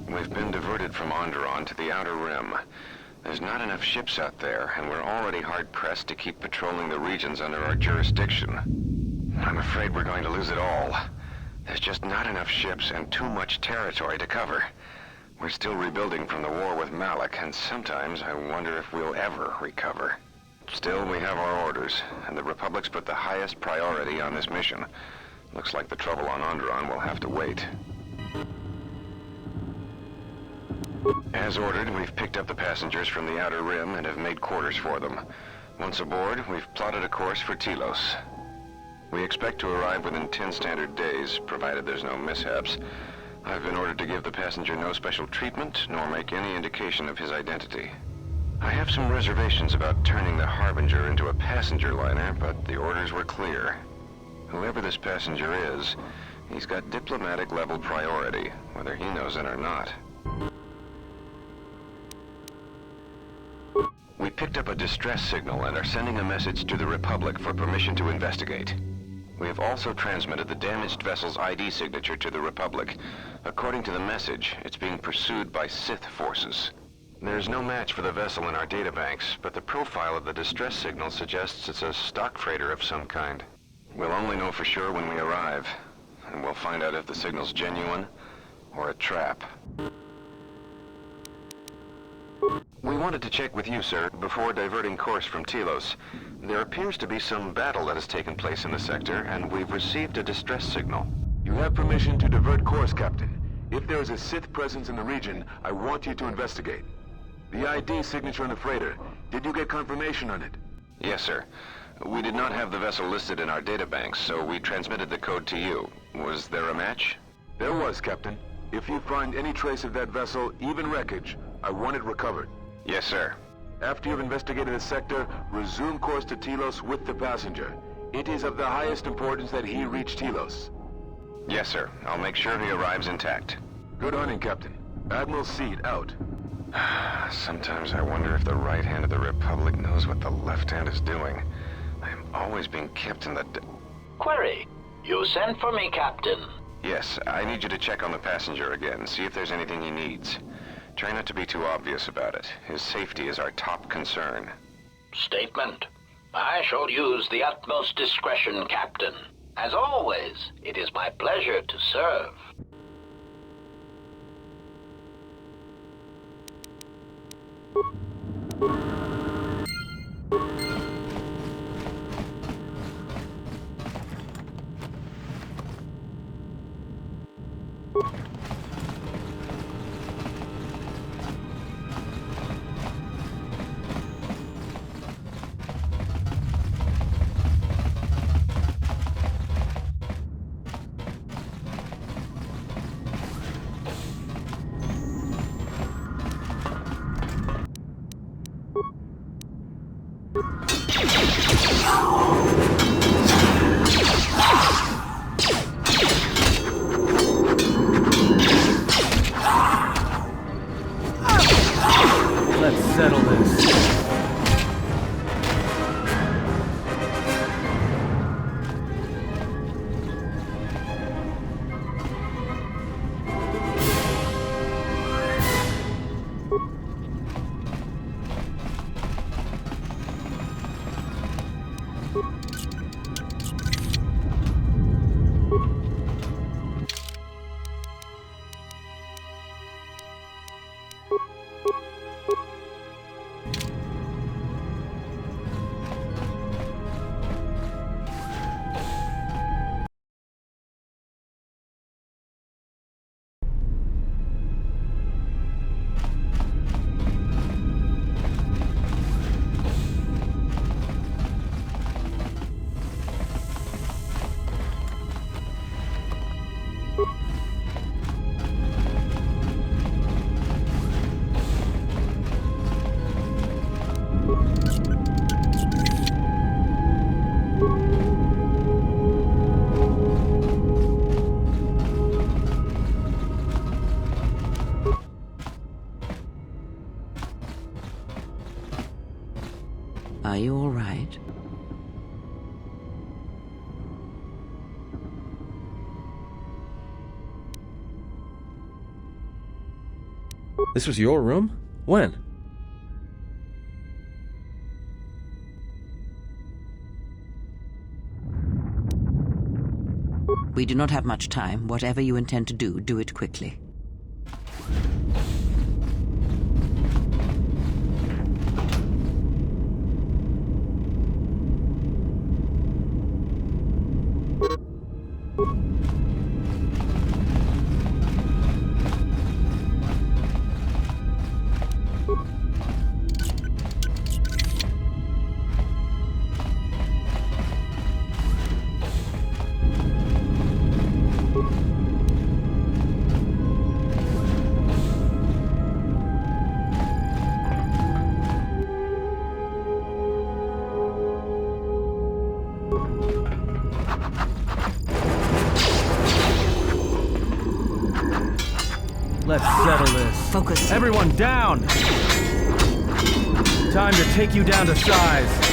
We've been diverted from Onderon to the Outer Rim. There's not enough ships out there, and we're already hard-pressed to keep patrolling the regions under our jurisdiction. I'm afraid we're going to lose it all. There's just not enough ships and too much territory to cover. We're still rebuilding from the war with Malik, and sometimes I wonder if we'll ever recover. Still, we have our orders, and the Republic's put the highest priority on this mission. Looks like the trouble on Onderon will have to wait. As ordered, we've picked up the passengers from the Outer Rim and have made quarters for them. Once aboard, we've plotted a course for Telos. We expect to arrive within 10 standard days, provided there's no mishaps. I've been ordered to give the passenger no special treatment, nor make any indication of his identity. I have some reservations about turning the Harbinger into a passenger liner, but the orders were clear. Whoever this passenger is, he's got diplomatic level priority, whether he knows it or not. We picked up a distress signal and are sending a message to the Republic for permission to investigate. We have also transmitted the damaged vessel's ID signature to the Republic. According to the message, it's being pursued by Sith forces. There's no match for the vessel in our databanks, but the profile of the distress signal suggests it's a stock freighter of some kind. We'll only know for sure when we arrive, and we'll find out if the signal's genuine or a trap. We wanted to check with you, sir, before diverting course from Telos. There appears to be some battle that has taken place in the sector, and we've received a distress signal. You have permission to divert course, Captain. If there is a Sith presence in the region, I want you to investigate. The ID signature on the freighter, did you get confirmation on it? Yes, sir. We did not have the vessel listed in our databanks, so we transmitted the code to you. Was there a match? There was, Captain. If you find any trace of that vessel, even wreckage, I want it recovered. Yes, sir. After you've investigated the sector, resume course to Telos with the passenger. It is of the highest importance that he reach Telos. Yes, sir. I'll make sure he arrives intact. Good hunting, Captain. Admiral Seed, out. Sometimes I wonder if the right hand of the Republic knows what the left hand is doing. I am always being kept in the... Query. You sent for me, Captain. Yes, I need you to check on the passenger again, see if there's anything he needs. Try not to be too obvious about it. His safety is our top concern. Statement. I shall use the utmost discretion, Captain. As always, it is my pleasure to serve. Let's settle this. Are you all right? This was your room? When? We do not have much time. Whatever you intend to do, do it quickly. Let's settle this. Focus. Everyone down! Time to take you down to size.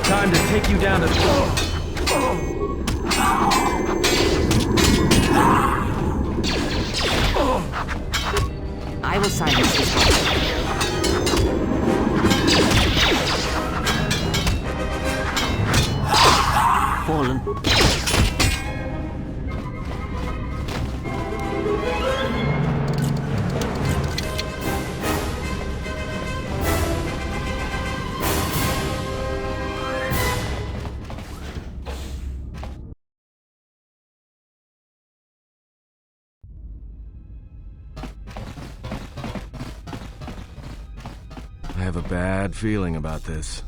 Time to take you down to... I will silence this one. Fallen. I have a bad feeling about this.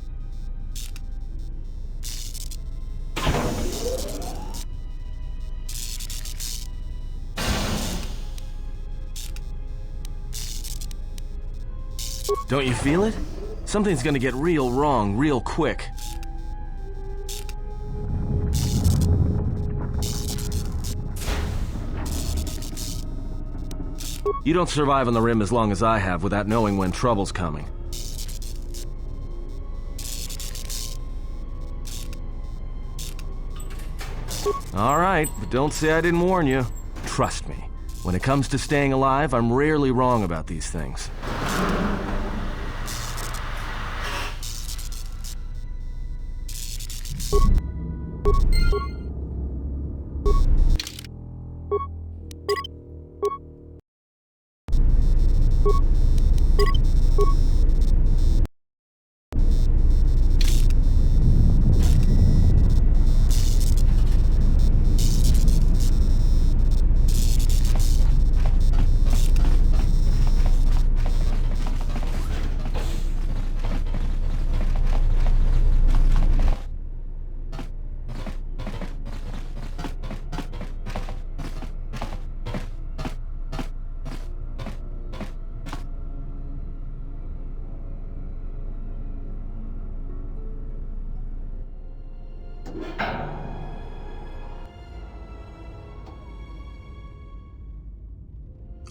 Don't you feel it? Something's gonna get real wrong real quick. You don't survive on the rim as long as I have without knowing when trouble's coming. All right, but don't say I didn't warn you. Trust me, when it comes to staying alive, I'm rarely wrong about these things.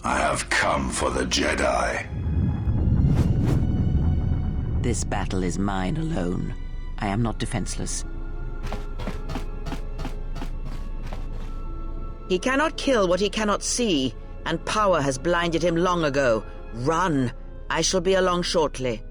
I have come for the Jedi. This battle is mine alone. I am not defenseless. He cannot kill what he cannot see, and power has blinded him long ago. Run! I shall be along shortly.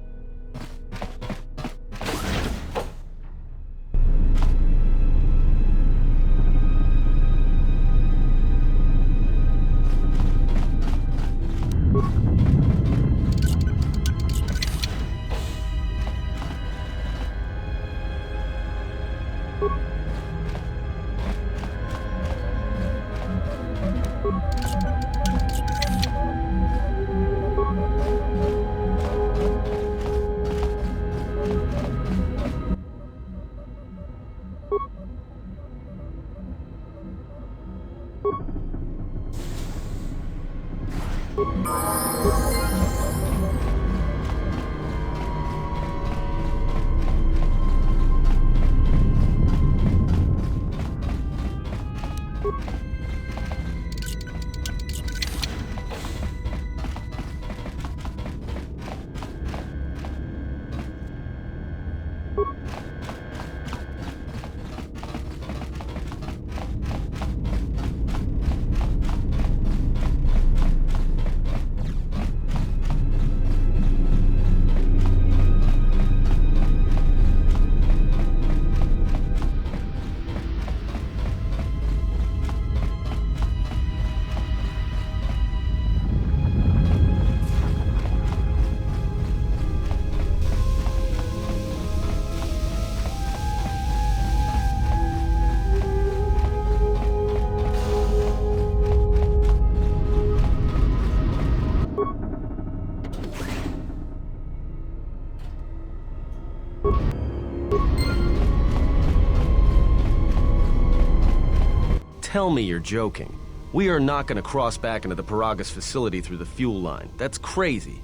Tell me you're joking. We are not going to cross back into the Paragus facility through the fuel line. That's crazy.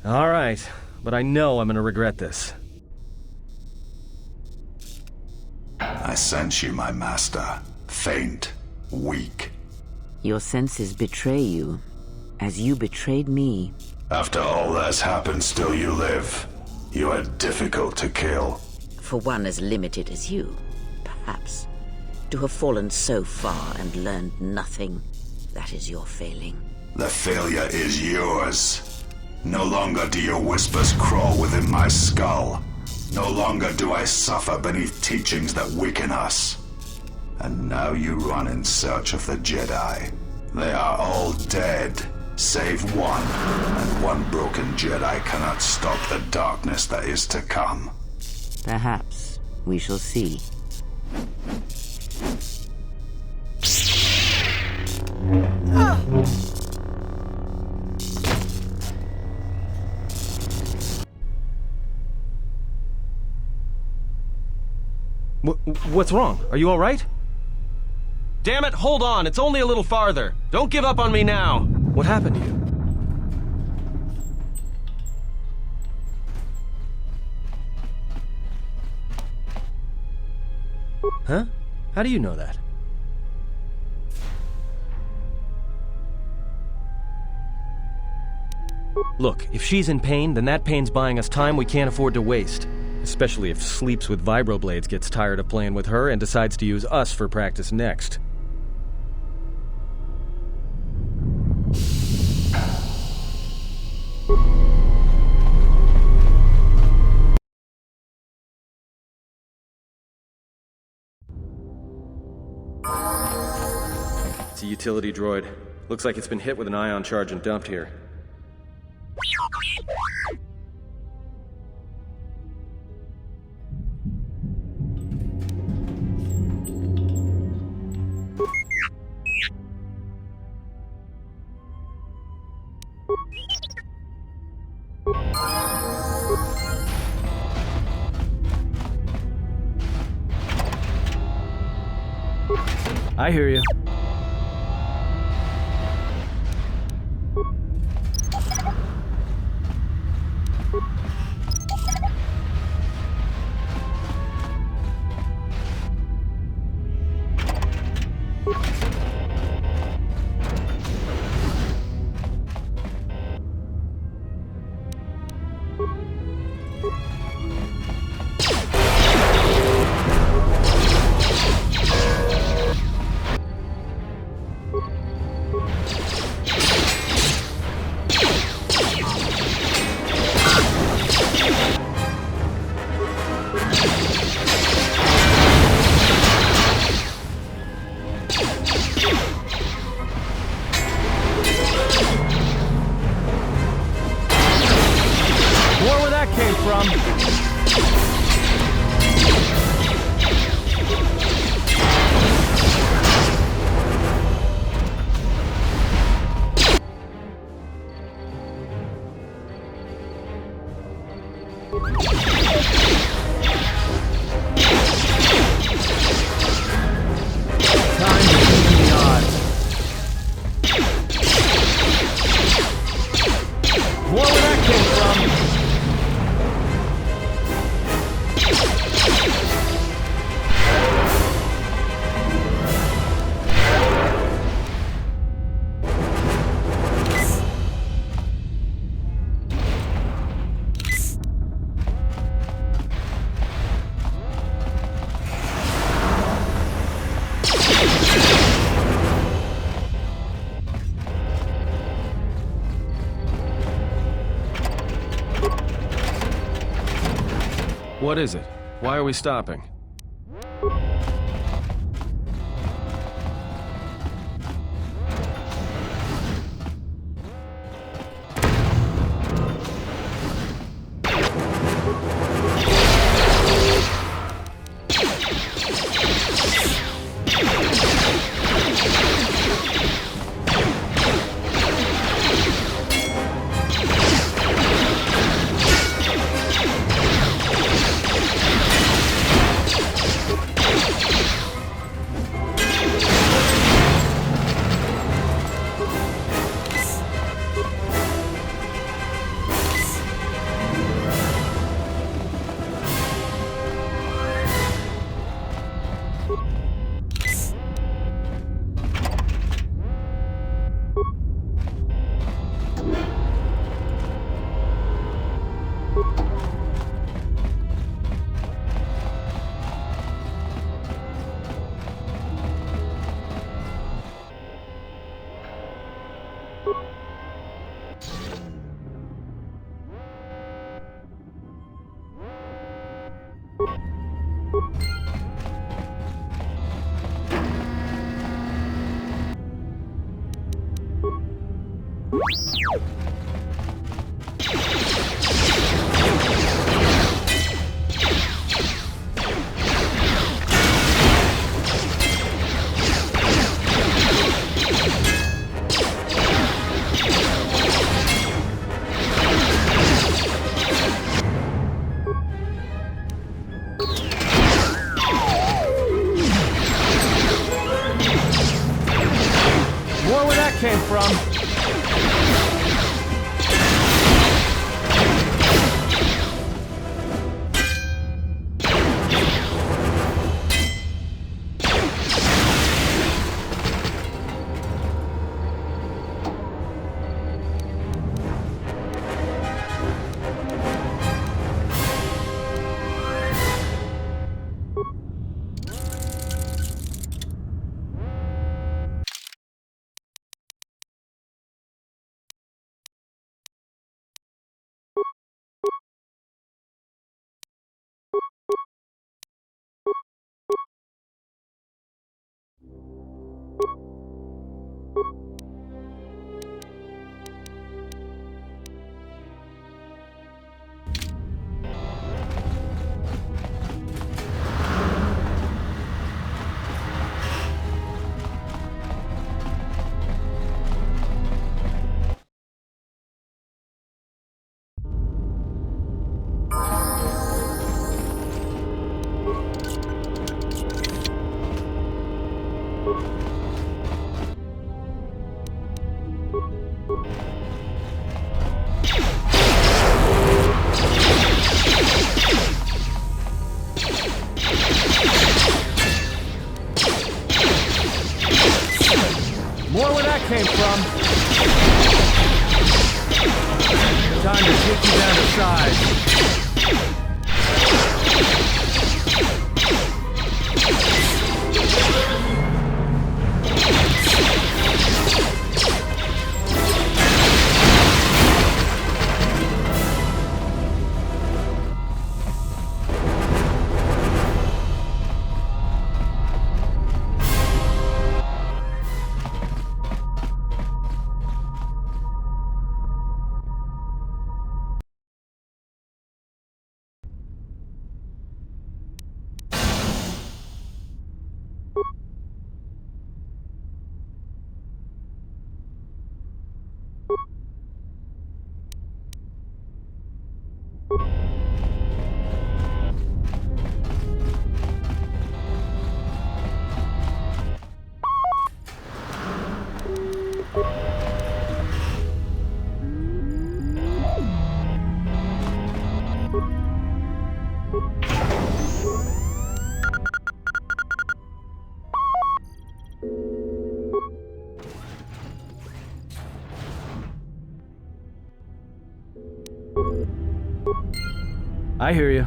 All right, but I know I'm going to regret this. I sense you, my master. Faint, weak. Your senses betray you, as you betrayed me. After all that's happened, still you live. You are difficult to kill. For one as limited as you, perhaps. To have fallen so far and learned nothing, that is your failing. The failure is yours. No longer do your whispers crawl within my skull. No longer do I suffer beneath teachings that weaken us. And now you run in search of the Jedi. They are all dead, save one. And one broken Jedi cannot stop the darkness that is to come. Perhaps we shall see. What's wrong? Are you all right? Damn it, hold on! It's only a little farther! Don't give up on me now! What happened to you? Huh? How do you know that? Look, if she's in pain, then that pain's buying us time we can't afford to waste. Especially if Sleeps with Vibroblades gets tired of playing with her and decides to use us for practice next. That's a utility droid. Looks like it's been hit with an ion charge and dumped here. I hear you. What is it? Why are we stopping? Came from. that came from. Time to take you down to size. I hear you.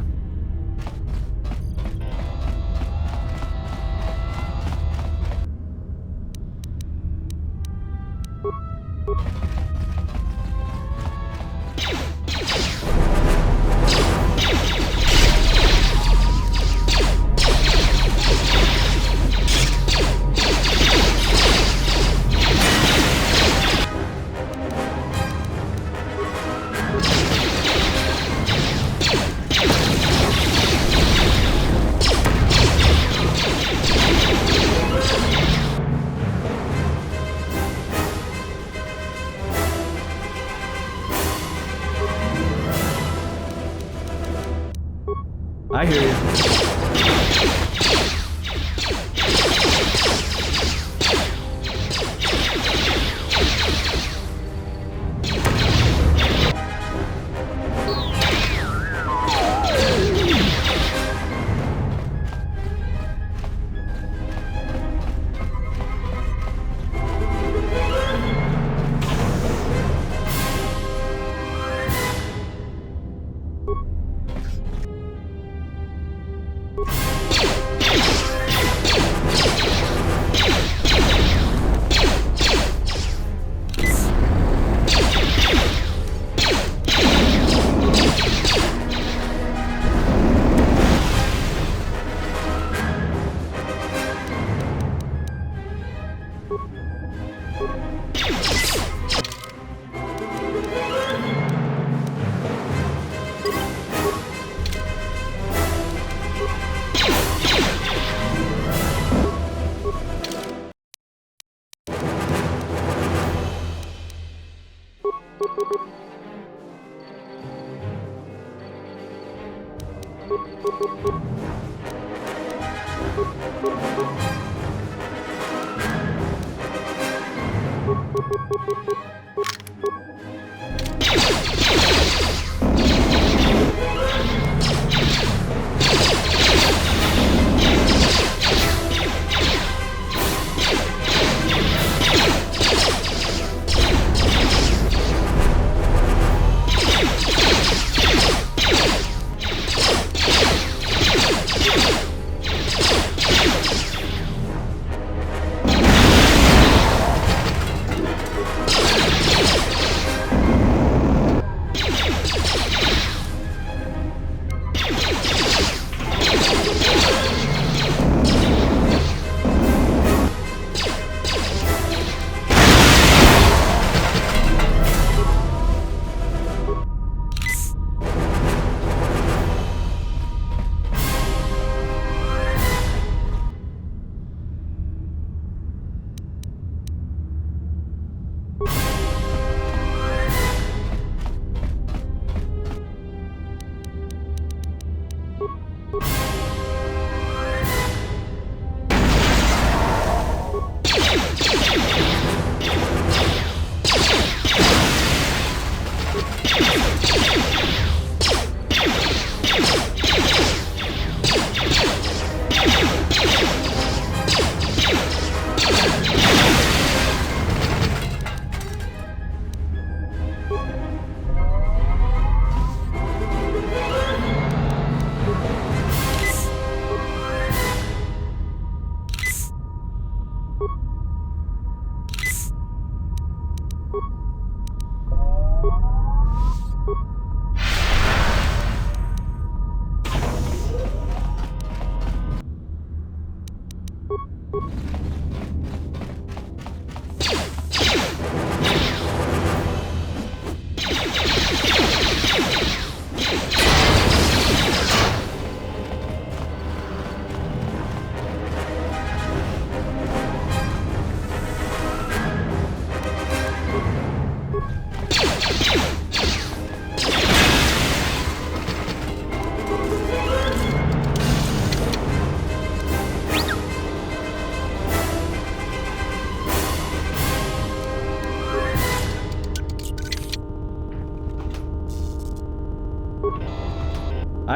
I hear you.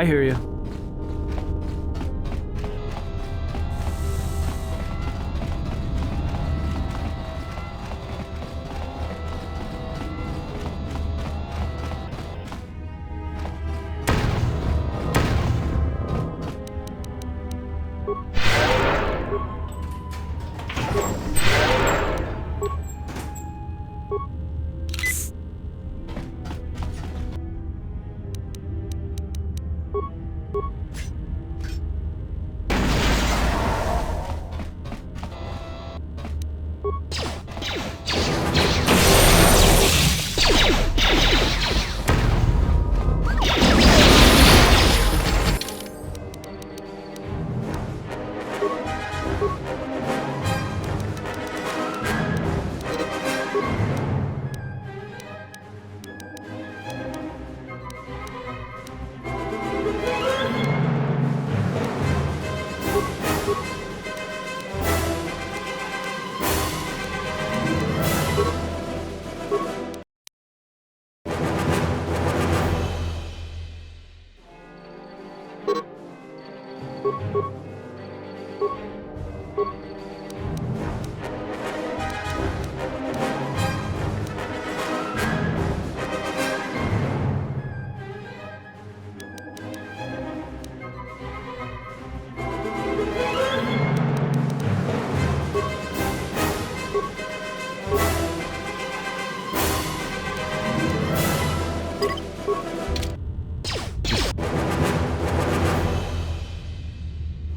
I hear you.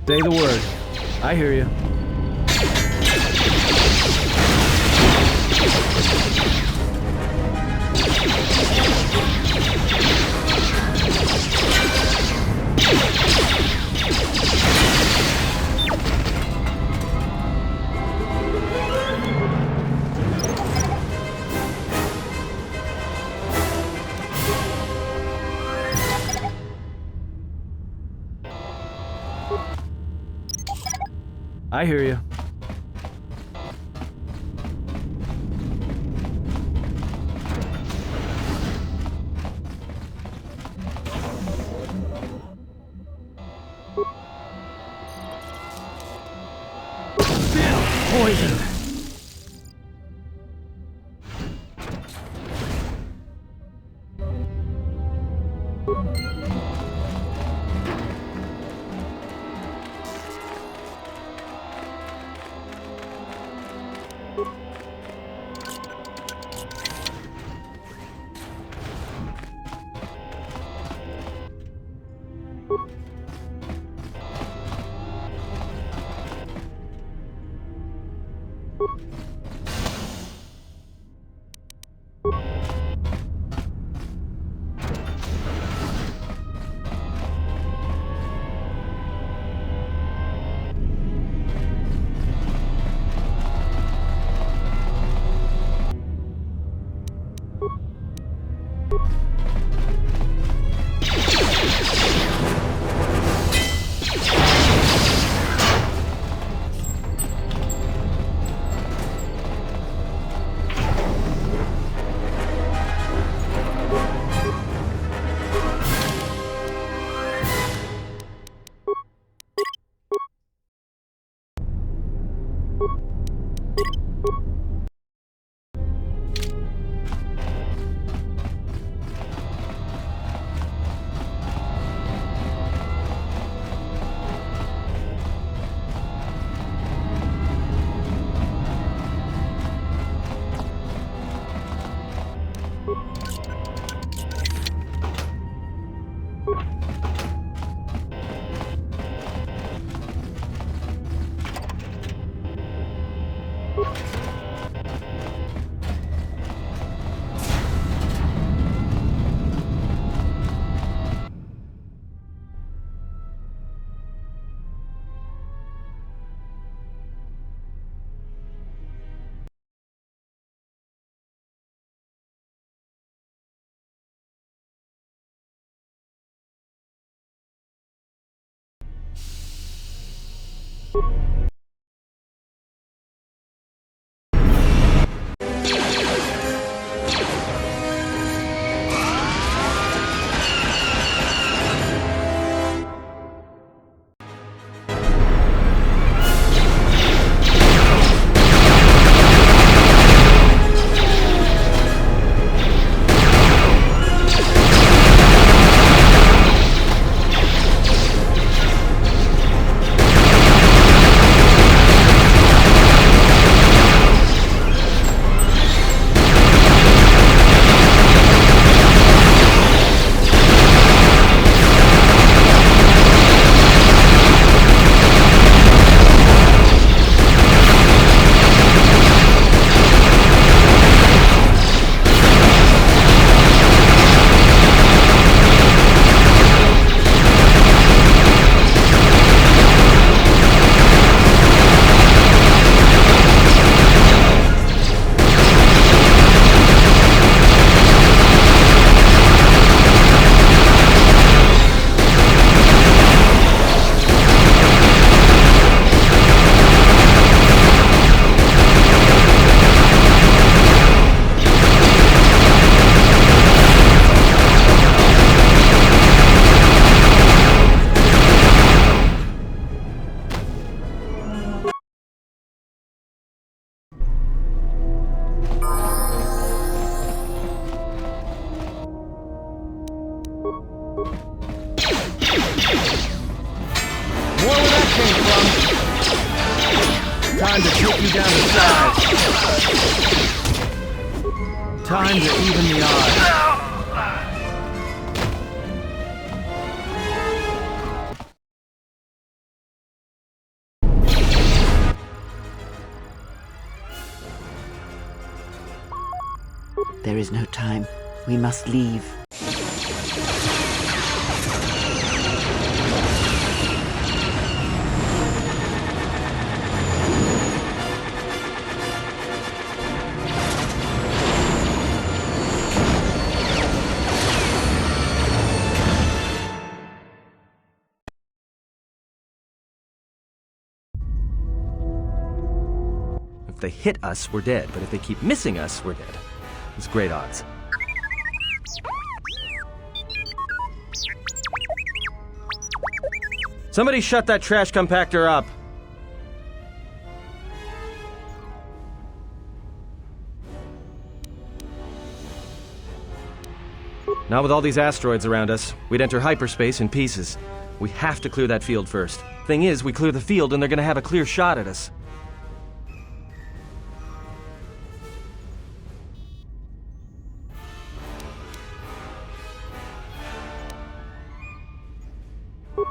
Say the word. I hear you. I hear you. Poison. Time to take you down to size. Time to even the odds. There is no time. We must leave. If they hit us, we're dead, but if they keep missing us, we're dead. It's great odds. Somebody shut that trash compactor up! Not with all these asteroids around us. We'd enter hyperspace in pieces. We have to clear that field first. Thing is, we clear the field and they're gonna have a clear shot at us.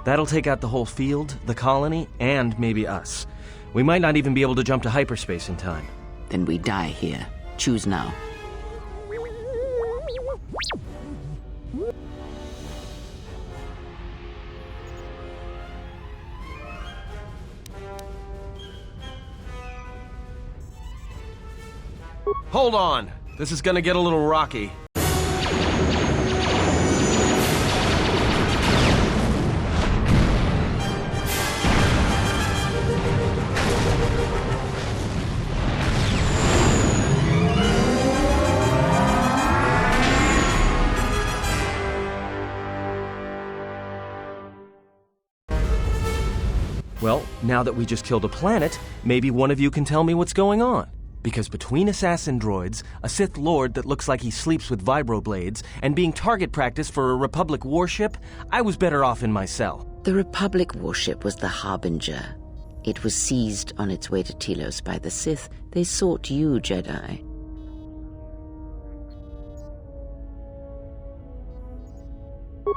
That'll take out the whole field, the colony, and maybe us. We might not even be able to jump to hyperspace in time. Then we die here. Choose now. Hold on! This is gonna get a little rocky. Well, now that we just killed a planet, maybe one of you can tell me what's going on. Because between assassin droids, a Sith Lord that looks like he sleeps with vibroblades, and being target practice for a Republic warship, I was better off in my cell. The Republic warship was the Harbinger. It was seized on its way to Telos by the Sith. They sought you, Jedi.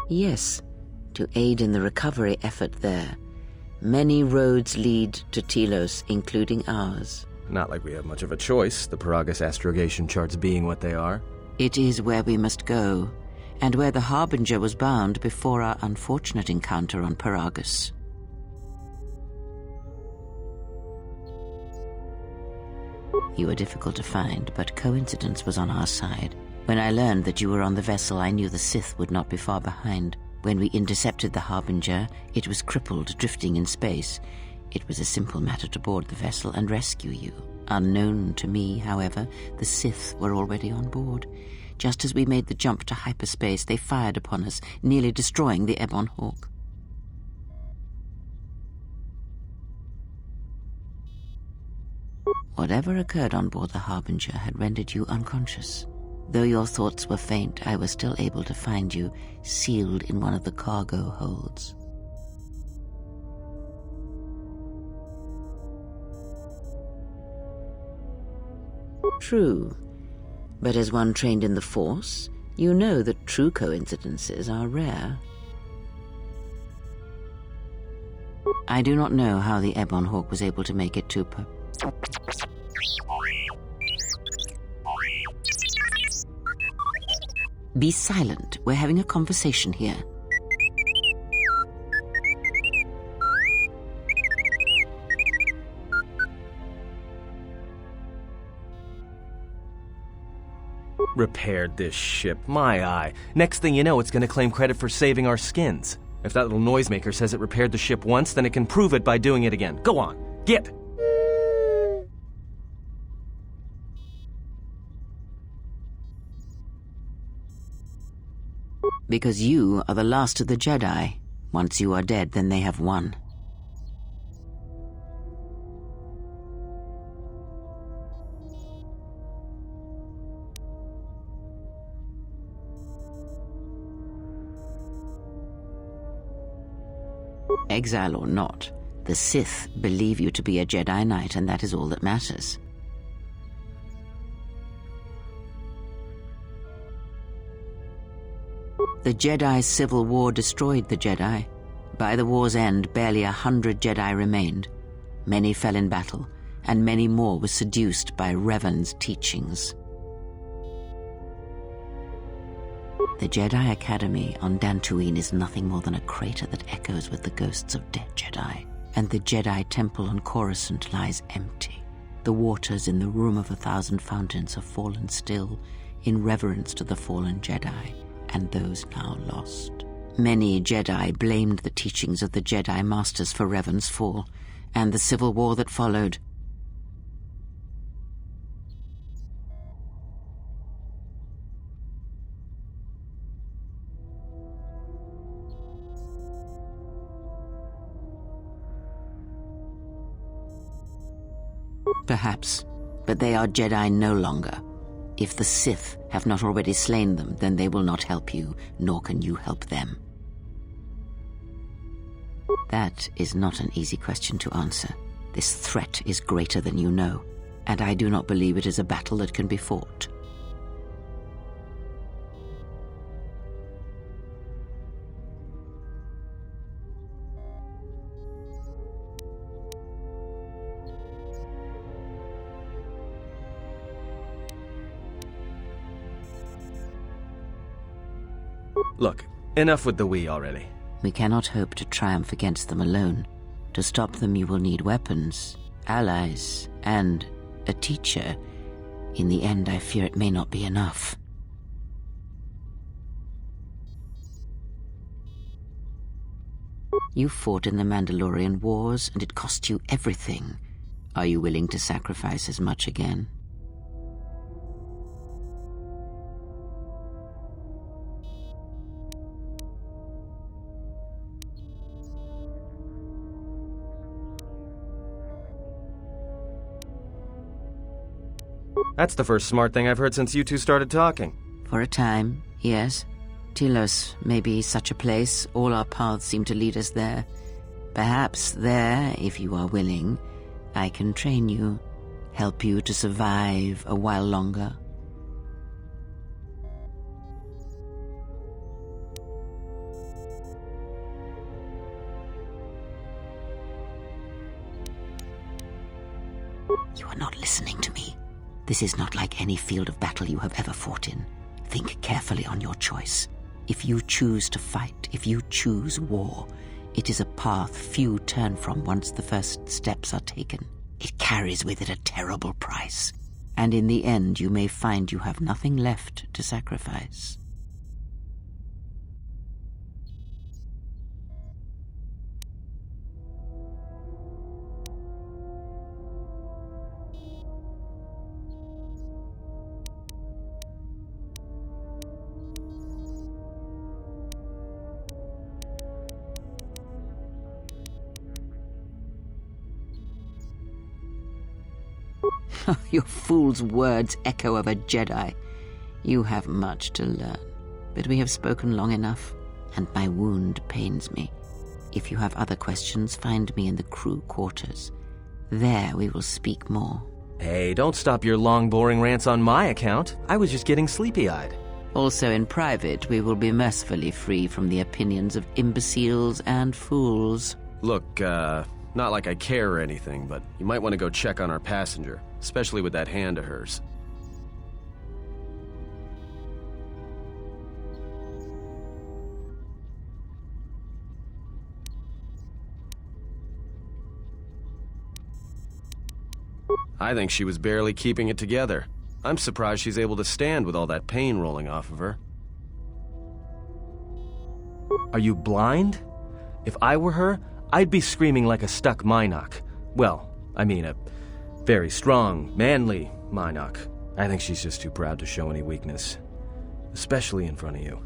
Yes, to aid in the recovery effort there. Many roads lead to Telos, including ours. Not like we have much of a choice, the Paragus astrogation charts being what they are. It is where we must go, and where the Harbinger was bound before our unfortunate encounter on Paragus. You were difficult to find, but coincidence was on our side. When I learned that you were on the vessel, I knew the Sith would not be far behind. When we intercepted the Harbinger, it was crippled, drifting in space. It was a simple matter to board the vessel and rescue you. Unknown to me, however, the Sith were already on board. Just as we made the jump to hyperspace, they fired upon us, nearly destroying the Ebon Hawk. Whatever occurred on board the Harbinger had rendered you unconscious. Though your thoughts were faint, I was still able to find you, sealed in one of the cargo holds. True, but as one trained in the Force, you know that true coincidences are rare. I do not know how the Ebon Hawk was able to make it to Be silent. We're having a conversation here. Repaired this ship, my eye. Next thing you know, it's gonna claim credit for saving our skins. If that little noisemaker says it repaired the ship once, then it can prove it by doing it again. Go on, get! Because you are the last of the Jedi. Once you are dead, then they have won. Exile or not, The Sith believe you to be a Jedi Knight, and that is all that matters. The Jedi's civil war destroyed the Jedi. By the war's end, barely 100 Jedi remained. Many fell in battle, and many more were seduced by Revan's teachings. The Jedi Academy on Dantooine is nothing more than a crater that echoes with the ghosts of dead Jedi, and the Jedi Temple on Coruscant lies empty. The waters in the Room of 1,000 Fountains have fallen still in reverence to the fallen Jedi and those now lost. Many Jedi blamed the teachings of the Jedi Masters for Revan's fall, and the civil war that followed. Perhaps, but they are Jedi no longer. If the Sith have not already slain them, then they will not help you, nor can you help them. That is not an easy question to answer. This threat is greater than you know, and I do not believe it is a battle that can be fought. Look, enough with the we already. We cannot hope to triumph against them alone. To stop them you will need weapons, allies, and a teacher. In the end, I fear it may not be enough. You fought in the Mandalorian Wars, and it cost you everything. Are you willing to sacrifice as much again? That's the first smart thing I've heard since you two started talking. For a time, yes. Telos may be such a place. All our paths seem to lead us there. Perhaps there, if you are willing, I can train you, help you to survive a while longer. You are not listening to me. This is not like any field of battle you have ever fought in. Think carefully on your choice. If you choose to fight, if you choose war, it is a path few turn from once the first steps are taken. It carries with it a terrible price, and in the end you may find you have nothing left to sacrifice. Your fool's words echo of a Jedi. You have much to learn, but we have spoken long enough, and my wound pains me. If you have other questions, find me in the crew quarters. There we will speak more. Hey, don't stop your long, boring rants on my account. I was just getting sleepy-eyed. Also in private, we will be mercifully free from the opinions of imbeciles and fools. Look, not like I care or anything, but you might want to go check on our passenger, especially with that hand of hers. I think she was barely keeping it together. I'm surprised she's able to stand with all that pain rolling off of her. Are you blind? If I were her, I'd be screaming like a stuck Minoc. Well, I mean a very strong, manly Minoc. I think she's just too proud to show any weakness. Especially in front of you.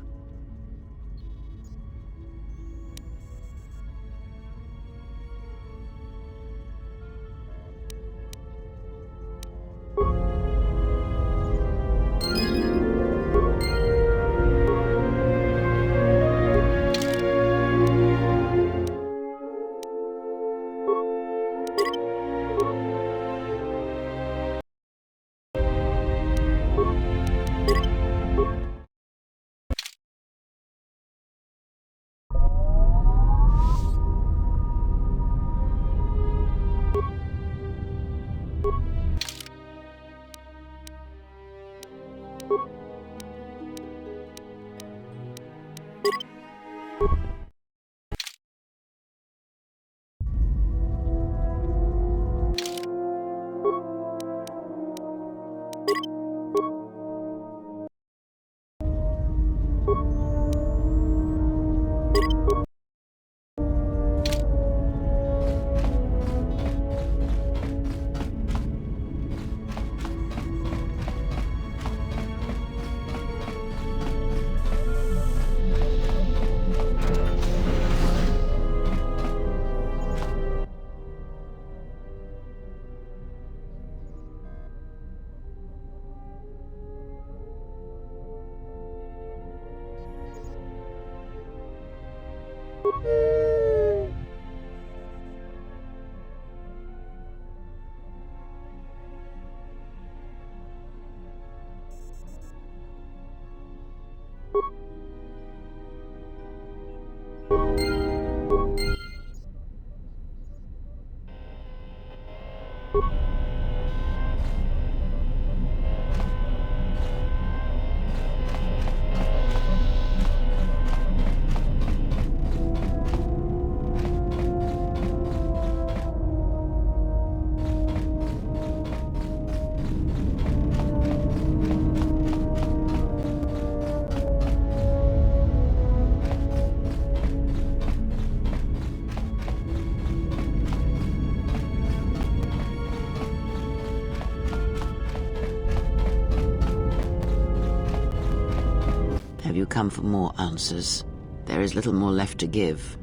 you come for more answers? There is little more left to give.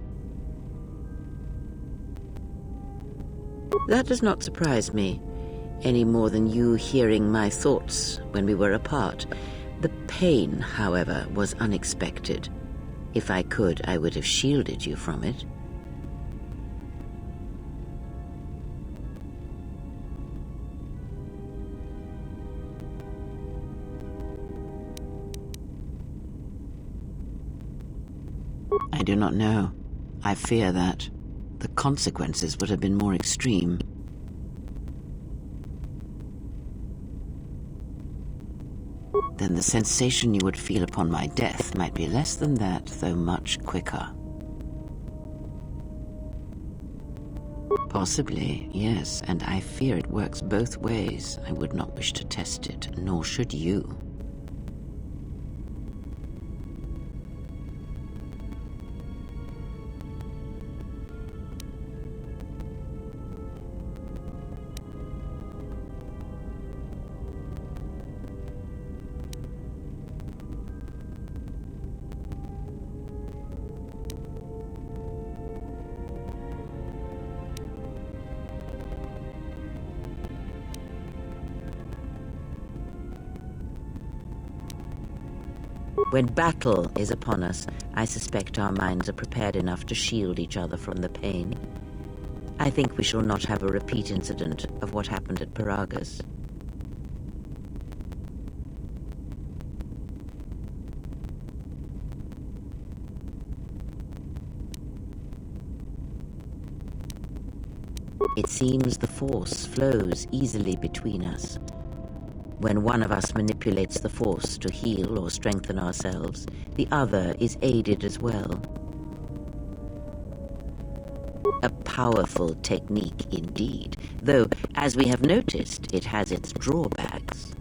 That does not surprise me, any more than you hearing my thoughts when we were apart. The pain, however, was unexpected. If I could, I would have shielded you from it. I do not know. I fear that the consequences would have been more extreme. Then the sensation you would feel upon my death might be less than that, though much quicker. Possibly, yes, and I fear it works both ways. I would not wish to test it, nor should you. When battle is upon us, I suspect our minds are prepared enough to shield each other from the pain. I think we shall not have a repeat incident of what happened at Paragas. It seems the Force flows easily between us. When one of us manipulates the Force to heal or strengthen ourselves, the other is aided as well. A powerful technique indeed, though, as we have noticed, it has its drawbacks.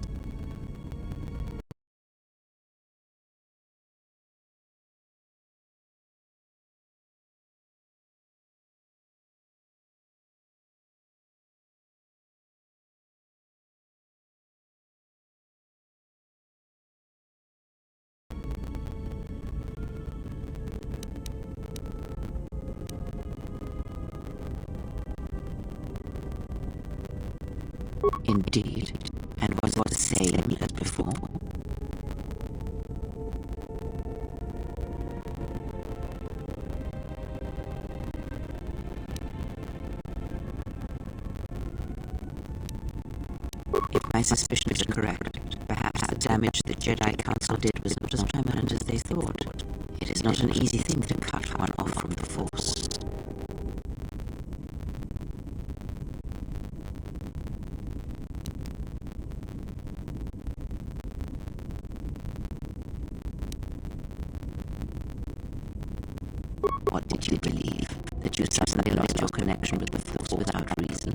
Indeed. And was it the same as before? If my suspicions are correct, perhaps the damage the Jedi Council did was not as permanent as they thought. It is not an easy thing to cut one off from the Force. What did you believe? That you suddenly lost your connection with the Force without reason?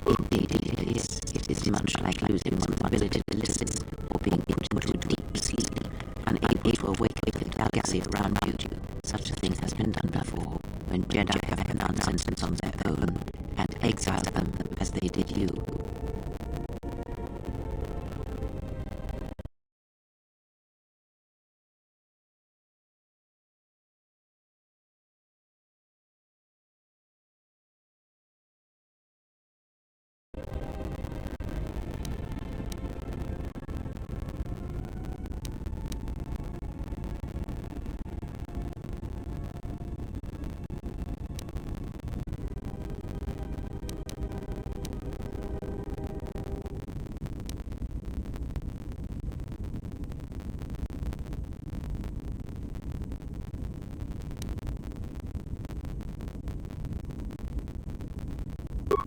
Indeed it is. It is much like losing one's ability to listen, or being put into deep sleep, unable to awake with the galaxy around you. Such a thing has been done before, when Jedi have pronounced sentence on their own, and exiled them as they did you.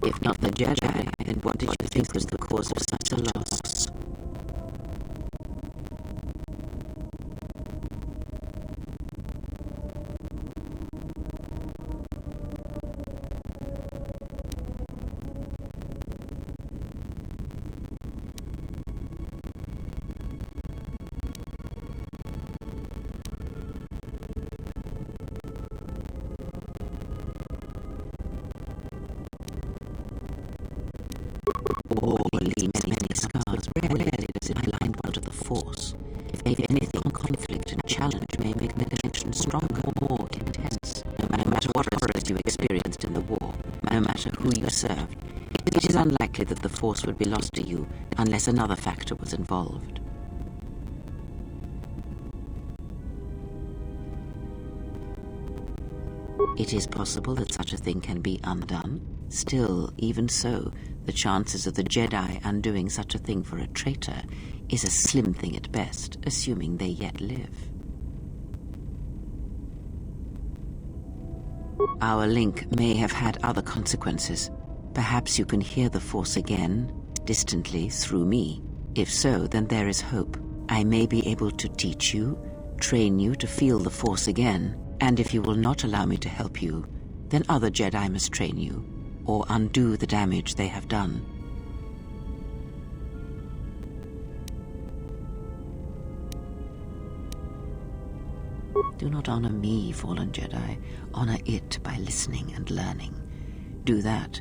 If not the Jedi, then what did you think was the cause of such a loss? you experienced in the war, no matter who you served, it is unlikely that the Force would be lost to you unless another factor was involved. It is possible that such a thing can be undone. Still, even so, the chances of the Jedi undoing such a thing for a traitor is a slim thing at best, assuming they yet live. Our link may have had other consequences. Perhaps you can hear the Force again, distantly, through me. If so, then there is hope. I may be able to teach you, train you to feel the Force again, and if you will not allow me to help you, then other Jedi must train you, or undo the damage they have done. Do not honor me, fallen Jedi. Honor it by listening and learning. Do that,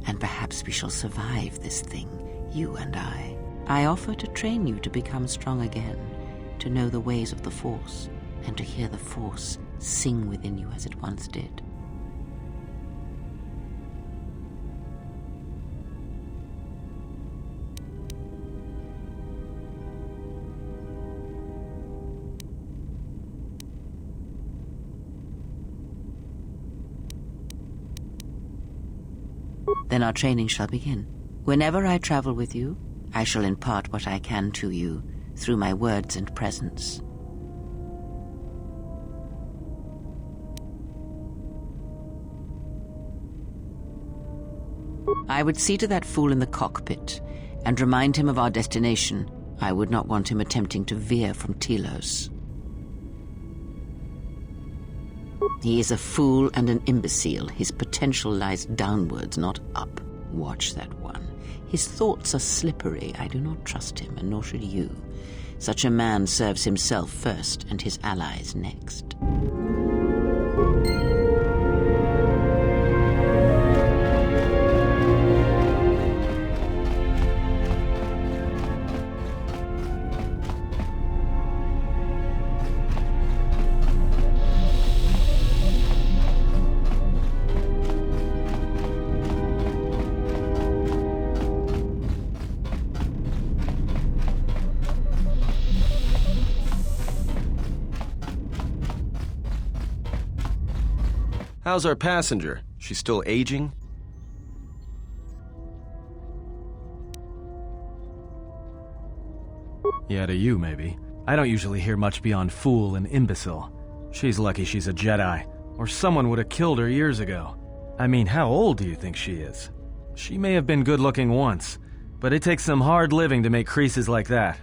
and perhaps we shall survive this thing, you and I. I offer to train you to become strong again, to know the ways of the Force, and to hear the Force sing within you as it once did. Then our training shall begin. Whenever I travel with you, I shall impart what I can to you through my words and presence. I would see to that fool in the cockpit and remind him of our destination. I would not want him attempting to veer from Telos. He is a fool and an imbecile. His potential lies downwards, not up. Watch that one. His thoughts are slippery. I do not trust him, and nor should you. Such a man serves himself first and his allies next. How's our passenger? She's still aging? Yeah, to you, maybe. I don't usually hear much beyond fool and imbecile. She's lucky she's a Jedi, or someone would have killed her years ago. I mean, how old do you think she is? She may have been good-looking once, but it takes some hard living to make creases like that.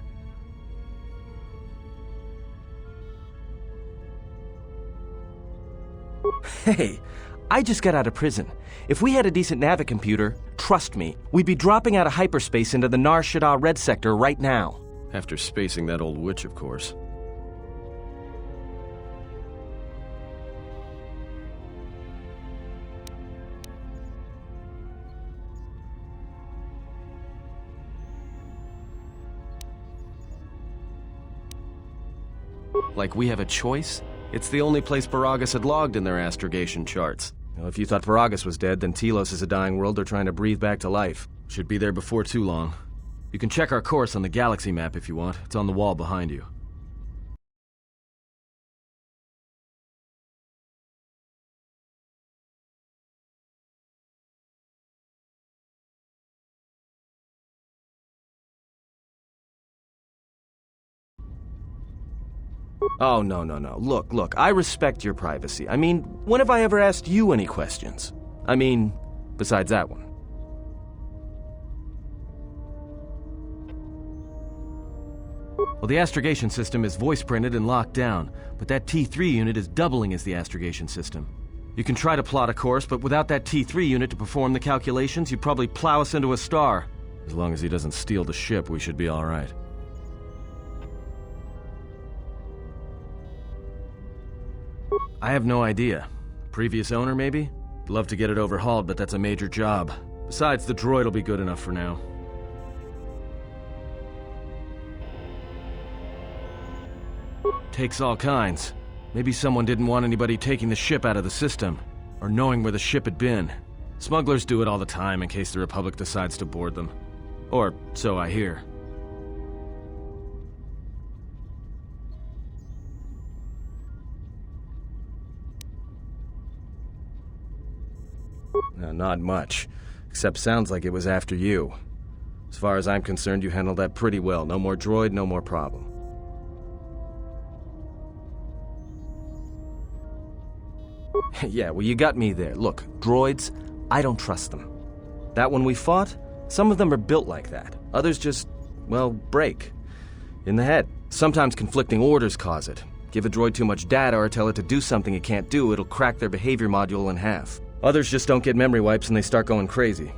Hey, I just got out of prison. If we had a decent navicomputer, trust me, we'd be dropping out of hyperspace into the Nar Shaddaa Red Sector right now. After spacing that old witch, of course. Like we have a choice? It's the only place Varagus had logged in their astrogation charts. Well, if you thought Varagus was dead, then Telos is a dying world they're trying to breathe back to life. Should be there before too long. You can check our course on the galaxy map if you want. It's on the wall behind you. Oh, no. Look, I respect your privacy. I mean, when have I ever asked you any questions? I mean, besides that one. Well, the astrogation system is voice-printed and locked down, but that T3 unit is doubling as the astrogation system. You can try to plot a course, but without that T3 unit to perform the calculations, you'd probably plow us into a star. As long as he doesn't steal the ship, we should be all right. I have no idea. Previous owner, maybe? I'd love to get it overhauled, but that's a major job. Besides, the droid will be good enough for now. Takes all kinds. Maybe someone didn't want anybody taking the ship out of the system. or knowing where the ship had been. Smugglers do it all the time in case the Republic decides to board them. Or so I hear. No, not much. Except sounds like it was after you. As far as I'm concerned, you handled that pretty well. No more droid, no more problem. Yeah, well, you got me there. Look, droids, I don't trust them. That one we fought, some of them are built like that. Others just, well, break. In the head. Sometimes conflicting orders cause it. Give a droid too much data or tell it to do something it can't do, it'll crack their behavior module in half. Others just don't get memory wipes and they start going crazy.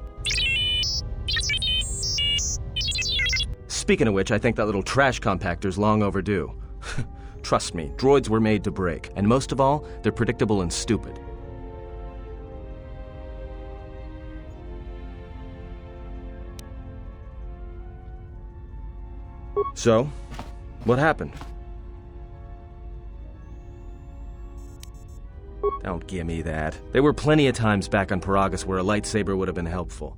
Speaking of which, I think that little trash compactor's long overdue. Trust me, droids were made to break. And most of all, they're predictable and stupid. So, what happened? Don't give me that. There were plenty of times back on Paragus where a lightsaber would have been helpful.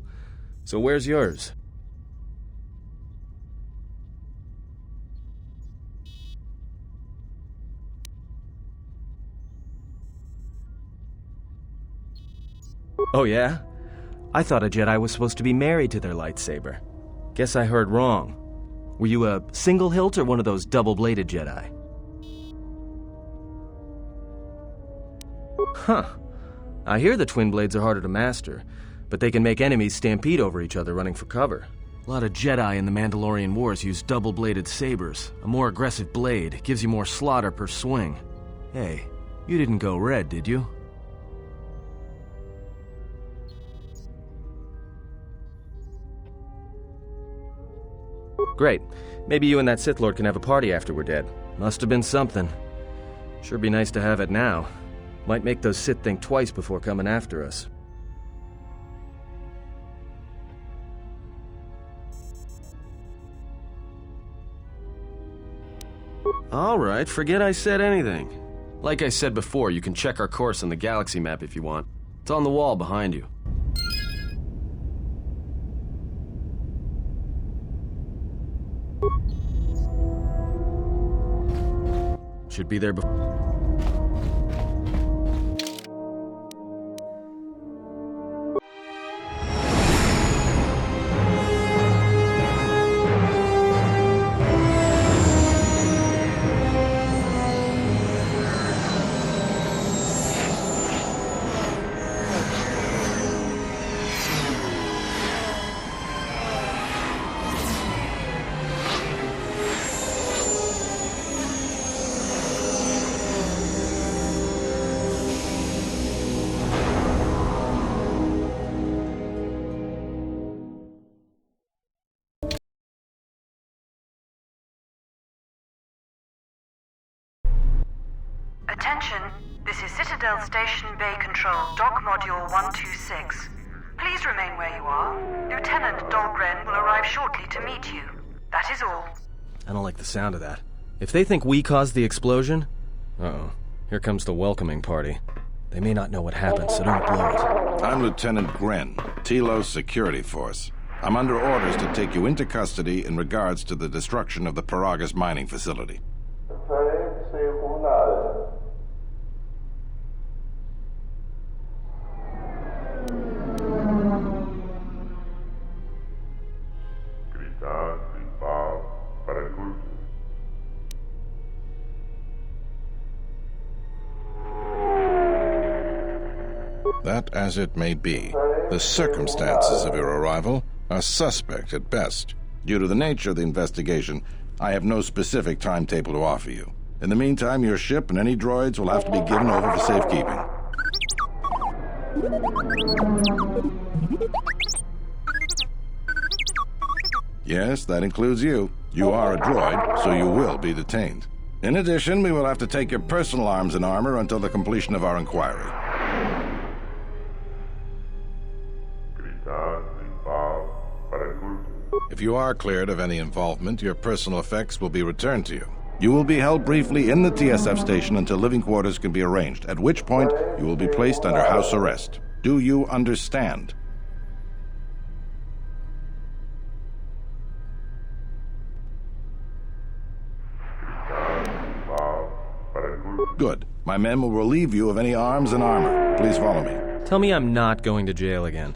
So where's yours? Oh yeah? I thought a Jedi was supposed to be married to their lightsaber. Guess I heard wrong. Were you a single hilt or one of those double-bladed Jedi? Huh. I hear the twin blades are harder to master, but they can make enemies stampede over each other running for cover. A lot of Jedi in the Mandalorian Wars use double-bladed sabers. A more aggressive blade gives you more slaughter per swing. Hey, you didn't go red, did you? Great. Maybe you and that Sith Lord can have a party after we're dead. Must have been something. Sure be nice to have it now. Might make those Sith think twice before coming after us. Alright, forget I said anything. Like I said before, you can check our course on the galaxy map if you want. It's on the wall behind you. Should be there before. Attention, this is Citadel Station Bay Control, Dock Module 126. Please remain where you are. Lieutenant Dahlgren will arrive shortly to meet you. That is all. I don't like the sound of that. If they think we caused the explosion... Uh-oh. Here comes the welcoming party. They may not know what happened, so don't blow it. I'm Lieutenant Gren, Telos Security Force. I'm under orders to take you into custody in regards to the destruction of the Paragus mining facility. That as it may be, the circumstances of your arrival are suspect at best. Due to the nature of the investigation, I have no specific timetable to offer you. In the meantime, your ship and any droids will have to be given over for safekeeping. Yes, that includes you. You are a droid, so you will be detained. In addition, we will have to take your personal arms and armor until the completion of our inquiry. If you are cleared of any involvement, your personal effects will be returned to you. You will be held briefly in the TSF station until living quarters can be arranged, at which point you will be placed under house arrest. Do you understand? Good. My men will relieve you of any arms and armor. Please follow me. Tell me I'm not going to jail again.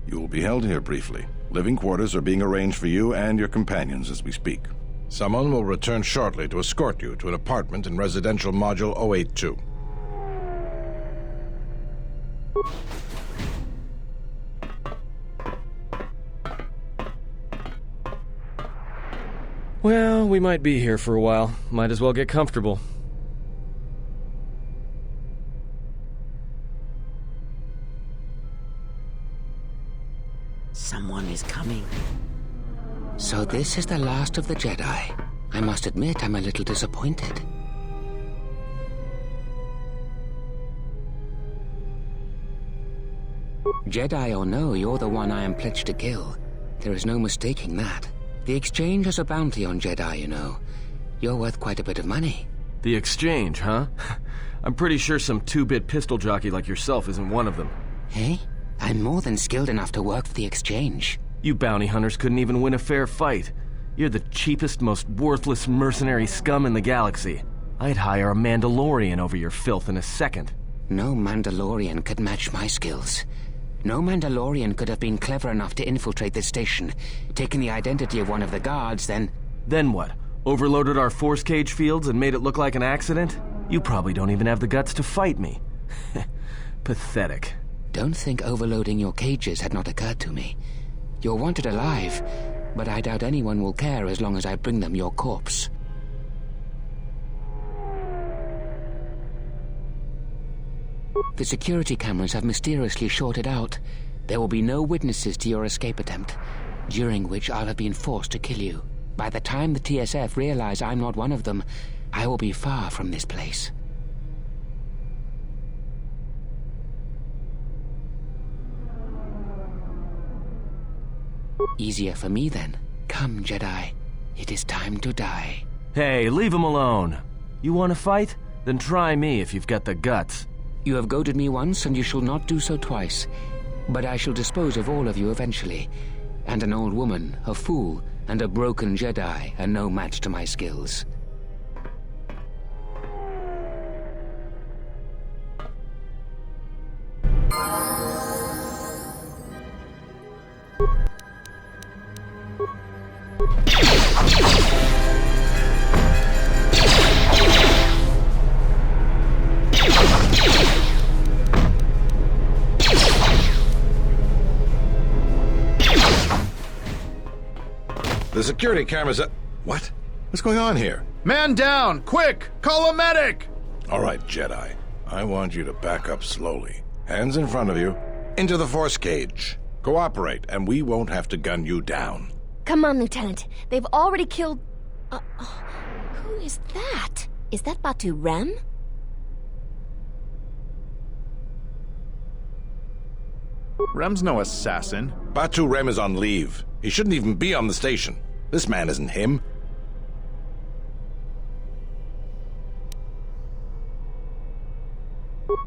You will be held here briefly. Living quarters are being arranged for you and your companions as we speak. Someone will return shortly to escort you to an apartment in Residential Module 082. Well, we might be here for a while. Might as well get comfortable. Someone is coming. So this is the last of the Jedi. I must admit I'm a little disappointed. Jedi or no, you're the one I am pledged to kill. There is no mistaking that. The Exchange has a bounty on Jedi, you know. You're worth quite a bit of money. The Exchange, huh? I'm pretty sure some two-bit pistol jockey like yourself isn't one of them. Hey? I'm more than skilled enough to work for the Exchange. You bounty hunters couldn't even win a fair fight. You're the cheapest, most worthless mercenary scum in the galaxy. I'd hire a Mandalorian over your filth in a second. No Mandalorian could match my skills. No Mandalorian could have been clever enough to infiltrate this station, taken the identity of one of the guards, then... Then what? Overloaded our force cage fields and made it look like an accident? You probably don't even have the guts to fight me. Pathetic. Don't think overloading your cages had not occurred to me. You're wanted alive, but I doubt anyone will care as long as I bring them your corpse. The security cameras have mysteriously shorted out. There will be no witnesses to your escape attempt, during which I'll have been forced to kill you. By the time the TSF realize I'm not one of them, I will be far from this place. Easier for me, then. Come, Jedi. It is time to die. Hey, leave him alone. You want to fight? Then try me if you've got the guts. You have goaded me once, and you shall not do so twice. But I shall dispose of all of you eventually. And an old woman, a fool, and a broken Jedi are no match to my skills. The security cameras are... What? What's going on here? Man down! Quick! Call a medic! All right, Jedi. I want you to back up slowly. Hands in front of you. Into the force cage. Cooperate, and we won't have to gun you down. Come on, Lieutenant. They've already killed... who is that? Is that Batu Rem? Rem's no assassin. Batu Rem is on leave. He shouldn't even be on the station. This man isn't him.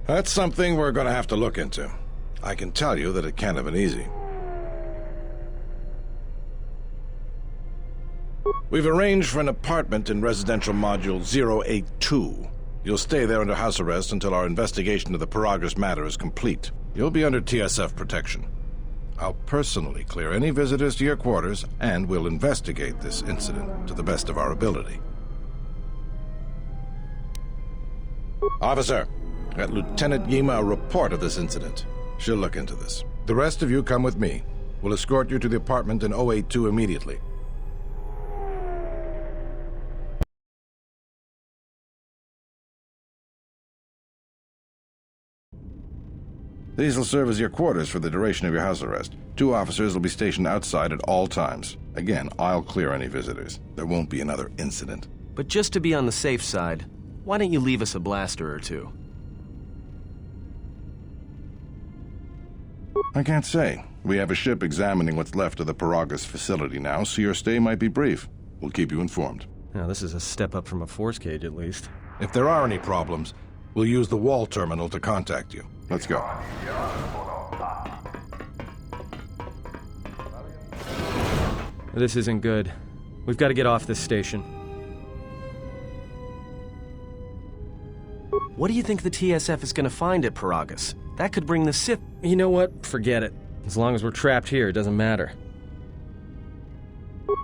That's something we're going to have to look into. I can tell you that it can't have been easy. We've arranged for an apartment in Residential Module 082. You'll stay there under house arrest until our investigation of the Paragus matter is complete. You'll be under TSF protection. I'll personally clear any visitors to your quarters, and we'll investigate this incident to the best of our ability. Officer, get Lieutenant Yima a report of this incident. She'll look into this. The rest of you come with me. We'll escort you to the apartment in 082 immediately. These will serve as your quarters for the duration of your house arrest. 2 officers will be stationed outside at all times. Again, I'll clear any visitors. There won't be another incident. But just to be on the safe side, why don't you leave us a blaster or 2? I can't say. We have a ship examining what's left of the Paragus facility now, so your stay might be brief. We'll keep you informed. Now, this is a step up from a force cage, at least. If there are any problems, we'll use the wall terminal to contact you. Let's go. This isn't good. We've got to get off this station. What do you think the TSF is going to find at Paragus? That could bring the Sith... You know what? Forget it. As long as we're trapped here, it doesn't matter.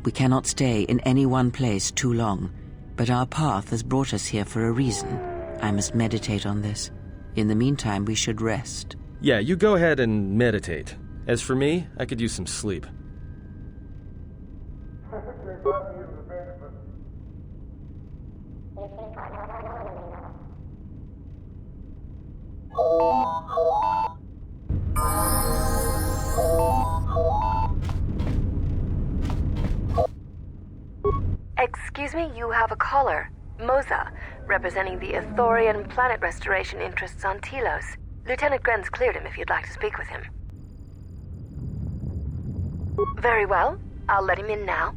We cannot stay in any one place too long, but our path has brought us here for a reason. I must meditate on this. In the meantime, we should rest. Yeah, you go ahead and meditate. As for me, I could use some sleep. Excuse me, you have a caller. Moza, representing the Ithorian planet restoration interests on Telos. Lieutenant Grenz cleared him if you'd like to speak with him. Very well. I'll let him in now.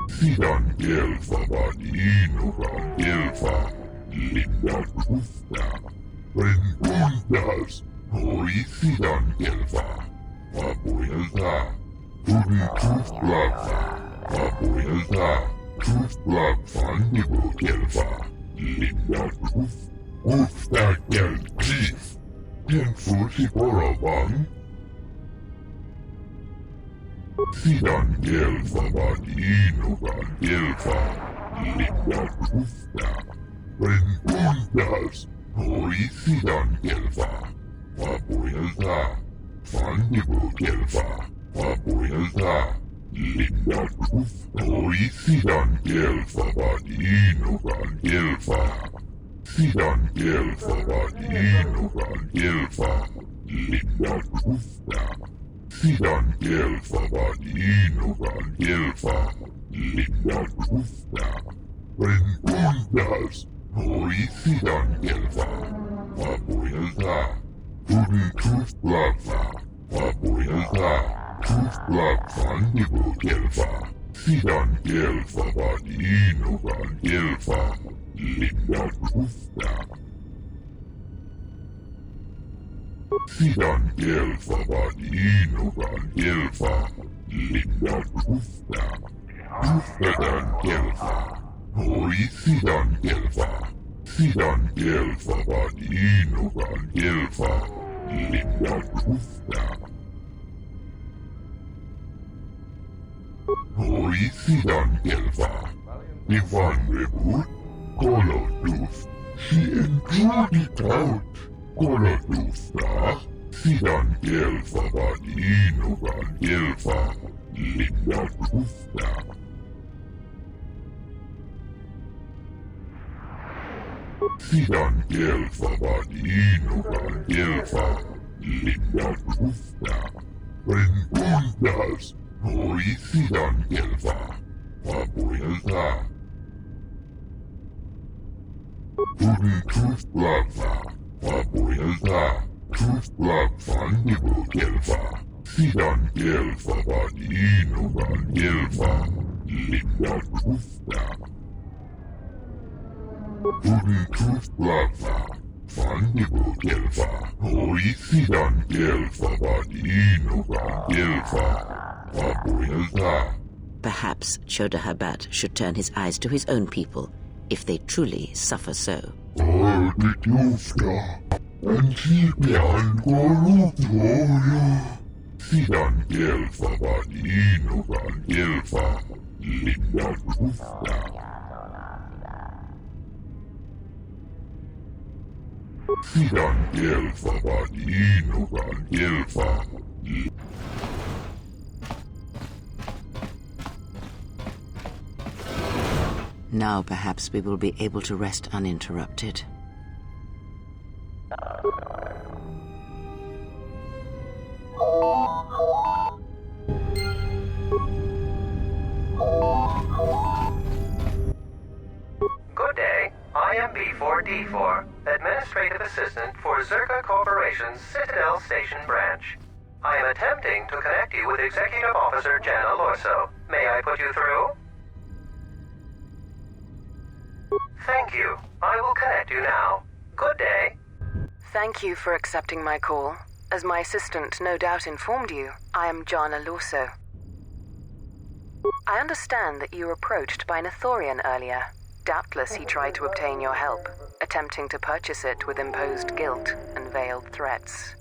Sidan Gelfa Badinoran Gelfa Linda Gusta Brengundas Hoi Sidan Gelfa Fabuelta Turi Tuflafa Fabuelta Tuflafa Nibo Gelfa Linda Gusta Gel Chief Genfusi Boraban Sidan Gelfa Badinoran Gelfa Linda Gusta Brengundas Hoi Sidan Gelfa Fabuelta Fandibo Gelfa Fabuelta Linda Gusta Hoi Sidan Gelfa Badinoran Gelfa Sidan Gelfa Badinoran Gelfa Linda Gusta Sidan Gelfa Badinoran Gelfa Linda Gusta Brengundas Hoi Sidan Gelfa Fabuelta Turi Tuflafa Fabuelta Tuflafa Nibo Gelfa Sidan Gelfa Badinoran Gelfa Linda Gusta Sidan Gelfa Badinoran Gelfa Linda Gusta Gustadan Gelfa Hoi Sidan Gelfa Sidan Gelfa Badinoran Gelfa Linda Gusta Hoi Sidan Gelfa Ivan Rebut Kolodus She intruded out Kolodus Sidan Gelfa Badinoran Gelfa Linda Gusta Sidan Gelfa Badinoran Gelfa Linda Gusta Brengundas Hoi Sidan Gelfa Fabuelta Turi Tuflafa Fabuelta Tuflafa Nibo Gelfa Sidan Gelfa Badinoran Gelfa Linda Gusta Turi Tuflafa Fandibo Gelfa Hoi Sidan Gelfa Badinoran Gelfa Fabuelta. Perhaps Choda Habat should turn his eyes to his own people, if they truly suffer so. Sidan Gelfa Badinoran Gelfa Linda Trufta. Sidan Delfa Vadinogan Delfa. Now perhaps we will be able to rest uninterrupted. Good day. I am B4D4, Administrative Assistant for Zerka Corporation's Citadel Station branch. I am attempting to connect you with Executive Officer Jana Lorso. May I put you through? Thank you. I will connect you now. Good day. Thank you for accepting my call. As my assistant no doubt informed you, I am Jana Lorso. I understand that you were approached by an Ithorian earlier. Doubtless he tried to obtain your help, attempting to purchase it with imposed guilt and veiled threats.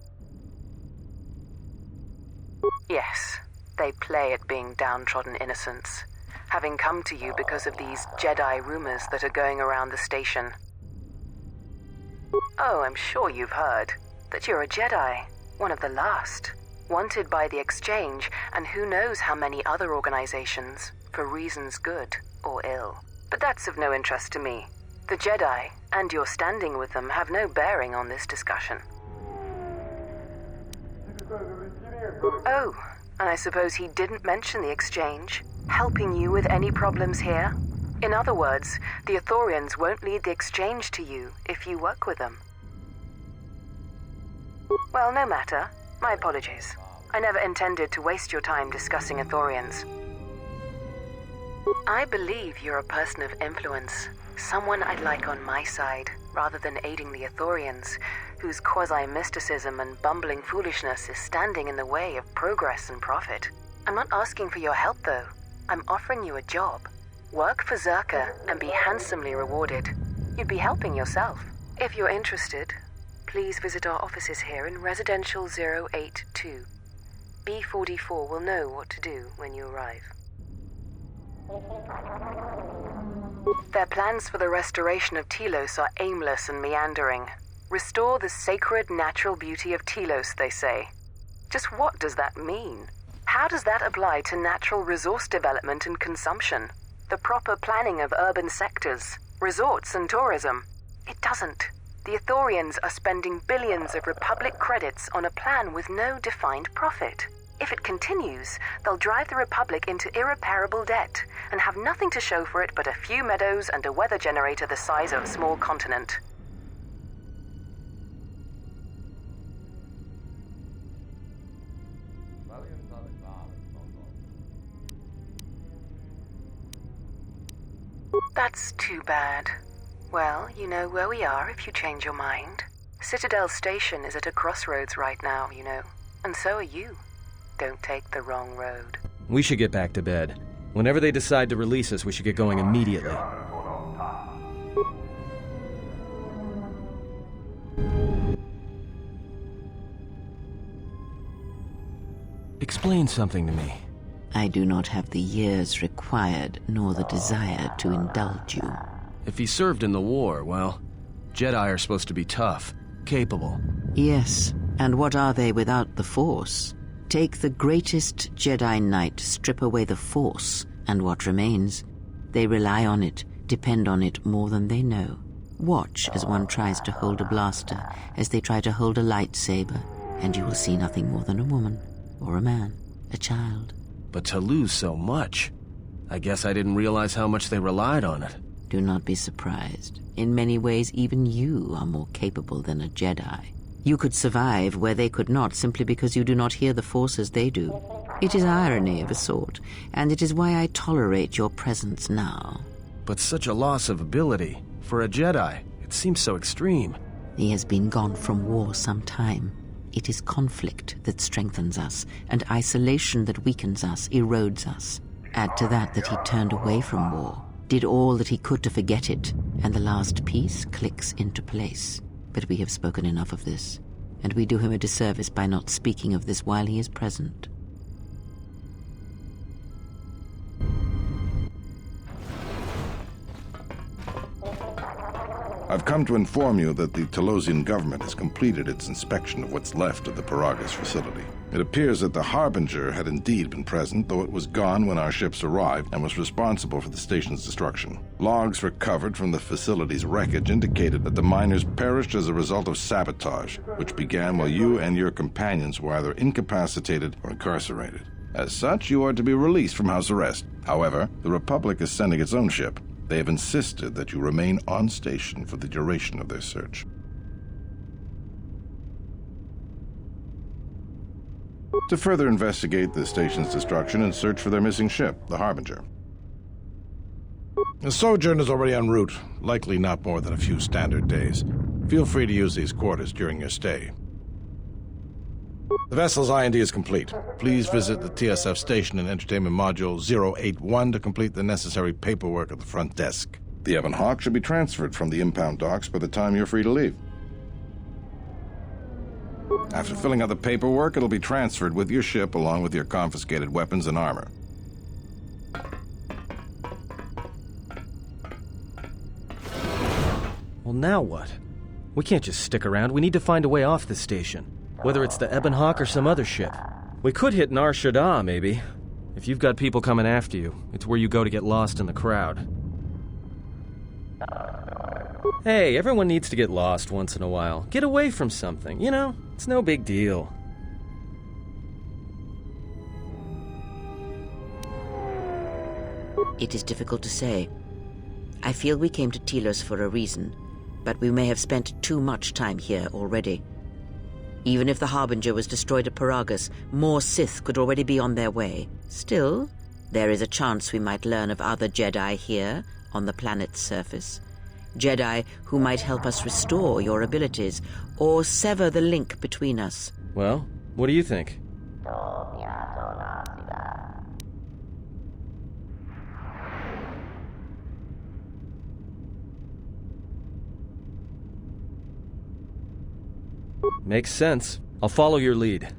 Yes, they play at being downtrodden innocents, having come to you because of these Jedi rumors that are going around the station. Oh, I'm sure you've heard that you're a Jedi, one of the last, wanted by the Exchange and who knows how many other organizations, for reasons good or ill. But that's of no interest to me. The Jedi, and your standing with them, have no bearing on this discussion. Oh, and I suppose he didn't mention the Exchange, helping you with any problems here? In other words, the Ithorians won't lead the Exchange to you if you work with them. Well, no matter. My apologies. I never intended to waste your time discussing Ithorians. I believe you're a person of influence, someone I'd like on my side, rather than aiding the Ithorians, whose quasi-mysticism and bumbling foolishness is standing in the way of progress and profit. I'm not asking for your help, though. I'm offering you a job. Work for Zerka and be handsomely rewarded. You'd be helping yourself. If you're interested, please visit our offices here in Residential 082. B44 will know what to do when you arrive. Their plans for the restoration of Telos are aimless and meandering. Restore the sacred natural beauty of Telos, they say. Just what does that mean? How does that apply to natural resource development and consumption? The proper planning of urban sectors, resorts and tourism? It doesn't. The Ithorians are spending billions of Republic credits on a plan with no defined profit. If it continues, they'll drive the Republic into irreparable debt and have nothing to show for it but a few meadows and a weather generator the size of a small continent. That's too bad. Well, you know where we are if you change your mind. Citadel Station is at a crossroads right now, you know, and so are you. Don't take the wrong road. We should get back to bed. Whenever they decide to release us, we should get going immediately. Explain something to me. I do not have the years required, nor the desire to indulge you. If he served in the war, well, Jedi are supposed to be tough, capable. Yes, and what are they without the Force? Take the greatest Jedi Knight, strip away the Force, and what remains? They rely on it, depend on it more than they know. Watch as one tries to hold a blaster, as they try to hold a lightsaber, and you will see nothing more than a woman, or a man, a child. But to lose so much, I guess I didn't realize how much they relied on it. Do not be surprised. In many ways, even you are more capable than a Jedi. You could survive where they could not simply because you do not hear the Force as they do. It is irony of a sort, and it is why I tolerate your presence now. But such a loss of ability, for a Jedi, it seems so extreme. He has been gone from war some time. It is conflict that strengthens us, and isolation that weakens us, erodes us. Add to that he turned away from war, did all that he could to forget it, and the last piece clicks into place. But we have spoken enough of this, and we do him a disservice by not speaking of this while he is present. I've come to inform you that the Telosian government has completed its inspection of what's left of the Paragas facility. It appears that the Harbinger had indeed been present, though it was gone when our ships arrived and was responsible for the station's destruction. Logs recovered from the facility's wreckage indicated that the miners perished as a result of sabotage, which began while you and your companions were either incapacitated or incarcerated. As such, you are to be released from house arrest. However, the Republic is sending its own ship. They have insisted that you remain on station for the duration of their search. To further investigate the station's destruction and search for their missing ship, the Harbinger. The Sojourn is already en route, likely not more than a few standard days. Feel free to use these quarters during your stay. The vessel's IND is complete. Please visit the TSF station and entertainment module 081 to complete the necessary paperwork at the front desk. The Ebon Hawk should be transferred from the impound docks by the time you're free to leave. After filling out the paperwork, it'll be transferred with your ship along with your confiscated weapons and armor. Well, now what? We can't just stick around. We need to find a way off this station. Whether it's the Ebon Hawk or some other ship. We could hit Nar Shaddaa, maybe. If you've got people coming after you, it's where you go to get lost in the crowd. Hey, everyone needs to get lost once in a while. Get away from something, you know? It's no big deal. It is difficult to say. I feel we came to Telos for a reason, but we may have spent too much time here already. Even if the Harbinger was destroyed at Paragas, more Sith could already be on their way. Still, there is a chance we might learn of other Jedi here on the planet's surface. Jedi who might help us restore your abilities or sever the link between us. Well, what do you think? Makes sense. I'll follow your lead.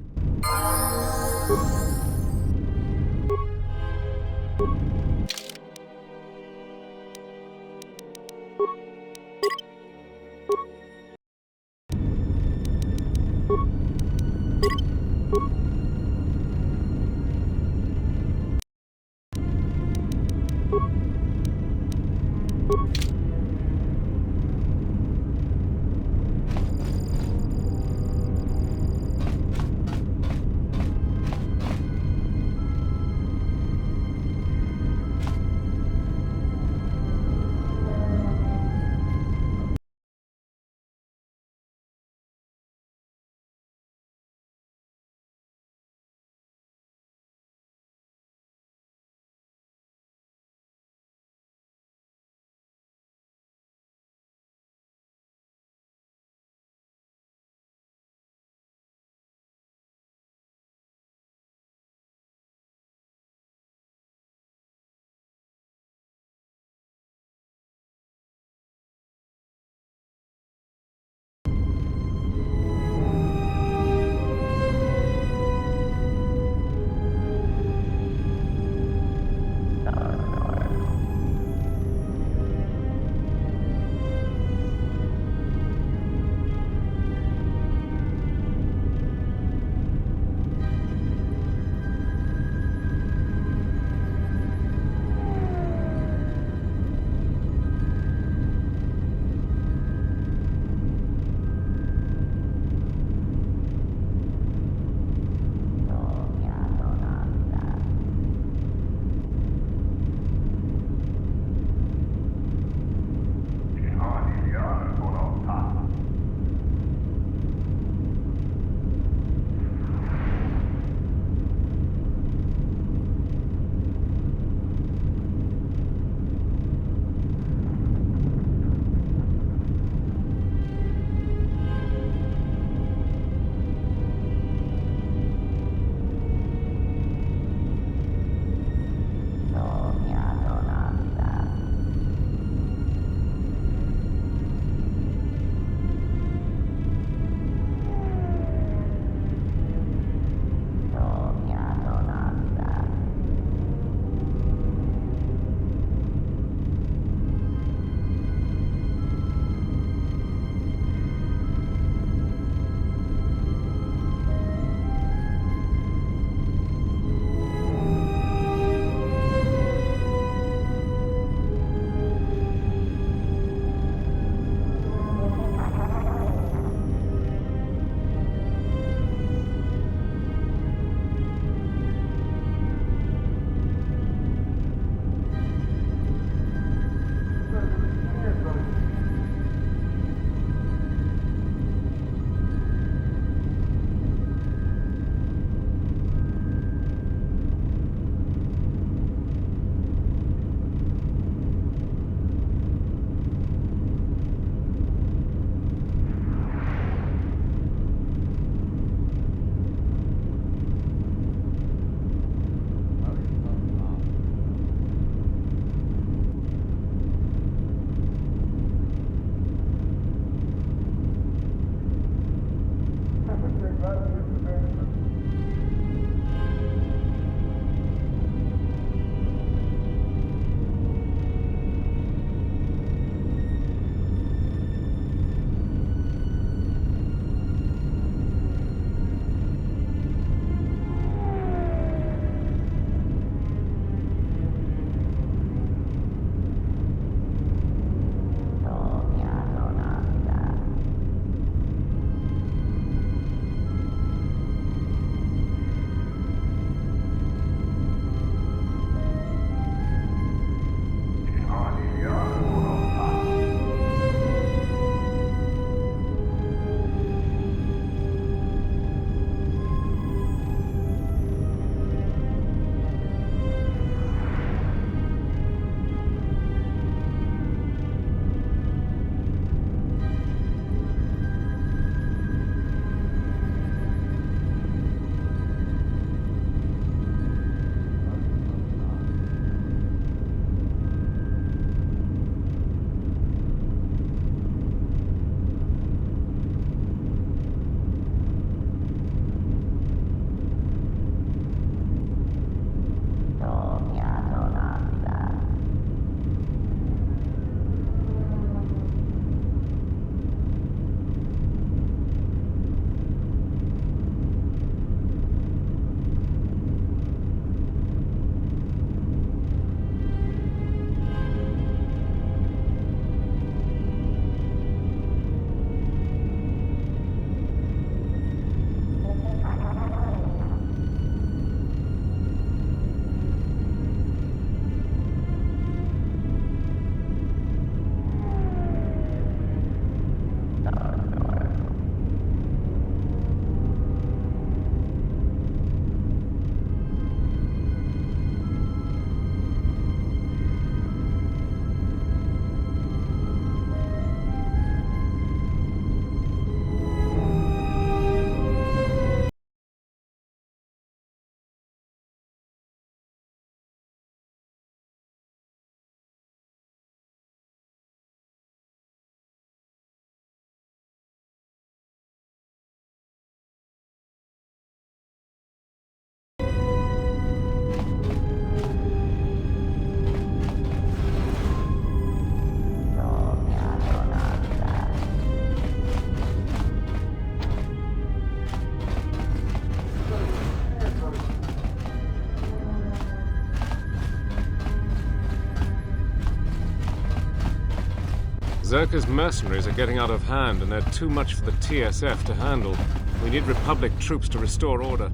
Zerka's mercenaries are getting out of hand, and they're too much for the TSF to handle. We need Republic troops to restore order.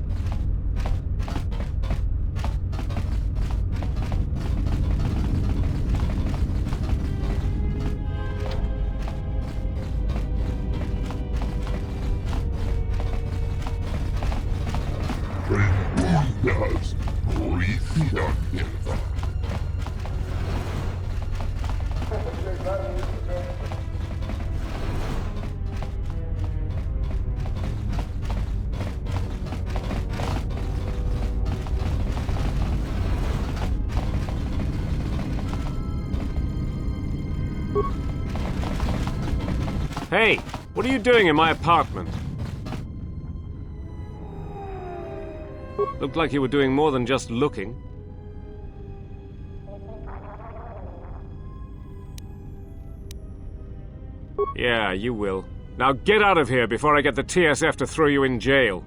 Hey, what are you doing in my apartment? Looked like you were doing more than just looking. Yeah, you will. Now get out of here before I get the TSF to throw you in jail.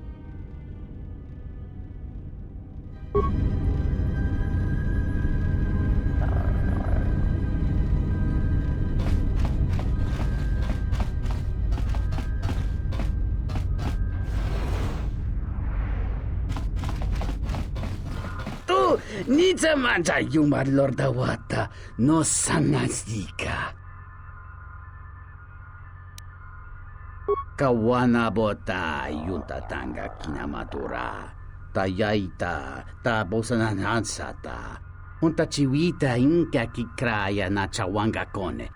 Nița manja iumarilor de wata, no sanazika. Kawana bota yunta tanga kinamatura. Tayaita, ta bosananansata. Unta chiwita inka kikraya na chawanga kone.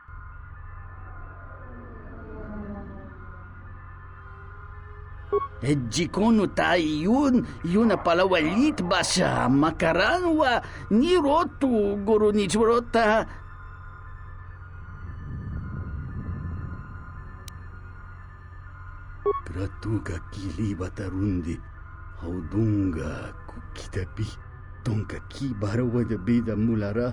Jikono tayo yun palawalit ba siya makaranwa ni rotu guru ni churota. Gratuga kili batarundi, haudunga kukitapi, tonka ki barawa de bida mulara,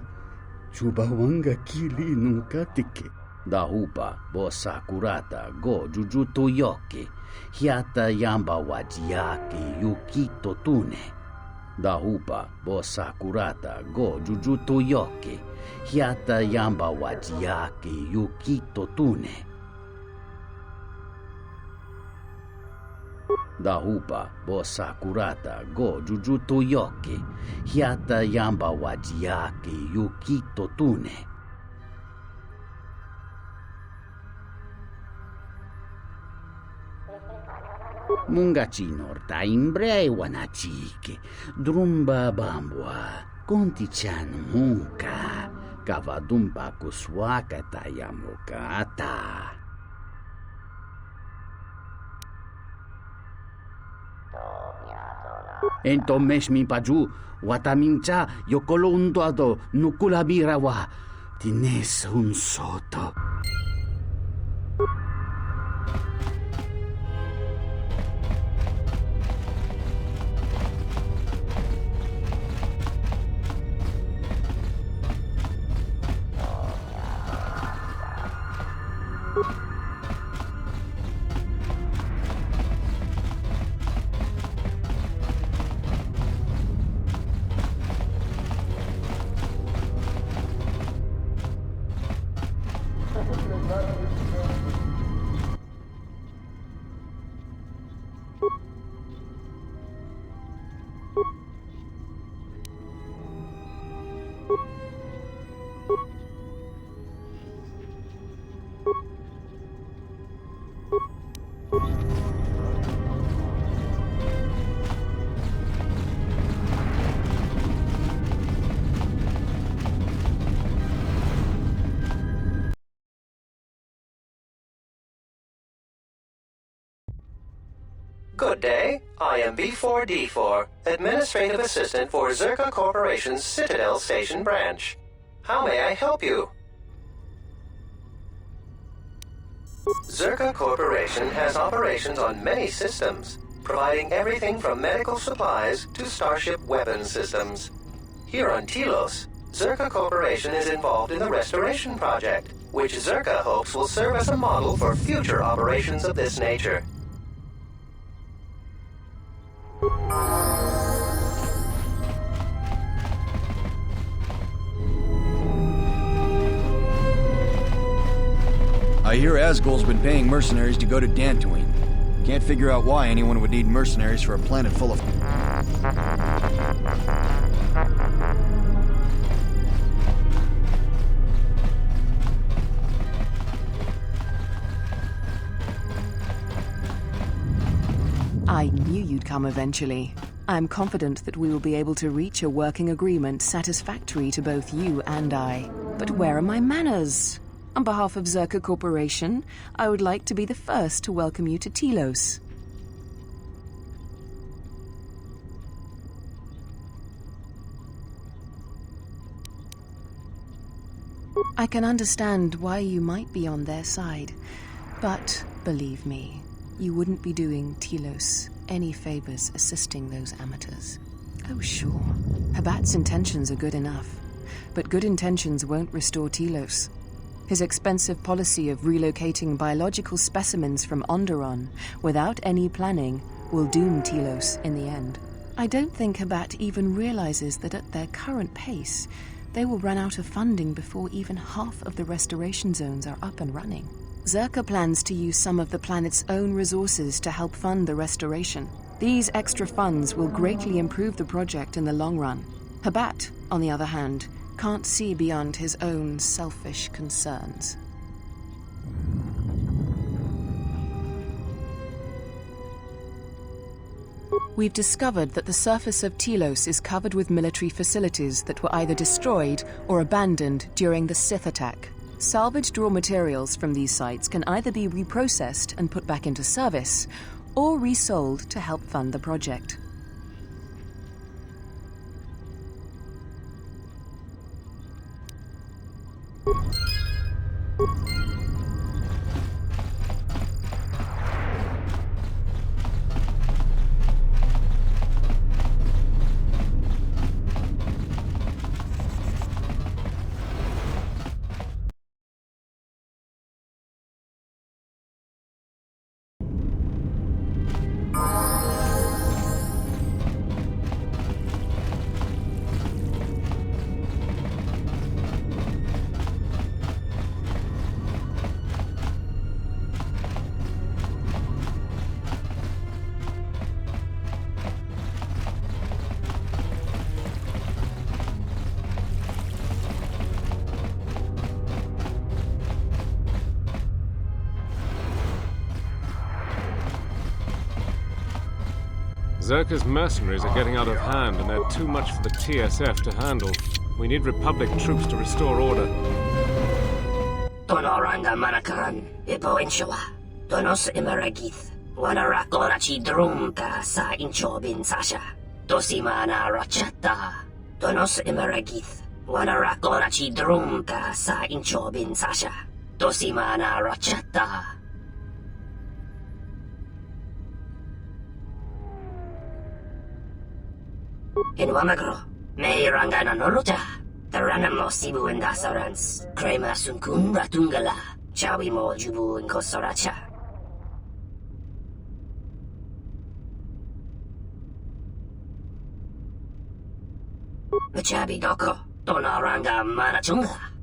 chubawanga kili nunkatike. Dahupa bosa kurata go jujuto yoke. Hiata yamba wajiake yukito tune. Dahupa bosa kurata go jujuto yoke. Hiata yamba wajiake yukito tune. Dahupa bosa kurata go jujuto yoke. Hiata yamba wajiake yukito tune. Mungachinor ta imbrei wanachike, drumba bambwa, kontichan munka, kavadumba kuswaka tayamukata. Entomesh mi paju, watamincha, yokolundoado, nukulabirawa, tines un soto. Good day. I am B4D4, Administrative Assistant for Zerka Corporation's Citadel Station branch. How may I help you? Zerka Corporation has operations on many systems, providing everything from medical supplies to starship weapons systems. Here on Telos, Zerka Corporation is involved in the restoration project, which Zerka hopes will serve as a model for future operations of this nature. hear Asgol's been paying mercenaries to go to Dantooine. Can't figure out why anyone would need mercenaries for a planet full of... I knew you'd come eventually. I'm confident that we will be able to reach a working agreement satisfactory to both you and I. But where are my manners? On behalf of Zerka Corporation, I would like to be the first to welcome you to Telos. I can understand why you might be on their side, but believe me, you wouldn't be doing Telos any favors assisting those amateurs. Oh, sure. Habat's intentions are good enough, but good intentions won't restore Telos. His expensive policy of relocating biological specimens from Onderon without any planning will doom Telos in the end. I don't think Habat even realizes that at their current pace, they will run out of funding before even half of the restoration zones are up and running. Zerka plans to use some of the planet's own resources to help fund the restoration. These extra funds will greatly improve the project in the long run. Habat, on the other hand, can't see beyond his own selfish concerns. We've discovered that the surface of Telos is covered with military facilities that were either destroyed or abandoned during the Sith attack. Salvaged raw materials from these sites can either be reprocessed and put back into service, or resold to help fund the project. Zerka's mercenaries are getting out of hand, and they're too much for the TSF to handle. We need Republic troops to restore order. Tonoranga Manakaran, Ipo Inshawa, Tonos Imaragith, Wanarakorachi Drumka sa Inchobin Sasha, Tosimana Rachata, Tonos Imaragith, Wanarakorachi Drumka sa Inchobin Sasha, Tosimana Rachata. In Wamagro, may Rangana Noruta, the Ranamo Sibu and Dasarans, Krema Sunkun Ratungala, Chawi Mo Jubu and Kosoracha. Chabi Doko, Tonaranga Manachunga.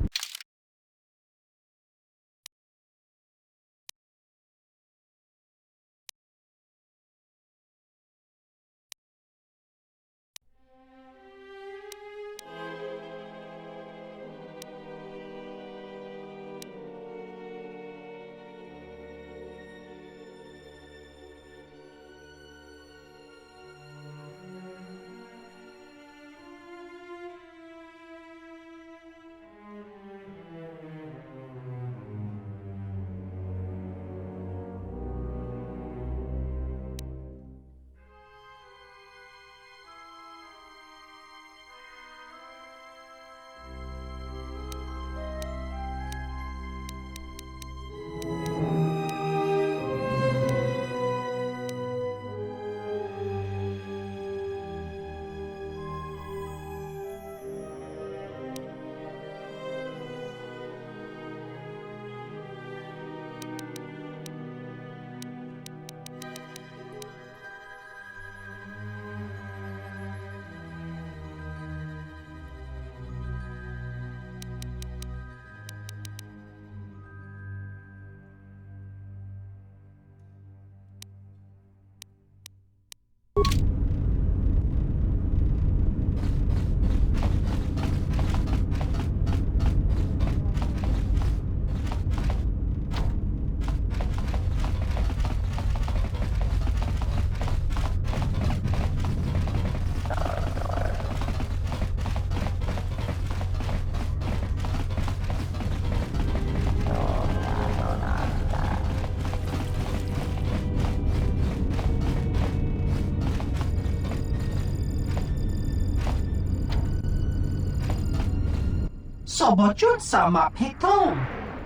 Sobojun sama petong.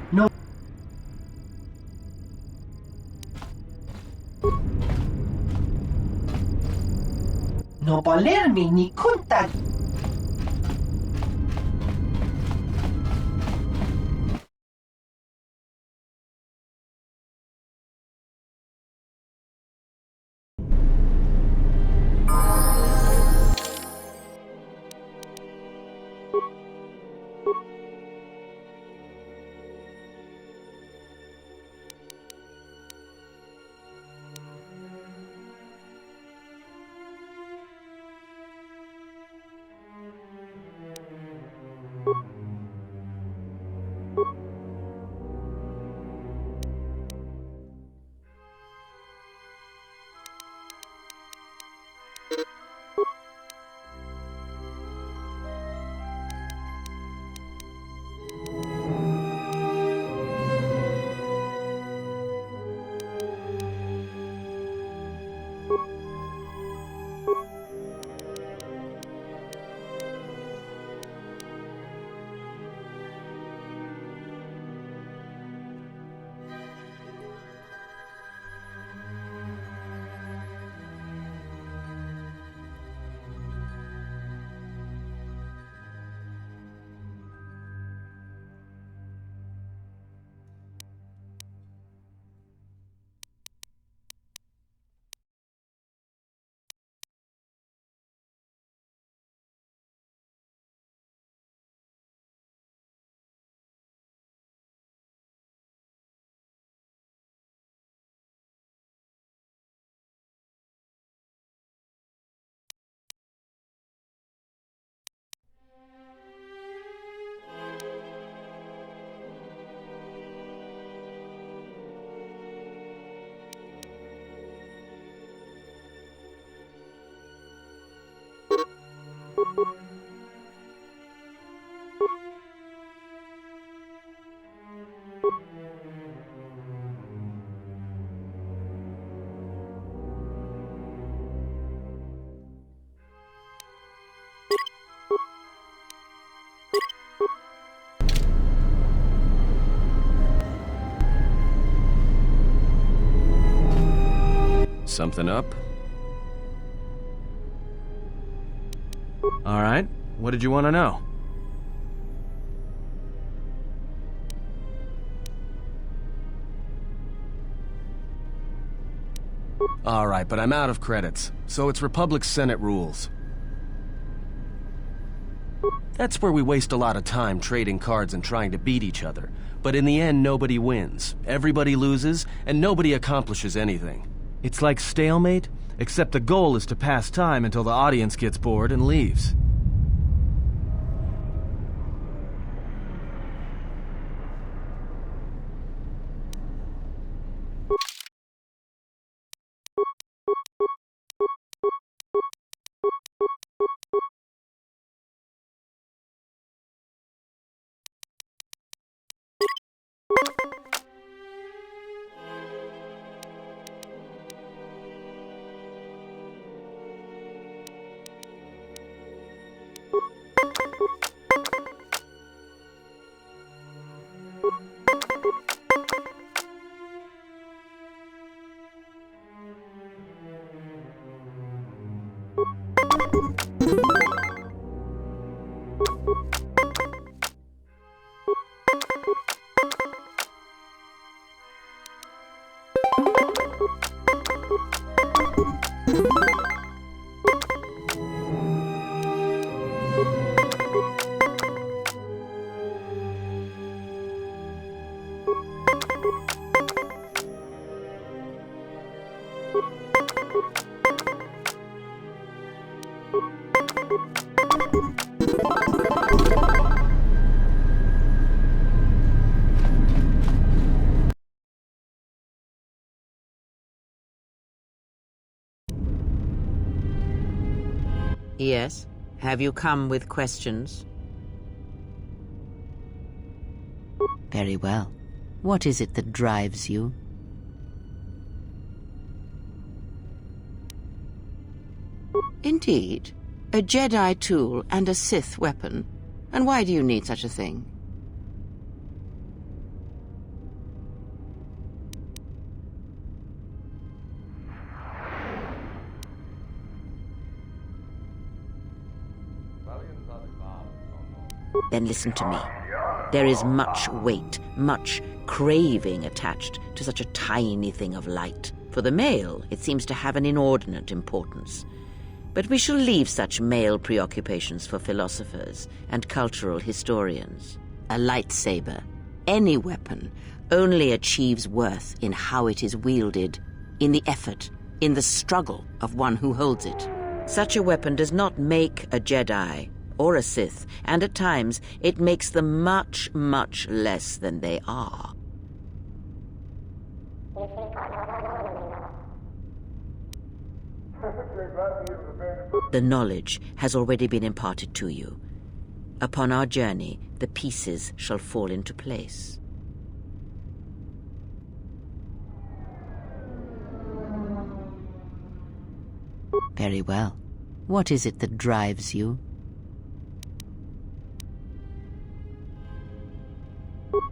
No. No volermi ni kunta. Something up? All right. What did you want to know? All right, but I'm out of credits, so it's Republic Senate rules. That's where we waste a lot of time trading cards and trying to beat each other. But in the end, nobody wins. Everybody loses, and nobody accomplishes anything. It's like stalemate, except the goal is to pass time until the audience gets bored and leaves. Yes? Have you come with questions? Very well. What is it that drives you? Indeed. A Jedi tool and a Sith weapon. And why do you need such a thing? Then listen to me. There is much weight, much craving attached to such a tiny thing of light. For the male, it seems to have an inordinate importance. But we shall leave such male preoccupations for philosophers and cultural historians. A lightsaber, any weapon, only achieves worth in how it is wielded, in the effort, in the struggle of one who holds it. Such a weapon does not make a Jedi or a Sith, and at times it makes them much, much less than they are. The knowledge has already been imparted to you. Upon our journey, the pieces shall fall into place. Very well. What is it that drives you?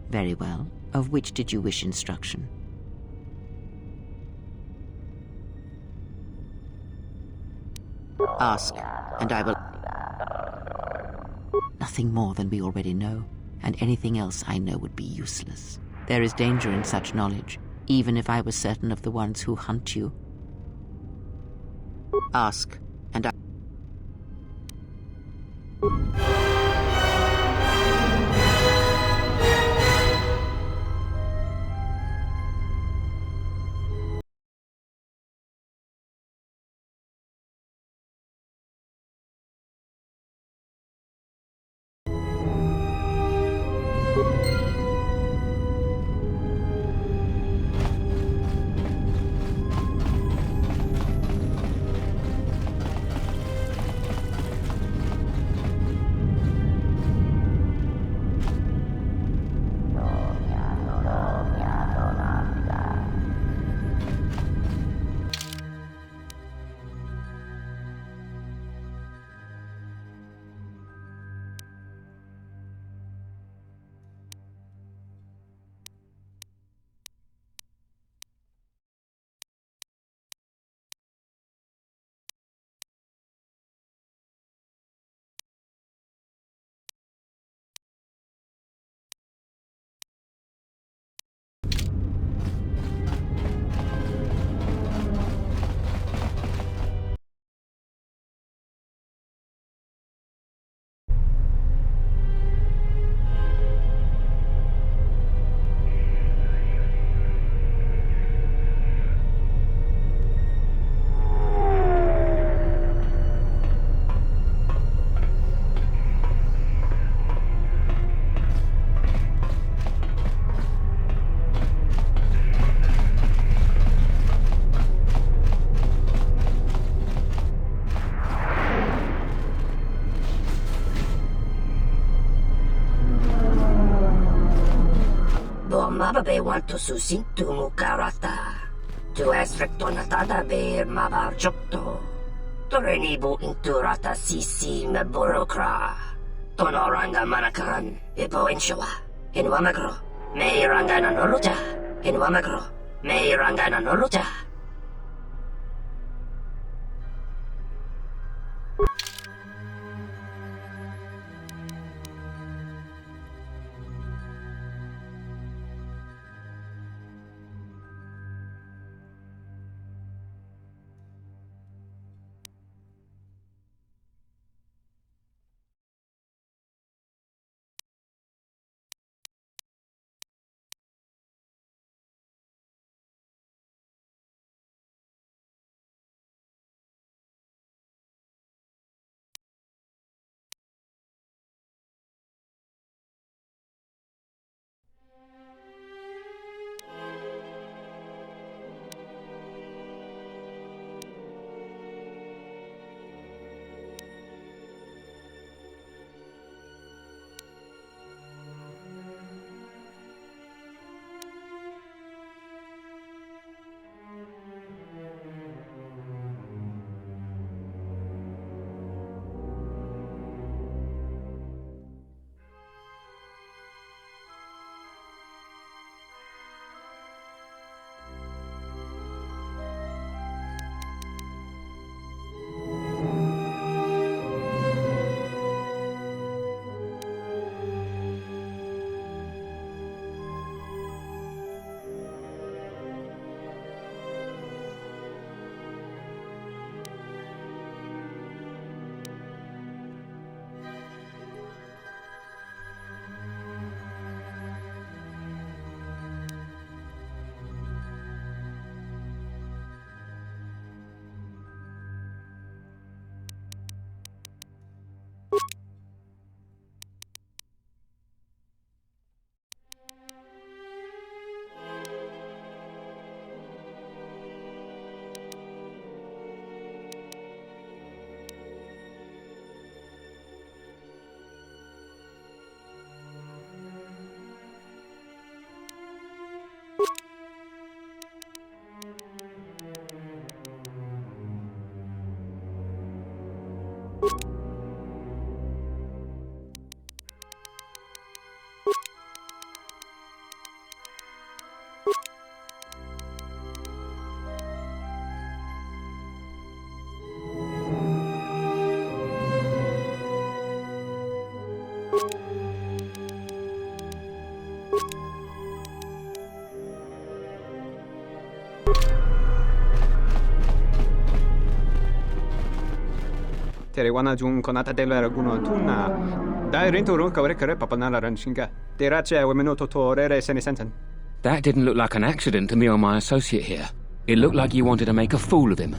Very well. Of which did you wish instruction? Ask, and I will... Nothing more than we already know, and anything else I know would be useless. There is danger in such knowledge, even if I was certain of the ones who hunt you. Ask, and I... Mababe want to susintu mukarata. Tu esfrektonatada be mabarjokto. Torenibu inturata sisi meborokra. Tonoranga manakan. Ipo inshawa. Inwamagro. May rangana noruja. Inwamagro. May rangana noruja. Terewana jung konata delera guno tuna. Dai rinturun kawrekare papanala ranshinga. Derache wemenoto torere senesenten. That didn't look like an accident to me or my associate here. It looked like you wanted to make a fool of him.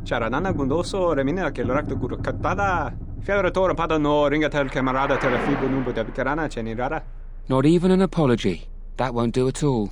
Charanana gundoso remina che l'orakto guru katada. Fiaratore pada no ringatel camarada telefibo numbo de bicarana cenirara. Not even an apology. That won't do at all.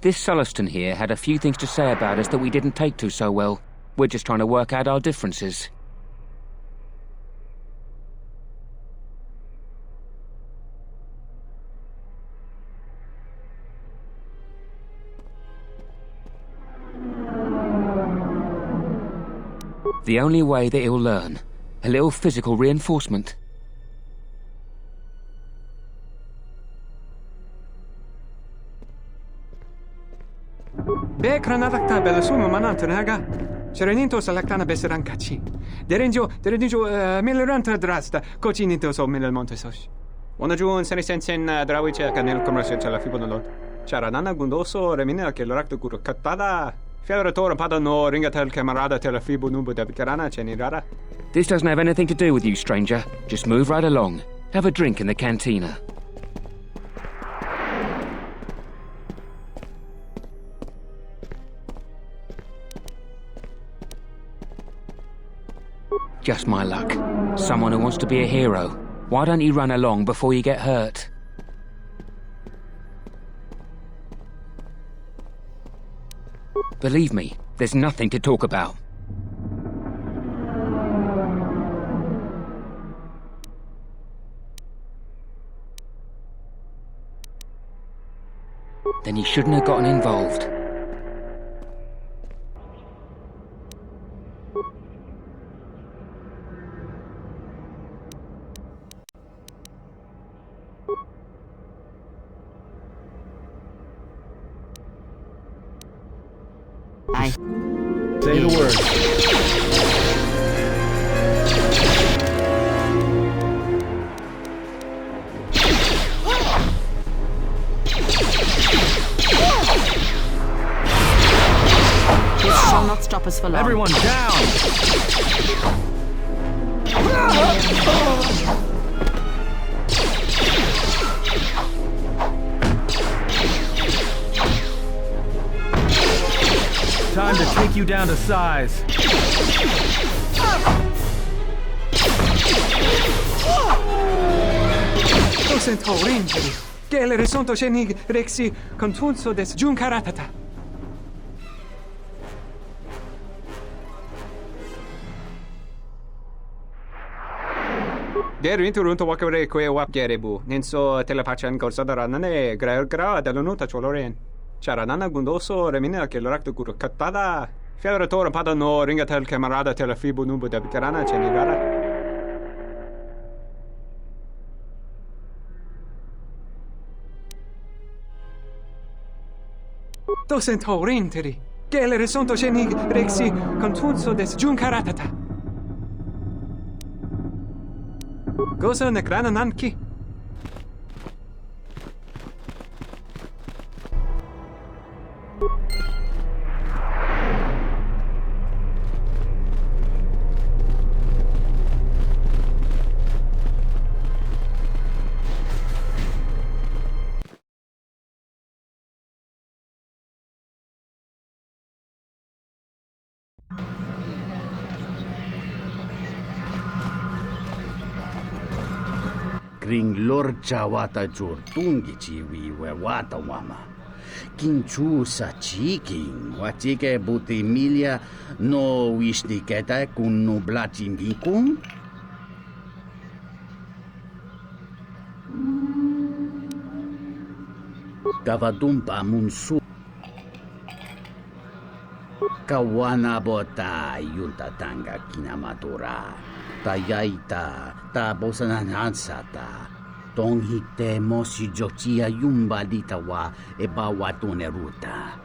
This Sulluston here had a few things to say about us that we didn't take to so well. We're just trying to work out our differences. The only way that he'll learn. A little physical reinforcement. Be kranatakta belasuno manantunaga. Sereninto salactana beserancaci. Derenjo milleranta drasta. Cocinito so millermontesos. Wanajun senesensen drawice canel commercial la fibonolot. Charanana gundoso remina che l'orakto guru katada. Fiaratore pada no ringatel camarada telefibo numbo de bicarana cenirara. This doesn't have anything to do with you, stranger. Just move right along. Have a drink in the cantina. Just my luck. Someone who wants to be a hero. Why don't you run along before you get hurt? Believe me, there's nothing to talk about. Then you shouldn't have gotten involved. Say the word. This shall not stop us for long. Everyone down! Time to take you down to size. Docent Orangeli. Gele resonto shenig rexi contunso des juncaratata. Der inturunto wakare kwe wap gerebu. Ninso telepachan gorsadaranane gra dell'unuta choloren. Charanana gundoso remina che l'orakto guru katada. Fiaratore pada no ringatel camarada telefibo numbo de bicarana cenirara. Docent Orangeli. Gele resonto shenig rexi contunso des juncaratata. Gosa nekrana nanki. kring lorcha wata jortungi chiwi we wata wama. Kinchu sa chiking, watike buti milia no wishniketa kun no blachimikun. Kavadumpa munsu. Kawana bota yunta tanga kinamatura. Tayaita, ta bosananansata. Tonghite mosi jochia yumba litawa e bawatune ruta.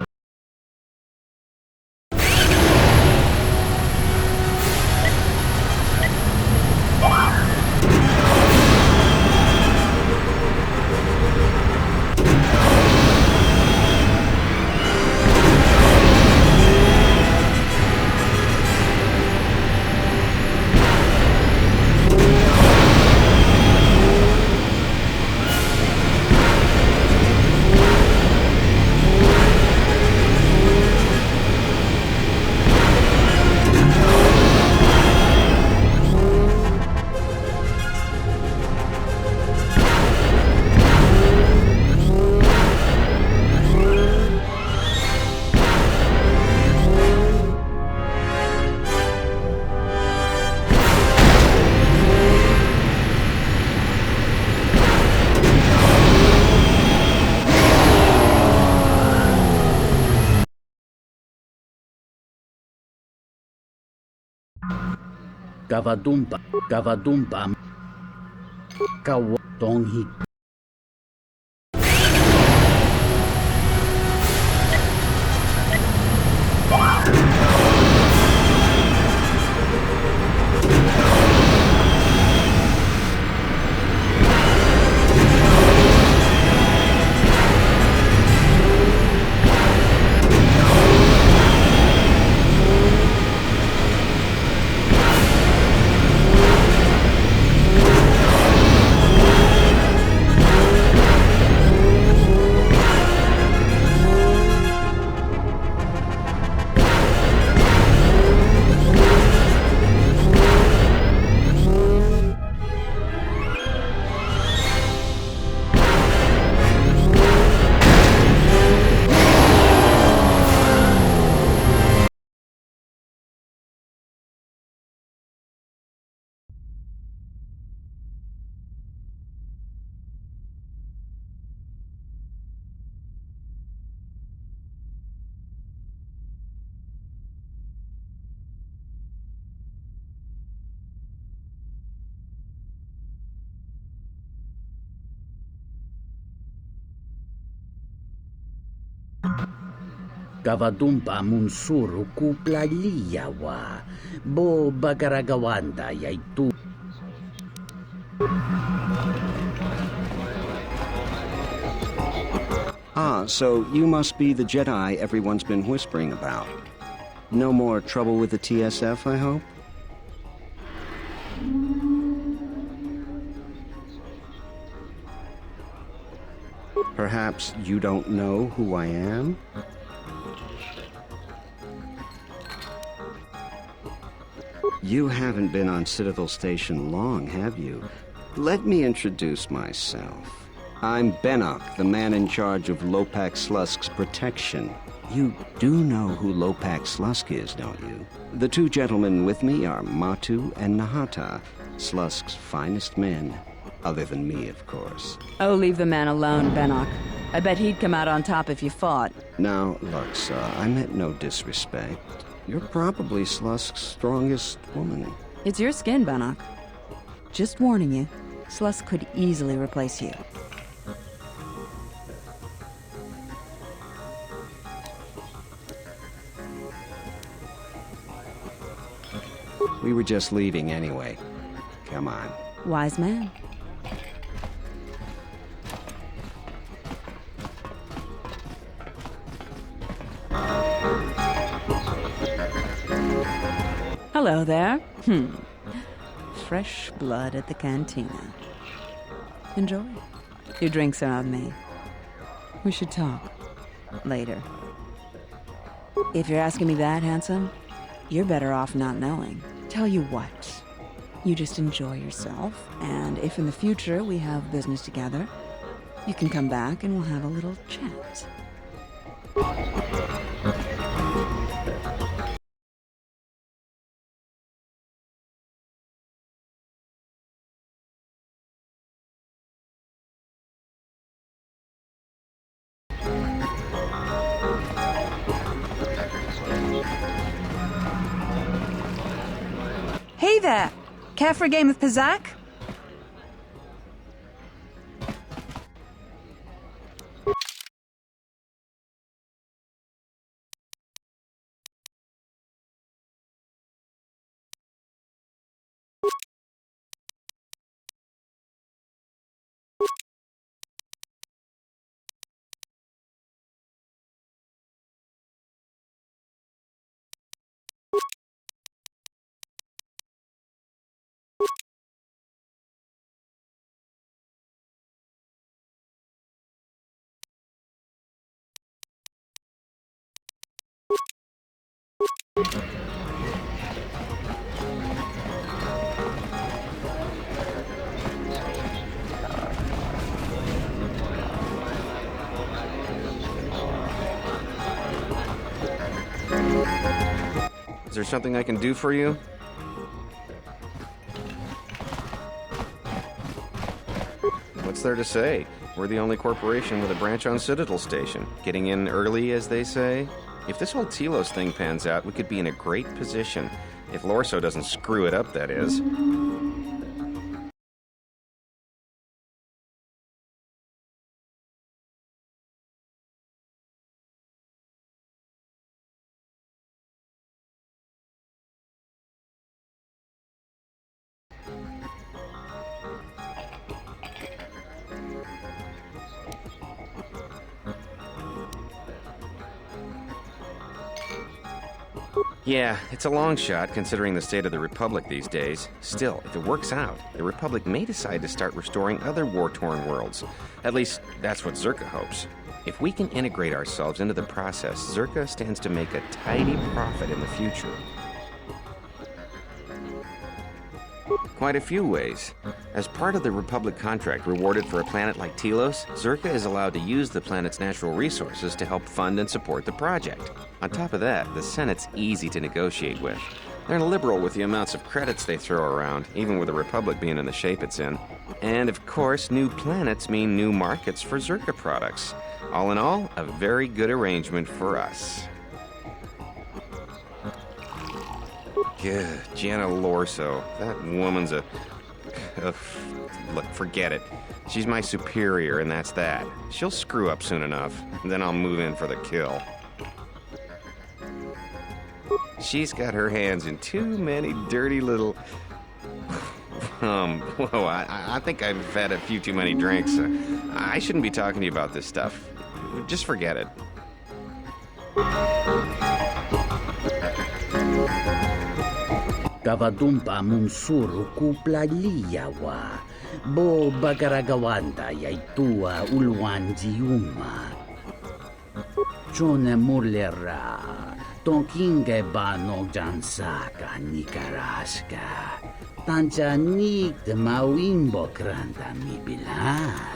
Kavadumpa, Kawatonghi. Kavadumpa munsuru kupla liyawa, bo bagaragawanda yaitu. Ah, so you must be the Jedi everyone's been whispering about. No more trouble with the TSF, I hope? Perhaps you don't know who I am? You haven't been on Citadel Station long, have you? Let me introduce myself. I'm Bennock, the man in charge of Lopak Slusk's protection. You do know who Lopak Slusk is, don't you? The two gentlemen with me are Matu and Nahata, Slusk's finest men. Other than me, of course. Oh, leave the man alone, Bennock. I bet he'd come out on top if you fought. Now, Luxa, I meant no disrespect. You're probably Slusk's strongest woman. It's your skin, Bennock. Just warning you, Slusk could easily replace you. We were just leaving anyway. Come on. Wise man. Hello there. Fresh blood at the cantina. Enjoy. Your drinks are on me. We should talk. Later. If you're asking me that, handsome, you're better off not knowing. Tell you what. You just enjoy yourself, and if in the future we have business together, you can come back and we'll have a little chat. Hey there! Care for a game of Pizzak? Is there something I can do for you? What's there to say? We're the only corporation with a branch on Citadel Station. Getting in early, as they say. If this whole Telos thing pans out, we could be in a great position. If Lorso doesn't screw it up, that is. Yeah, it's a long shot considering the state of the Republic these days. Still, if it works out, the Republic may decide to start restoring other war-torn worlds. At least, that's what Zerka hopes. If we can integrate ourselves into the process, Zerka stands to make a tidy profit in the future. Quite a few ways. As part of the Republic contract rewarded for a planet like Telos, Zerka is allowed to use the planet's natural resources to help fund and support the project. On top of that, the Senate's easy to negotiate with. They're liberal with the amounts of credits they throw around, even with the Republic being in the shape it's in. And of course, new planets mean new markets for Zerka products. All in all, a very good arrangement for us. Good, Jenna Lorso. That woman's a... Look, forget it. She's my superior, and that's that. She'll screw up soon enough, and then I'll move in for the kill. She's got her hands in too many dirty little... Whoa, I think I've had a few too many drinks. I shouldn't be talking to you about this stuff. Just forget it. Kavadumpa munsuru kuplaliyawa. Bo bagaragawanda yaitua ulwanjiuma. Chone mulera. Tonkinge bano jansaka nikaraska. Tanjanik de mawimbo kranda mi bilan.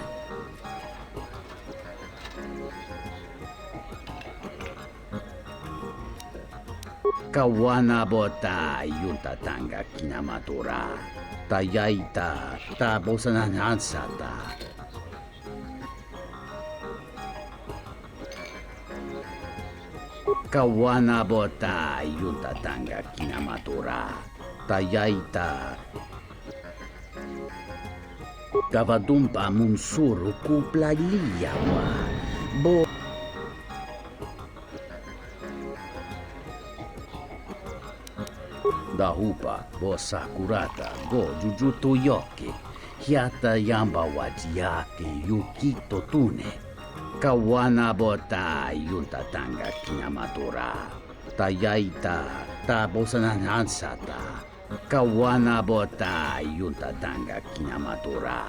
Kawana bota yunta tanga kinamatura. Tayaita tabosanan hansata. Kawana bota yunta tanga kinamatura. Tayaita Gavadumpa munsuru kuplaliyawa. Bo Dahupa bo sakurata go jujuto yoki. Hiata yamba wajiake yukito tune. Kawana bota yunta tanga kinamatura. Tayaita tabosanan hansata. Kawana bota yunta tanga kinamatura.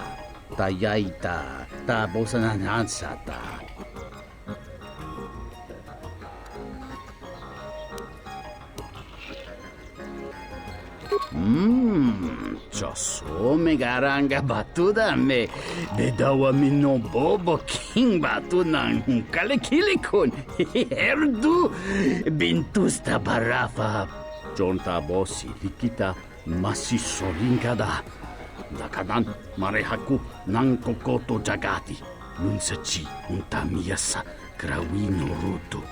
Tayaita tabosanan hansata. So megaranga batuda me bedawa minno bobo king batu nang kalekilikon herdu bintusta barafa jonta bosi likita masisolinkada dakadan marehaku nang kokoto jagati nunsachi untamiasa krawino ruto.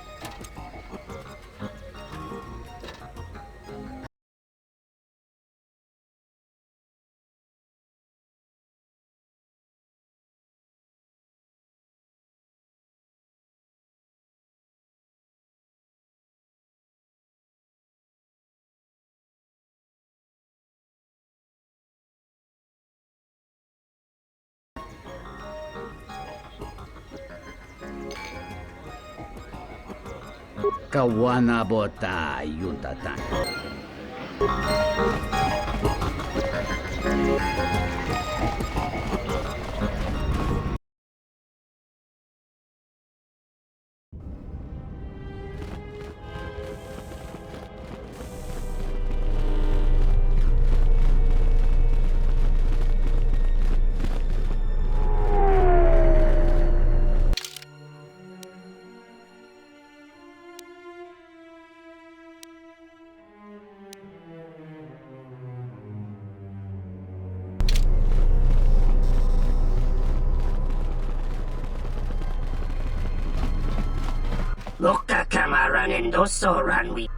Kawana bota yuntatan. Loka kamaran endoso ranwi.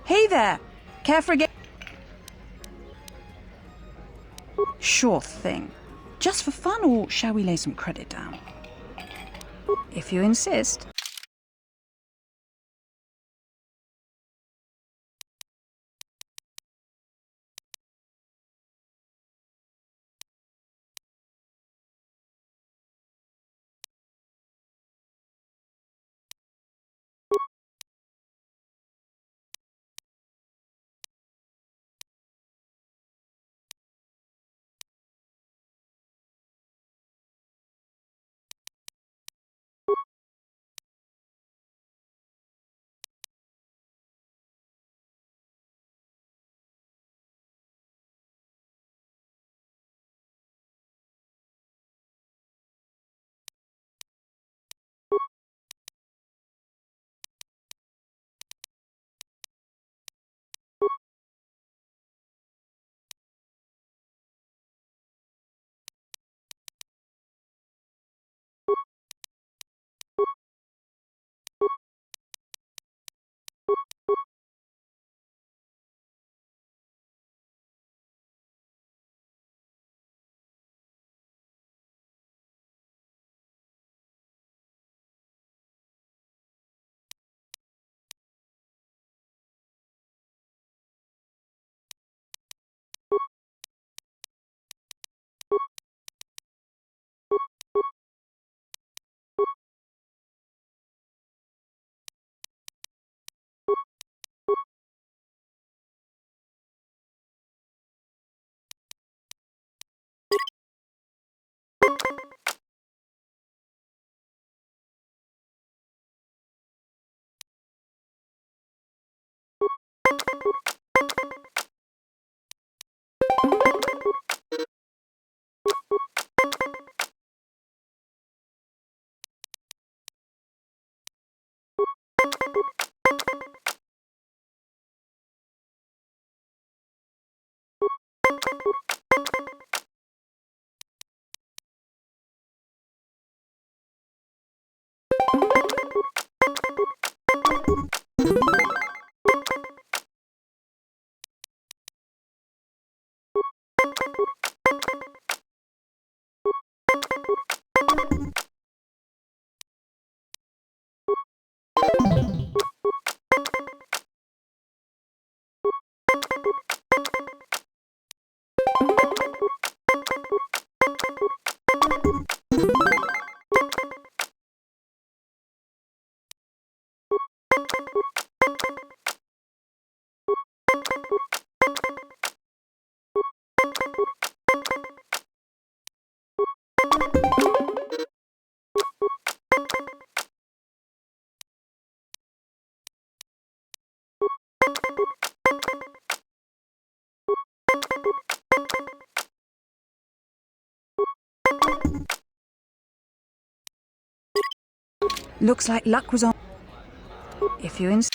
Hey there! Care for a game? Sure thing. Just for fun, or shall we lay some credit down? If you insist. Looks like luck was on. If you insist.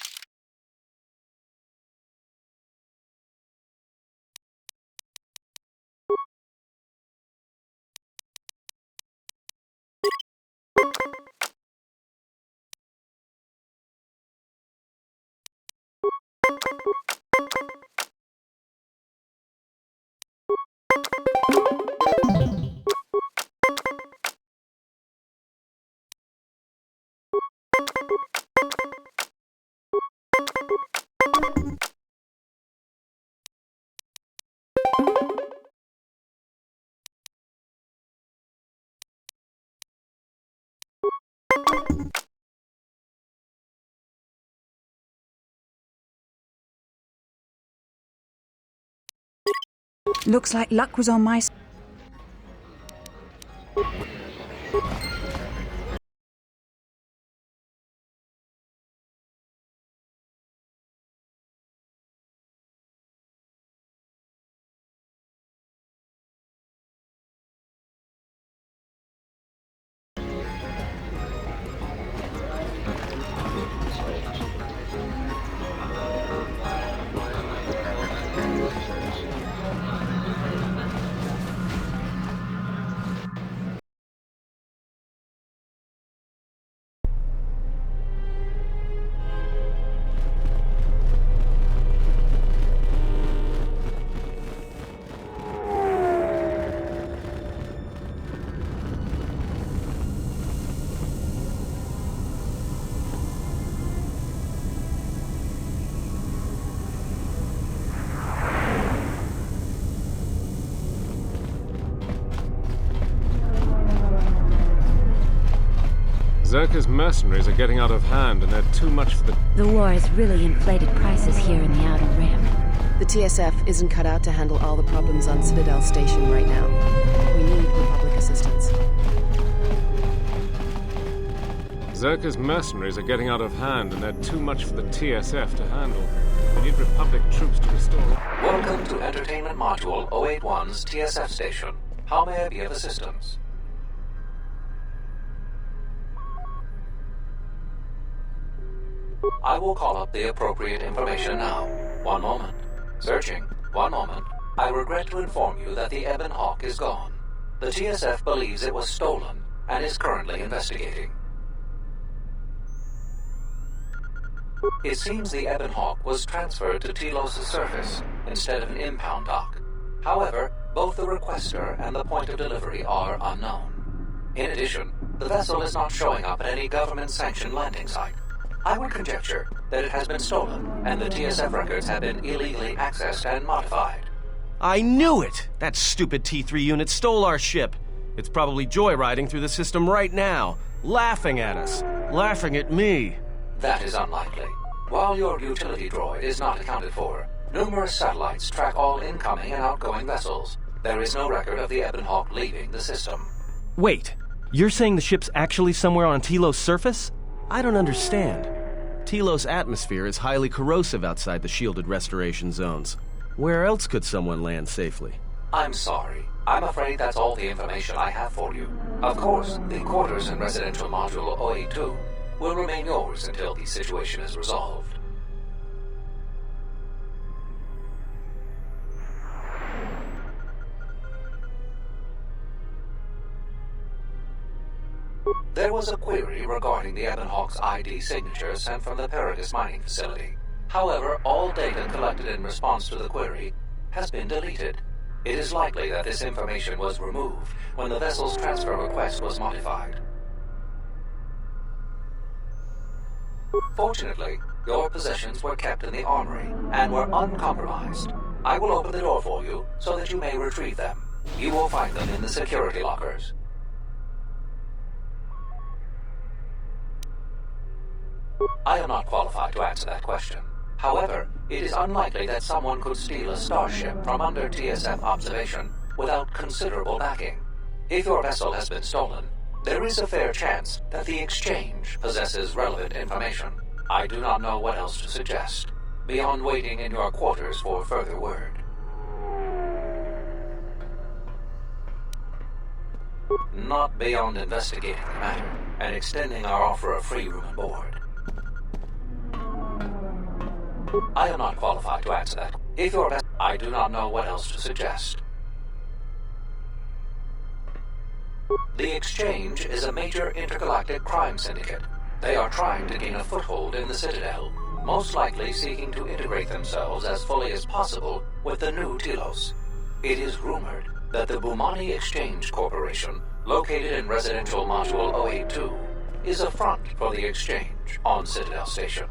Looks like luck was on my side. Zerka's mercenaries are getting out of hand, and they're too much for the... The war has really inflated prices here in the Outer Rim. The TSF isn't cut out to handle all the problems on Citadel Station right now. We need Republic assistance. Zerka's mercenaries are getting out of hand, and they're too much for the TSF to handle. We need Republic troops to restore... Welcome to Entertainment Module 081's TSF station. How may I be of assistance? I will call up the appropriate information now. One moment. Searching. One moment. I regret to inform you that the Ebon Hawk is gone. The TSF believes it was stolen and is currently investigating. It seems the Ebon Hawk was transferred to Telos' surface instead of an impound dock. However, both the requester and the point of delivery are unknown. In addition, the vessel is not showing up at any government-sanctioned landing site. I would conjecture that it has been stolen, and the TSF records have been illegally accessed and modified. I knew it! That stupid T3 unit stole our ship. It's probably joyriding through the system right now, laughing at us, laughing at me. That is unlikely. While your utility droid is not accounted for, numerous satellites track all incoming and outgoing vessels. There is no record of the Ebon Hawk leaving the system. Wait, you're saying the ship's actually somewhere on Telos' surface? I don't understand. Telos' atmosphere is highly corrosive outside the shielded restoration zones. Where else could someone land safely? I'm sorry. I'm afraid that's all the information I have for you. Of course, the quarters in Residential Module 082 will remain yours until the situation is resolved. There was a query regarding the Ebon Hawk's ID signature sent from the Paradis mining facility. However, all data collected in response to the query has been deleted. It is likely that this information was removed when the vessel's transfer request was modified. Fortunately, your possessions were kept in the armory and were uncompromised. I will open the door for you so that you may retrieve them. You will find them in the security lockers. I am not qualified to answer that question. However, it is unlikely that someone could steal a starship from under TSF observation without considerable backing. If your vessel has been stolen, there is a fair chance that the exchange possesses relevant information. I do not know what else to suggest, beyond waiting in your quarters for further word. not beyond investigating the matter and extending our offer of free room and board. I am not qualified to answer that. If you're best, I do not know what else to suggest. The Exchange is a major intergalactic crime syndicate. They are trying to gain a foothold in the Citadel, most likely seeking to integrate themselves as fully as possible with the new Telos. It is rumored that the Bumani Exchange Corporation, located in Residential Module 082, is a front for the Exchange on Citadel Station.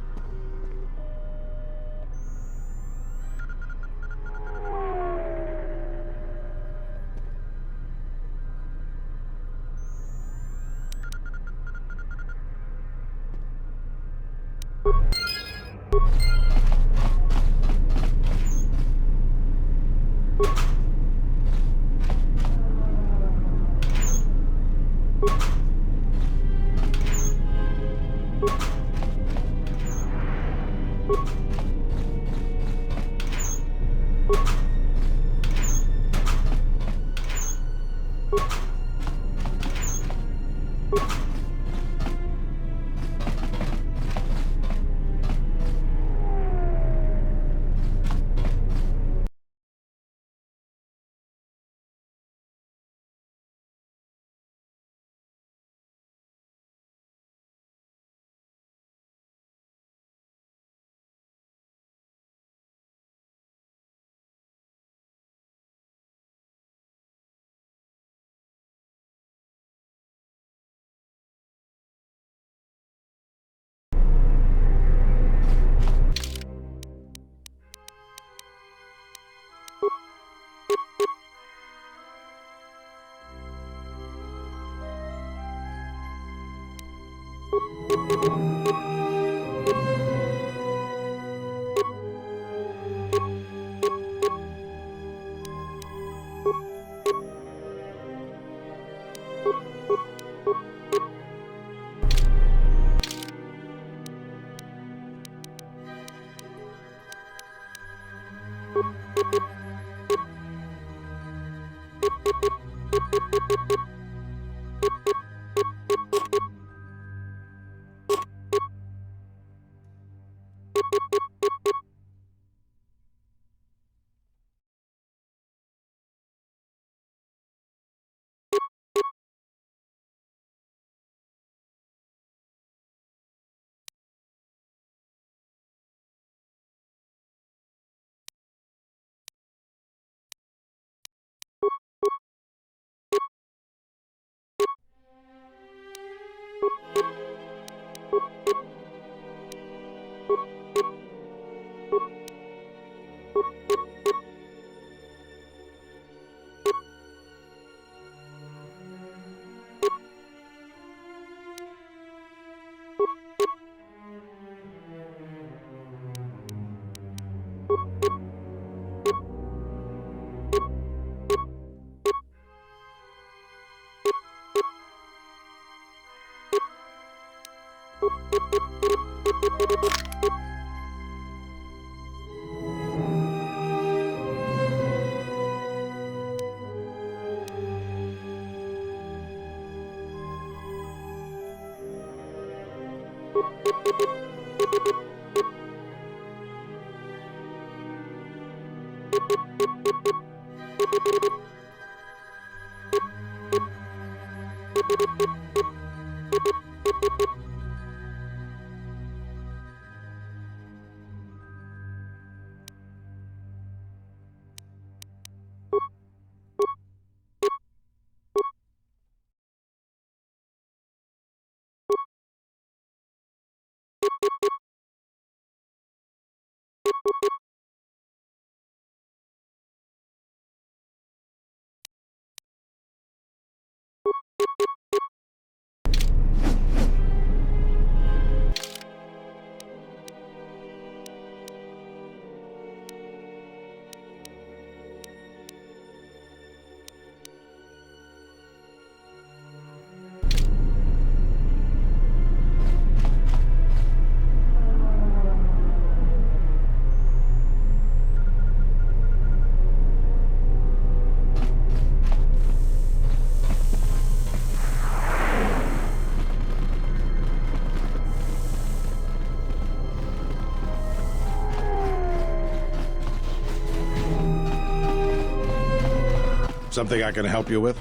Something I can help you with?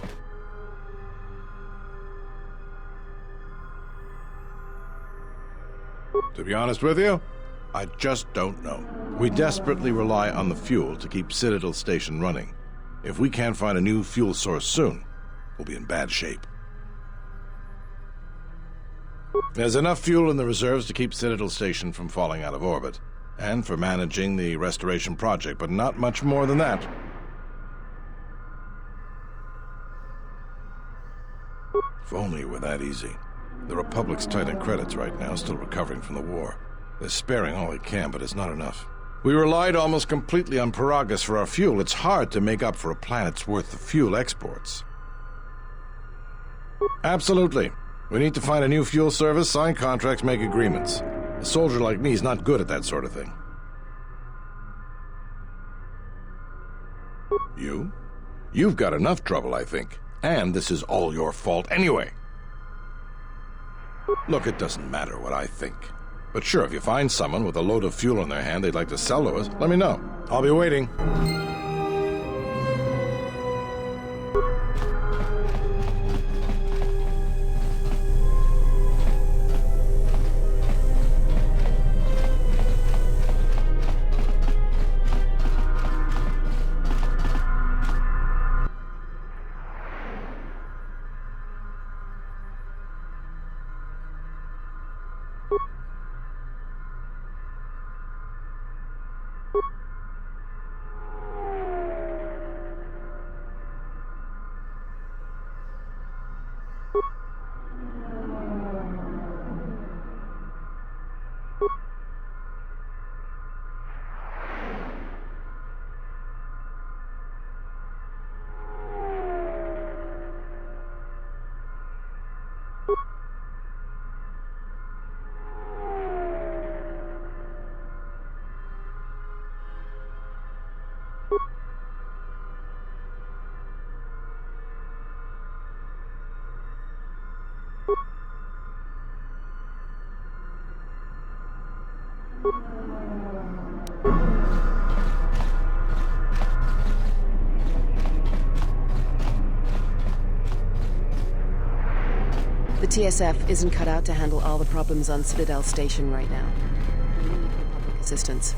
To be honest with you, I just don't know. We desperately rely on the fuel to keep Citadel Station running. If we can't find a new fuel source soon, we'll be in bad shape. There's enough fuel in the reserves to keep Citadel Station from falling out of orbit, and for managing the restoration project, but not much more than that. If only it were that easy. The Republic's tight on credits right now, still recovering from the war. They're sparing all they can, but it's not enough. We relied almost completely on Paragus for our fuel. It's hard to make up for a planet's worth of fuel exports. Absolutely. We need to find a new fuel service, sign contracts, make agreements. A soldier like me is not good at that sort of thing. You? You've got enough trouble, I think. And this is all your fault anyway. Look, it doesn't matter what I think. But sure, if you find someone with a load of fuel in their hand they'd like to sell to us, let me know. I'll be waiting. The TSF isn't cut out to handle all the problems on Citadel Station right now. We need Republic assistance.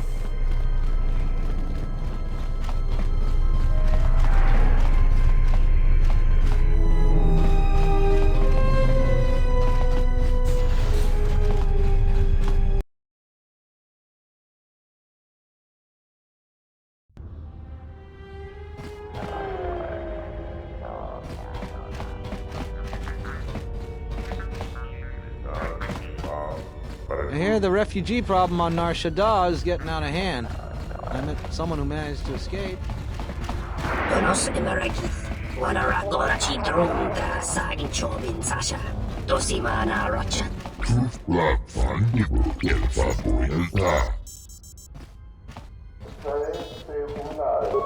I hear the refugee problem on Nar Shaddaa is getting out of hand. I met someone who managed to escape. Donos emeragith, wanara gorachi drunga sa inchobin sasha, dosima na rochat. Tufla fandibu kelfa boyelta.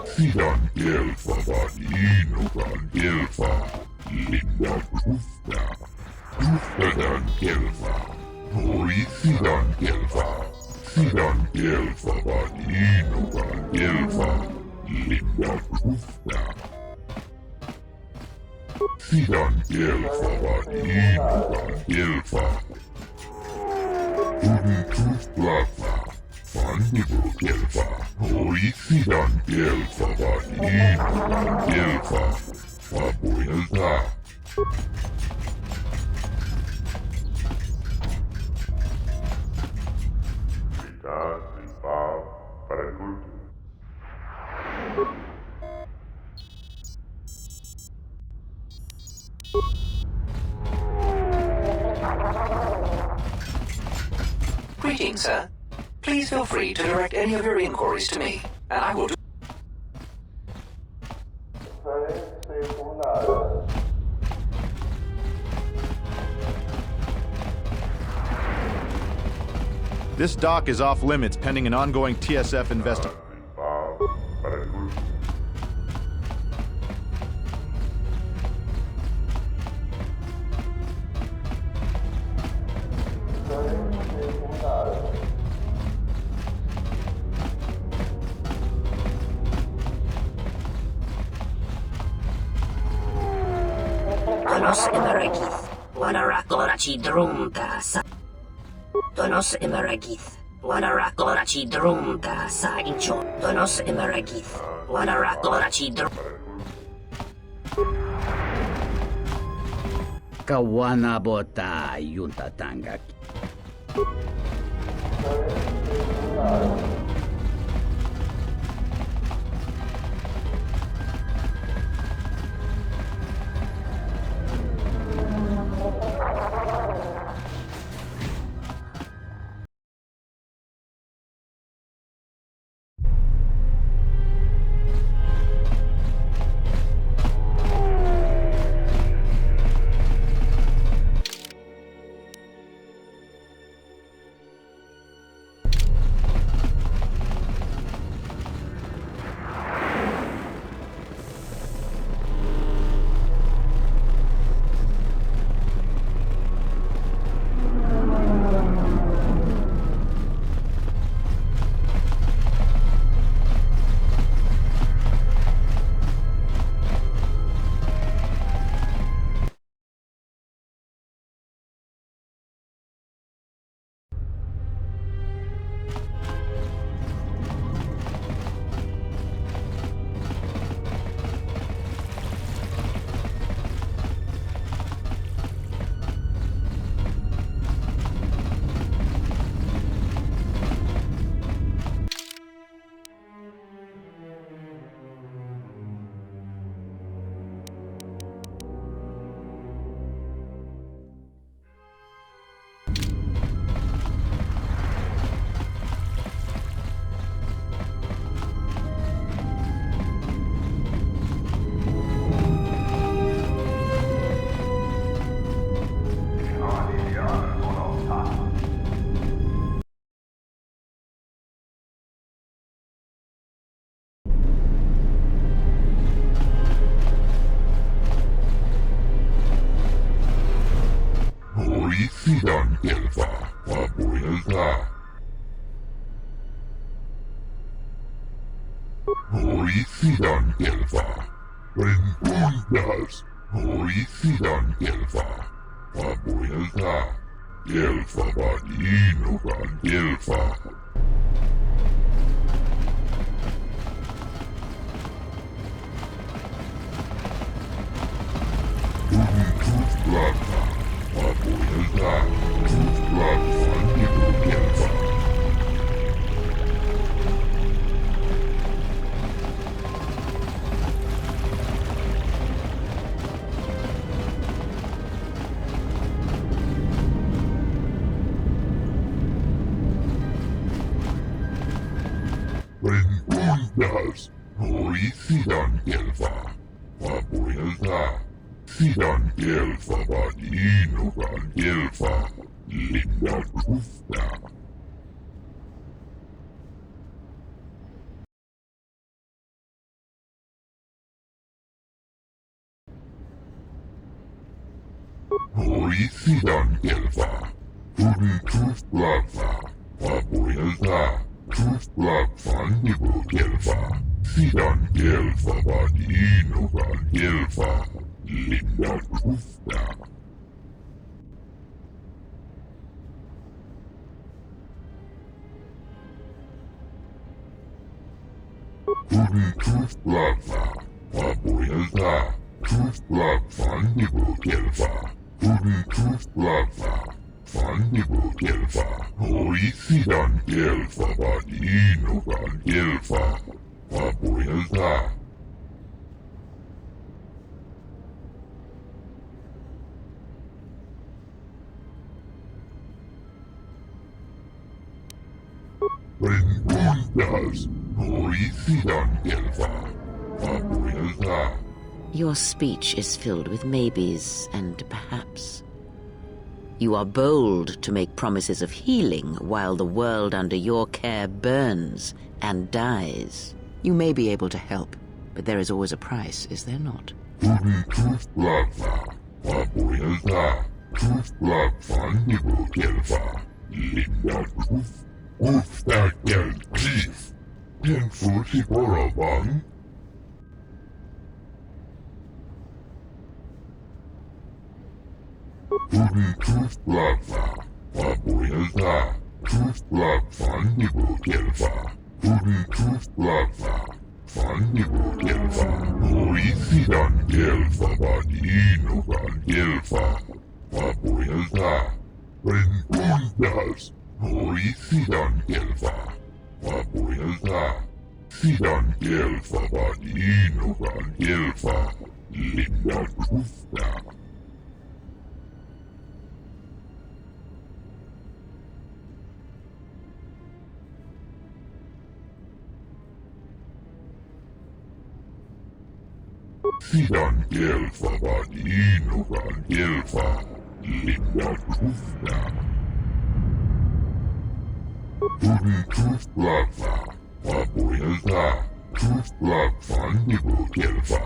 Sidan kelfa vanino kan kelfa, linda tufta. Tufta dan kelfa. Oi sidan kelfa vanino kan kelfa, linda tufta. Sidan kelfa vanino kan kelfa. Tudi tuflafa, fandibu kelfa. Oi sidan kelfa vanino kan kelfa, fabuelta. Greetings, sir. Please feel free to direct any of your inquiries to me, and I will do. This dock is off limits pending an ongoing TSF investigation. Donos emeragith. Wanarakorachi drumka sa. Donos emeragith. Wanarakorachi drumka sa incho. Donos emeragith. Wanarakorachi drum. Kawanabota yuntatangaki. Sidan Delva, Pabuelta. Sidan Delva, Rentundas. Sidan Delva, Pabuelta. Delva Badino Van Delva. Plata. Pabuelta, Blood Fandigo Delva. Rentundas, Sidan Delva, Pabuelta. Sidan Delva Badino Van Delva, Linda Gufta. Sidan Delva, Truth Blava, Pabuelta, Truth Blav Fandigo Delva, Sidan Delva Badino Van Delva, Linda Gufta. Truth Blava, Pabuelta, Truth Blav Fandigo Delva, Truth Blava, Fandigo Delva, Sidan Delva Badino Van Delva, Pabuelta. Rentundas, Sidan Delva, Pabuelta. Your speech is filled with maybes and perhaps. You are bold to make promises of healing while the world under your care burns and dies. You may be able to help, but there is always a price, is there not? Truth Blava, Pabuelta, Truth Blav Fandigo Delva, Linda Guf, Gufta Del Chief, Tenfusi Borabang. Putting truth blackfa. Papuelta. Truth blackfa nibu kelfa. Putting truth blackfa. Fannibu kelfa. Noisidan kelfa badinukan kelfa. Papuelta. Prentundas. Noisidan kelfa. Papuelta. Sidan kelfa badinukan kelfa. Linda truthda. Sidan kelfa badinukan kelfa. Linda truthda. Putting truth blackfa. Papuelta. Truth blackfa nibu kelfa.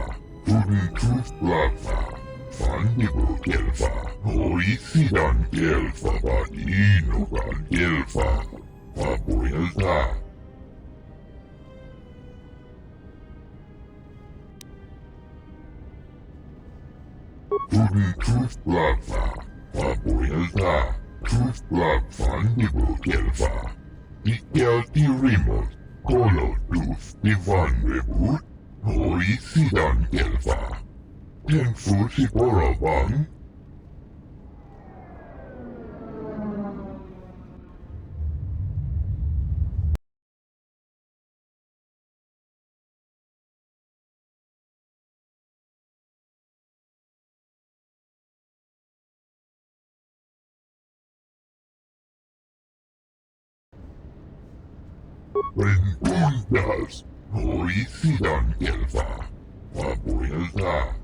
Putting truth blackfa. Fannibu kelfa. Noisidan kelfa badinukan kelfa. Papuelta. Putting truth blackfa. Papuelta. Truth blackfa nibu kelfa. Ikelti remote. Kolo truth divan reboot. Noisidan kelfa. Tenfu si borobang. Prentundas. Noisidan kelfa. Papuelta.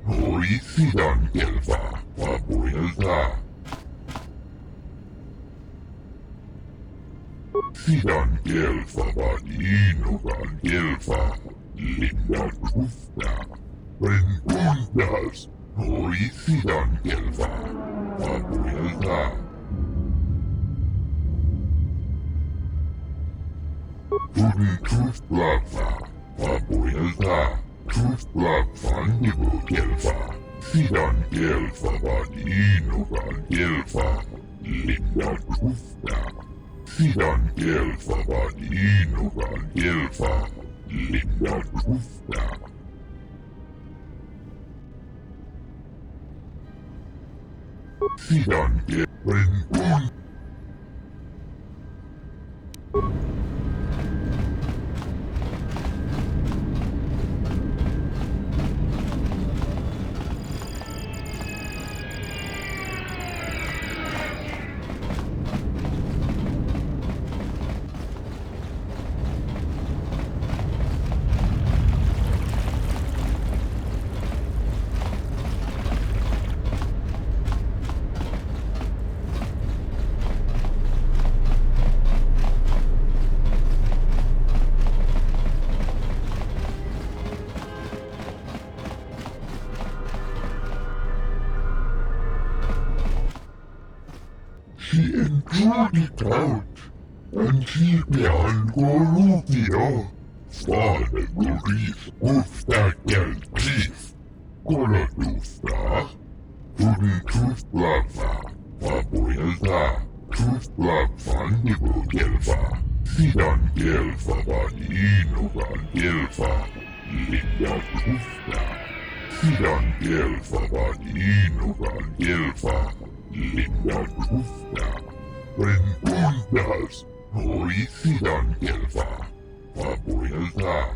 Noisidan kelfa. Papuelta. Sidan kelfa badinukan kelfa. Linda truthda. Prentundas. Noisidan kelfa. Papuelta. Putting truth blackfa. Papuelta. Truth blackfa nibu kelfa. Sidan kelfa badinukan kelfa. Linda truthda. Sidan kelfa badinukan kelfa. Linda truthda. Sidan kelfa. She enjoyed it out, and she began Goluvia. Father Goris, Guftakel Chief, Golodufta, Putting Truth Blackfa, Papuelta, Truth Blackfa Nibu Gelfa, Sidan Gelfa Badinukan Gelfa, Linda Trufta, Sidan Gelfa Badinukan Gelfa, Linda Trufta, Prentundas, Noisidan Gelfa, Papuelta.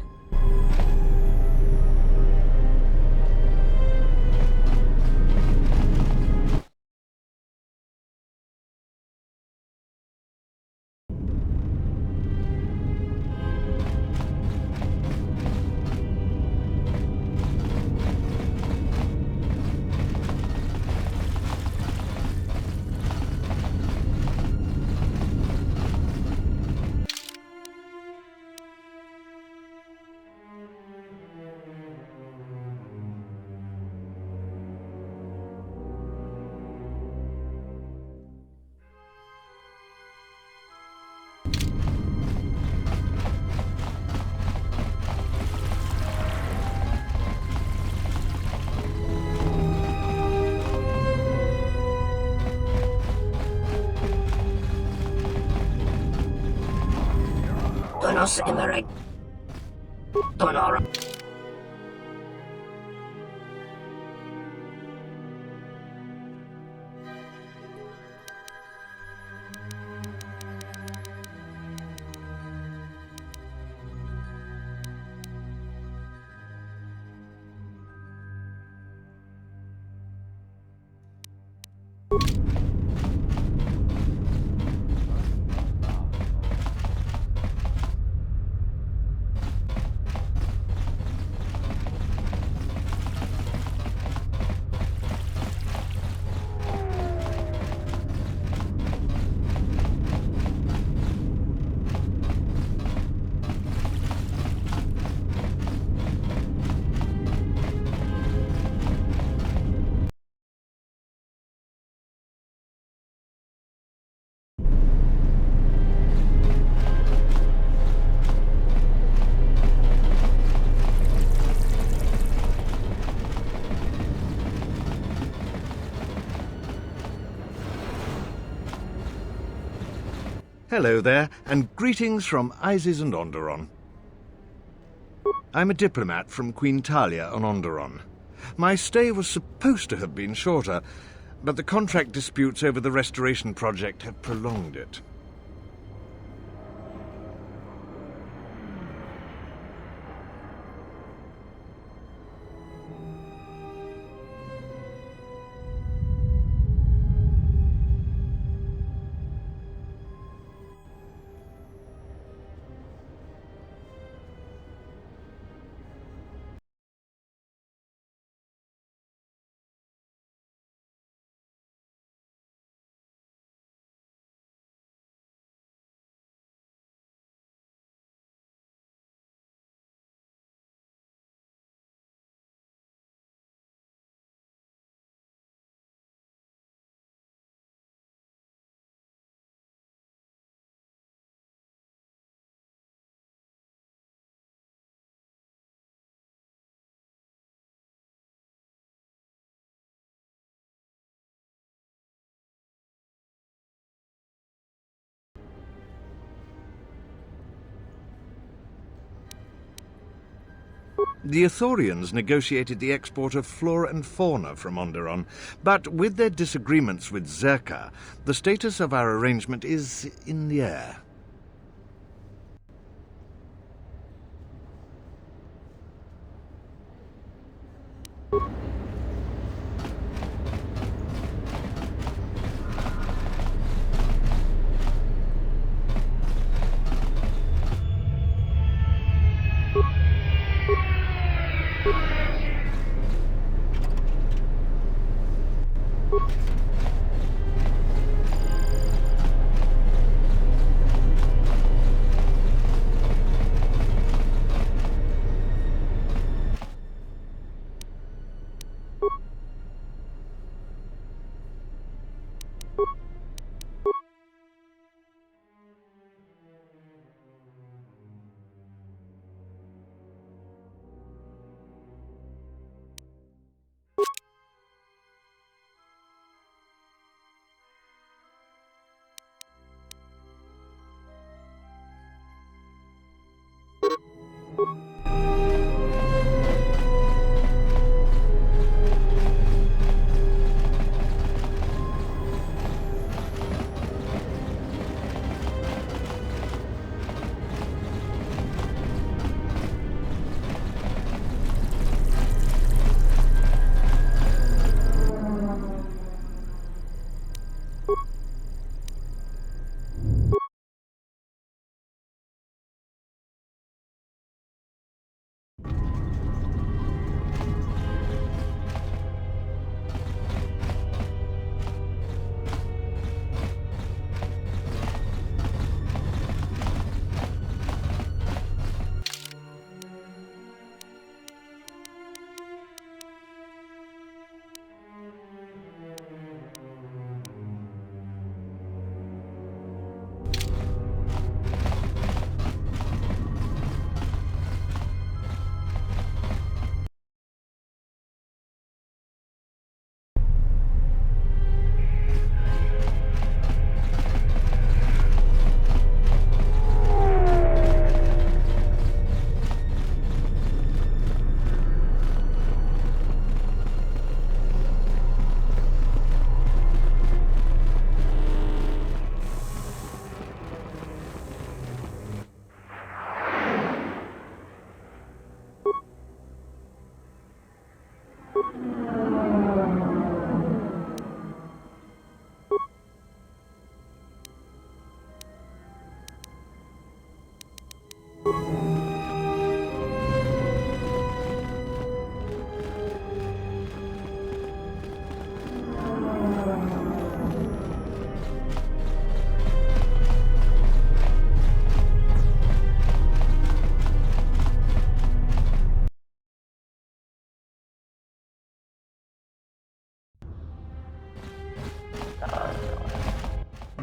Nos emereg. Donora. Hello there, and greetings from Isis and Onderon. I'm a diplomat from Queen Talia on Onderon. My stay was supposed to have been shorter, but the contract disputes over the restoration project have prolonged it. The Ithorians negotiated the export of flora and fauna from Onderon, but with their disagreements with Zerka, the status of our arrangement is in the air.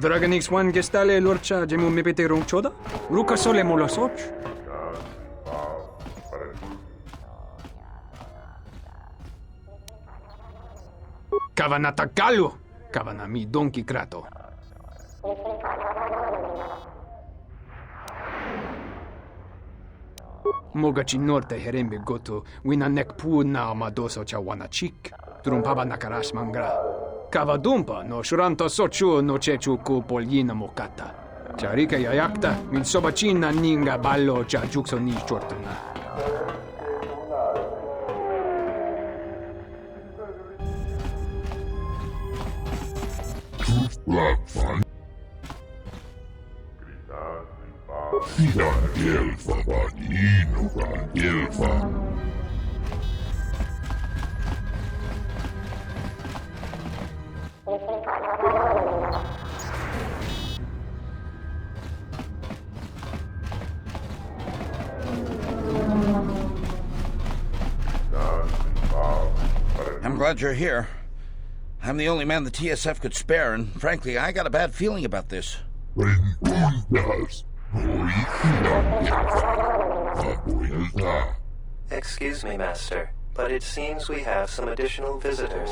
Dragon X1 gestale lorcha jemu mepete ronchoda? Ruka sole molosoch? Kavanata galu! Kavana mi donkey krato. Mogachi norte herembe goto wina nek pu na amadoso cha wanachik. Trumpaba nakarash mangra. Kavadumpa no shuranto sochu no chechu ku polyina mokata. Charika yayakta min sobachina ninga ballo cha jukso ni chortuna. I'm glad you're here. I'm the only man the TSF could spare, and frankly, I got a bad feeling about this. Excuse me, Master, but it seems we have some additional visitors.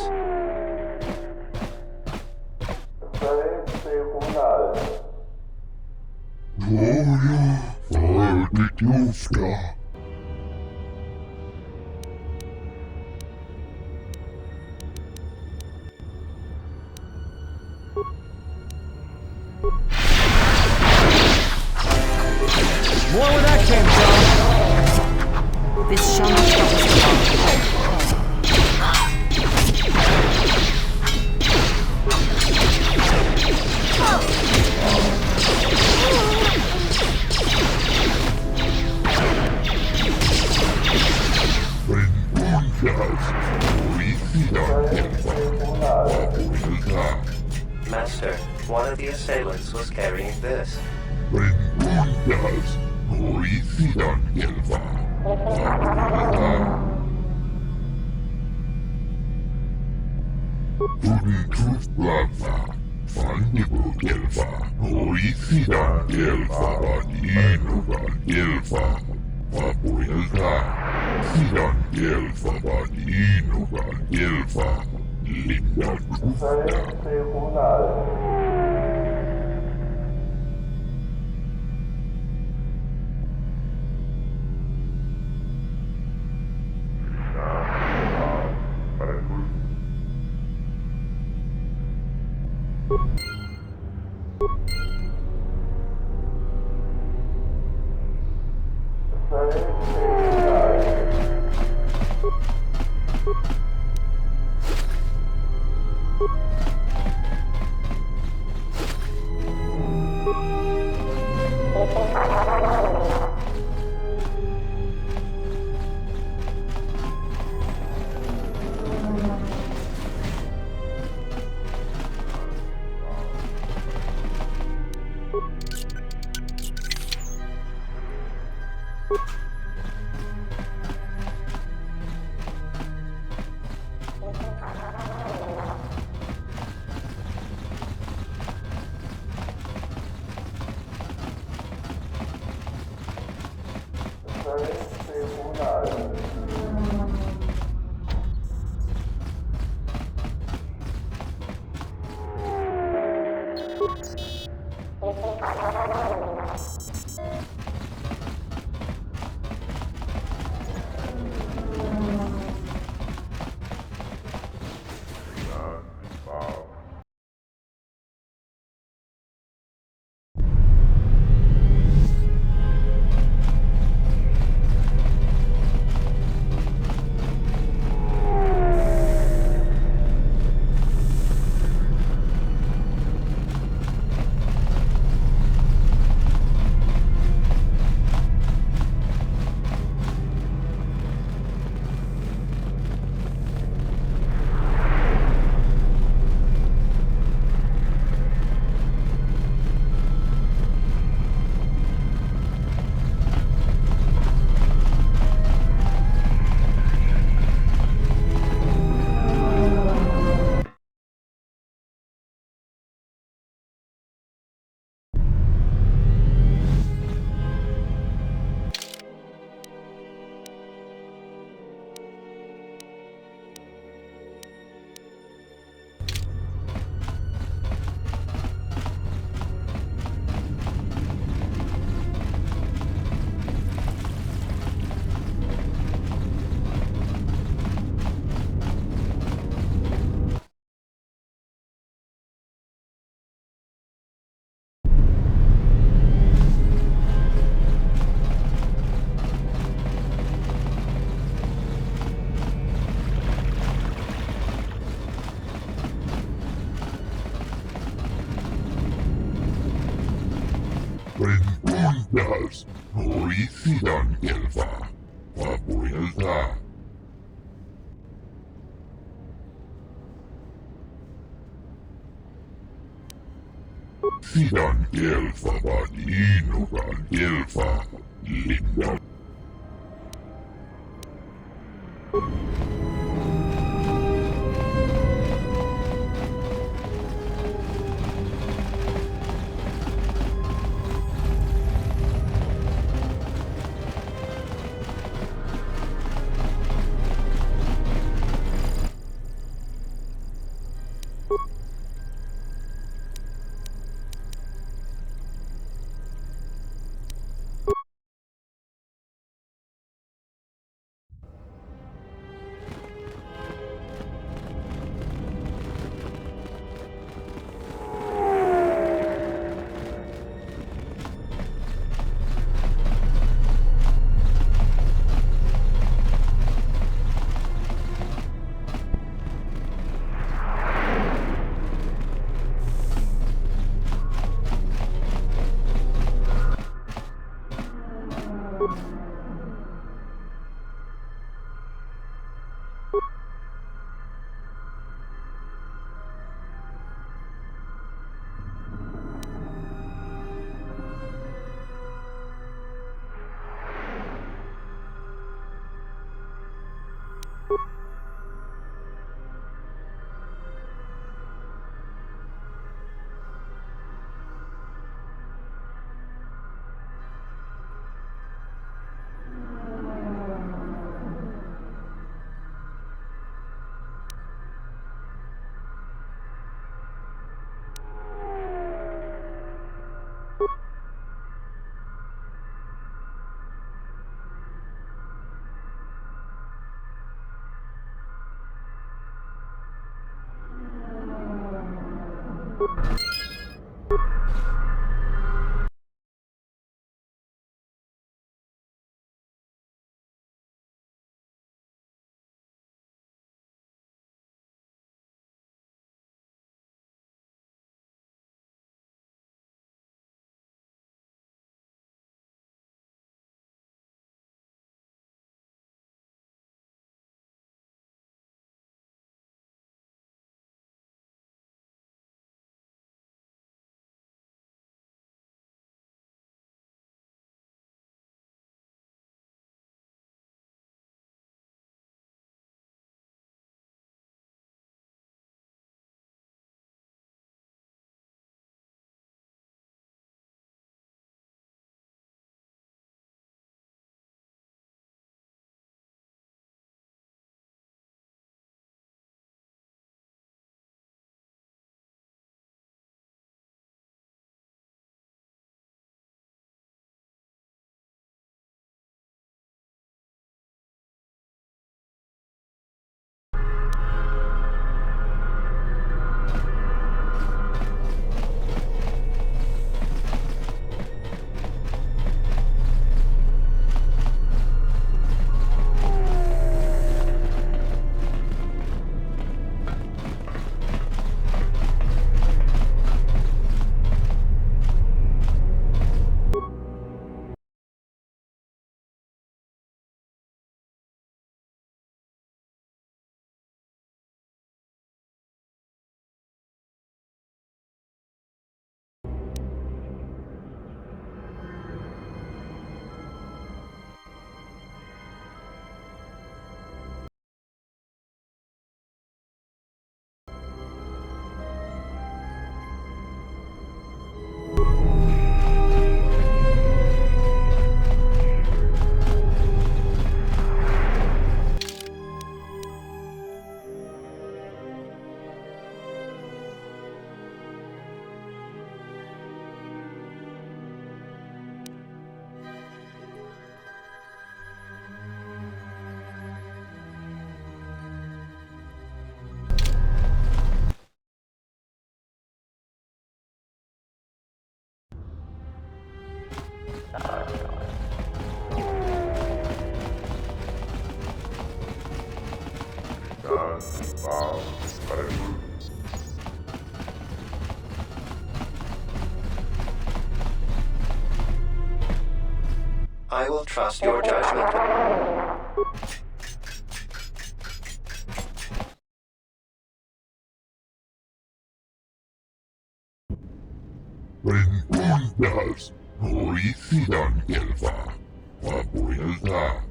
More where that came from. This shall not stop us Master, one of the assailants was carrying this. Das Horizon Gelfa. Papuilta. Sidan Gelfa Vadinukan Gelfa. Linda. I will trust your judgment. Rentundas, Horicidan Gelfa, Papuelta,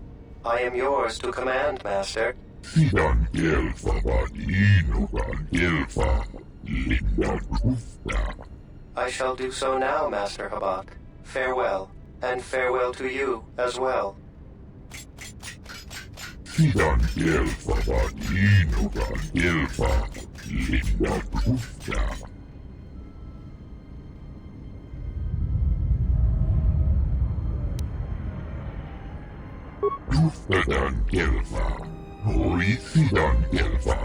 I am yours to command, Master. Sidan Gelfa Vadinugan Gelfa, Linda Krufta. I shall do so now, Master Habak. Farewell, and farewell to you as well. Sidan Gelfa Vadinugan Gelfa, Linda Krufta. Kruftadan Gelfa, Horicidan Gelfa,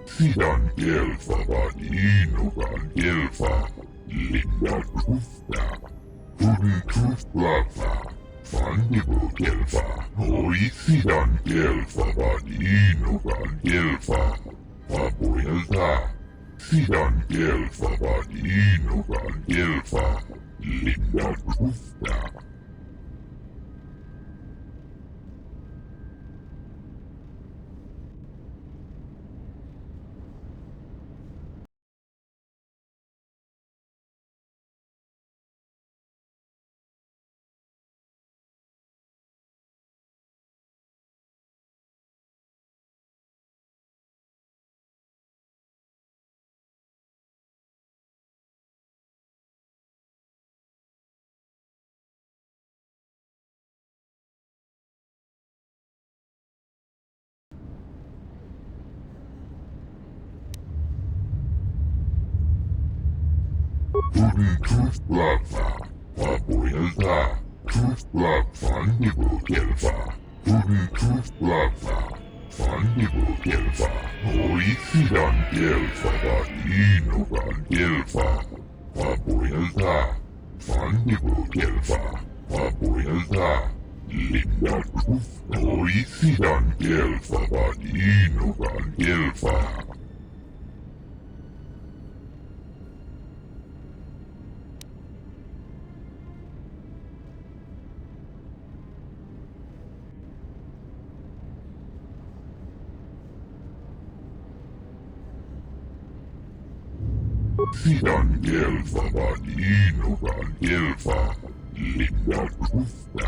Sidan Gelfa Vadinugan Gelfa, Linda Krufta. Huden Kruftlava, Fandibo Gelfa, Horicidan Gelfa Vadinugan Gelfa, Papuelta. Sidan Gelfa Vadinugan Gelfa, Linda Krufta. Huden Kruftlava, Papuelta. Kruftlava, Fandibo Gelfa. Huden Kruftlava, Fandibo Gelfa. Horicidan Gelfa Vadinugan Gelfa, Papuelta. Fandibo Gelfa, Papuelta. Linda Krufta. Horicidan Gelfa Vadinugan Gelfa. Sidan Gelfa Vadinugan Gelfa, Linda Krufta.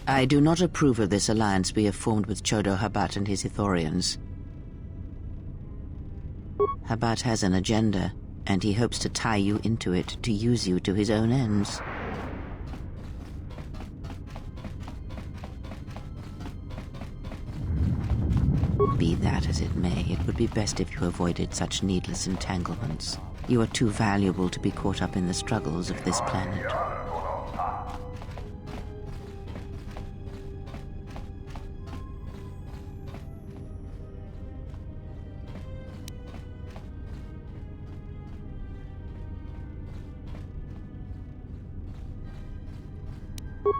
I do not approve of this alliance we have formed with Chodo Habat and his Ithorians. Habat has an agenda, and he hopes to tie you into it to use you to his own ends. Be that as it may, it would be best if you avoided such needless entanglements. You are too valuable to be caught up in the struggles of this planet.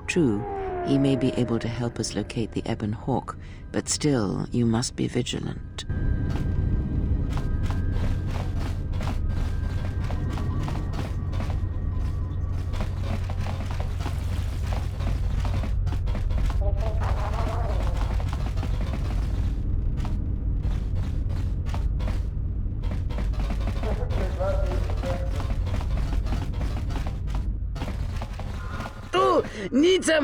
True, he may be able to help us locate the Ebon Hawk, but still, you must be vigilant. Need some.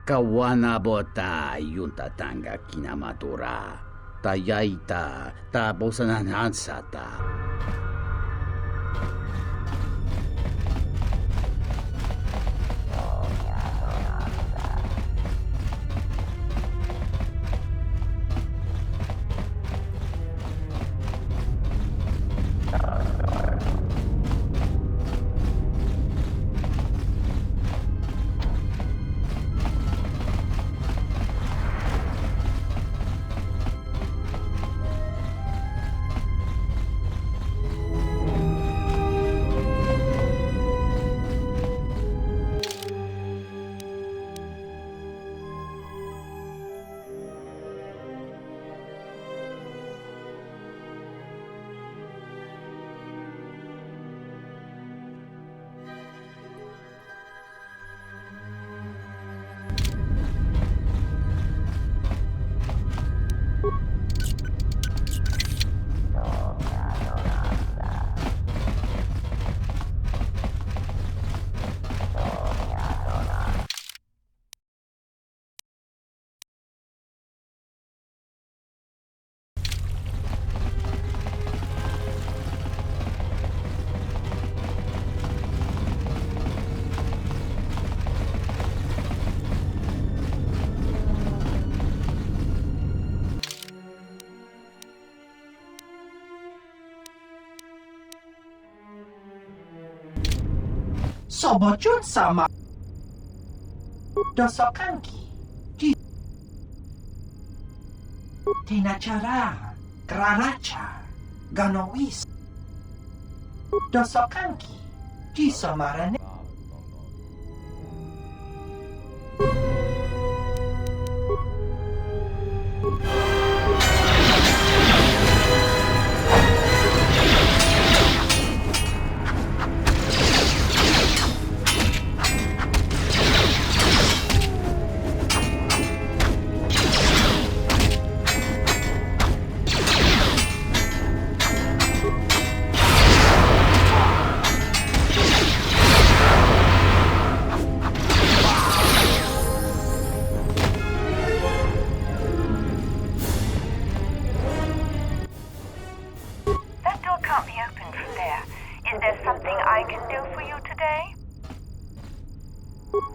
Kawana bota yunta tanga kinamatura. Tayaita tabosananhansata. Sobojun sama dosokanki di tinacara granacha ganowis dosokanki di somarane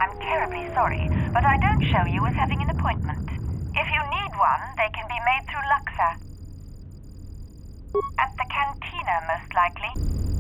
I'm terribly sorry, but I don't show you as having an appointment. If you need one, they can be made through Luxa. At the cantina, most likely.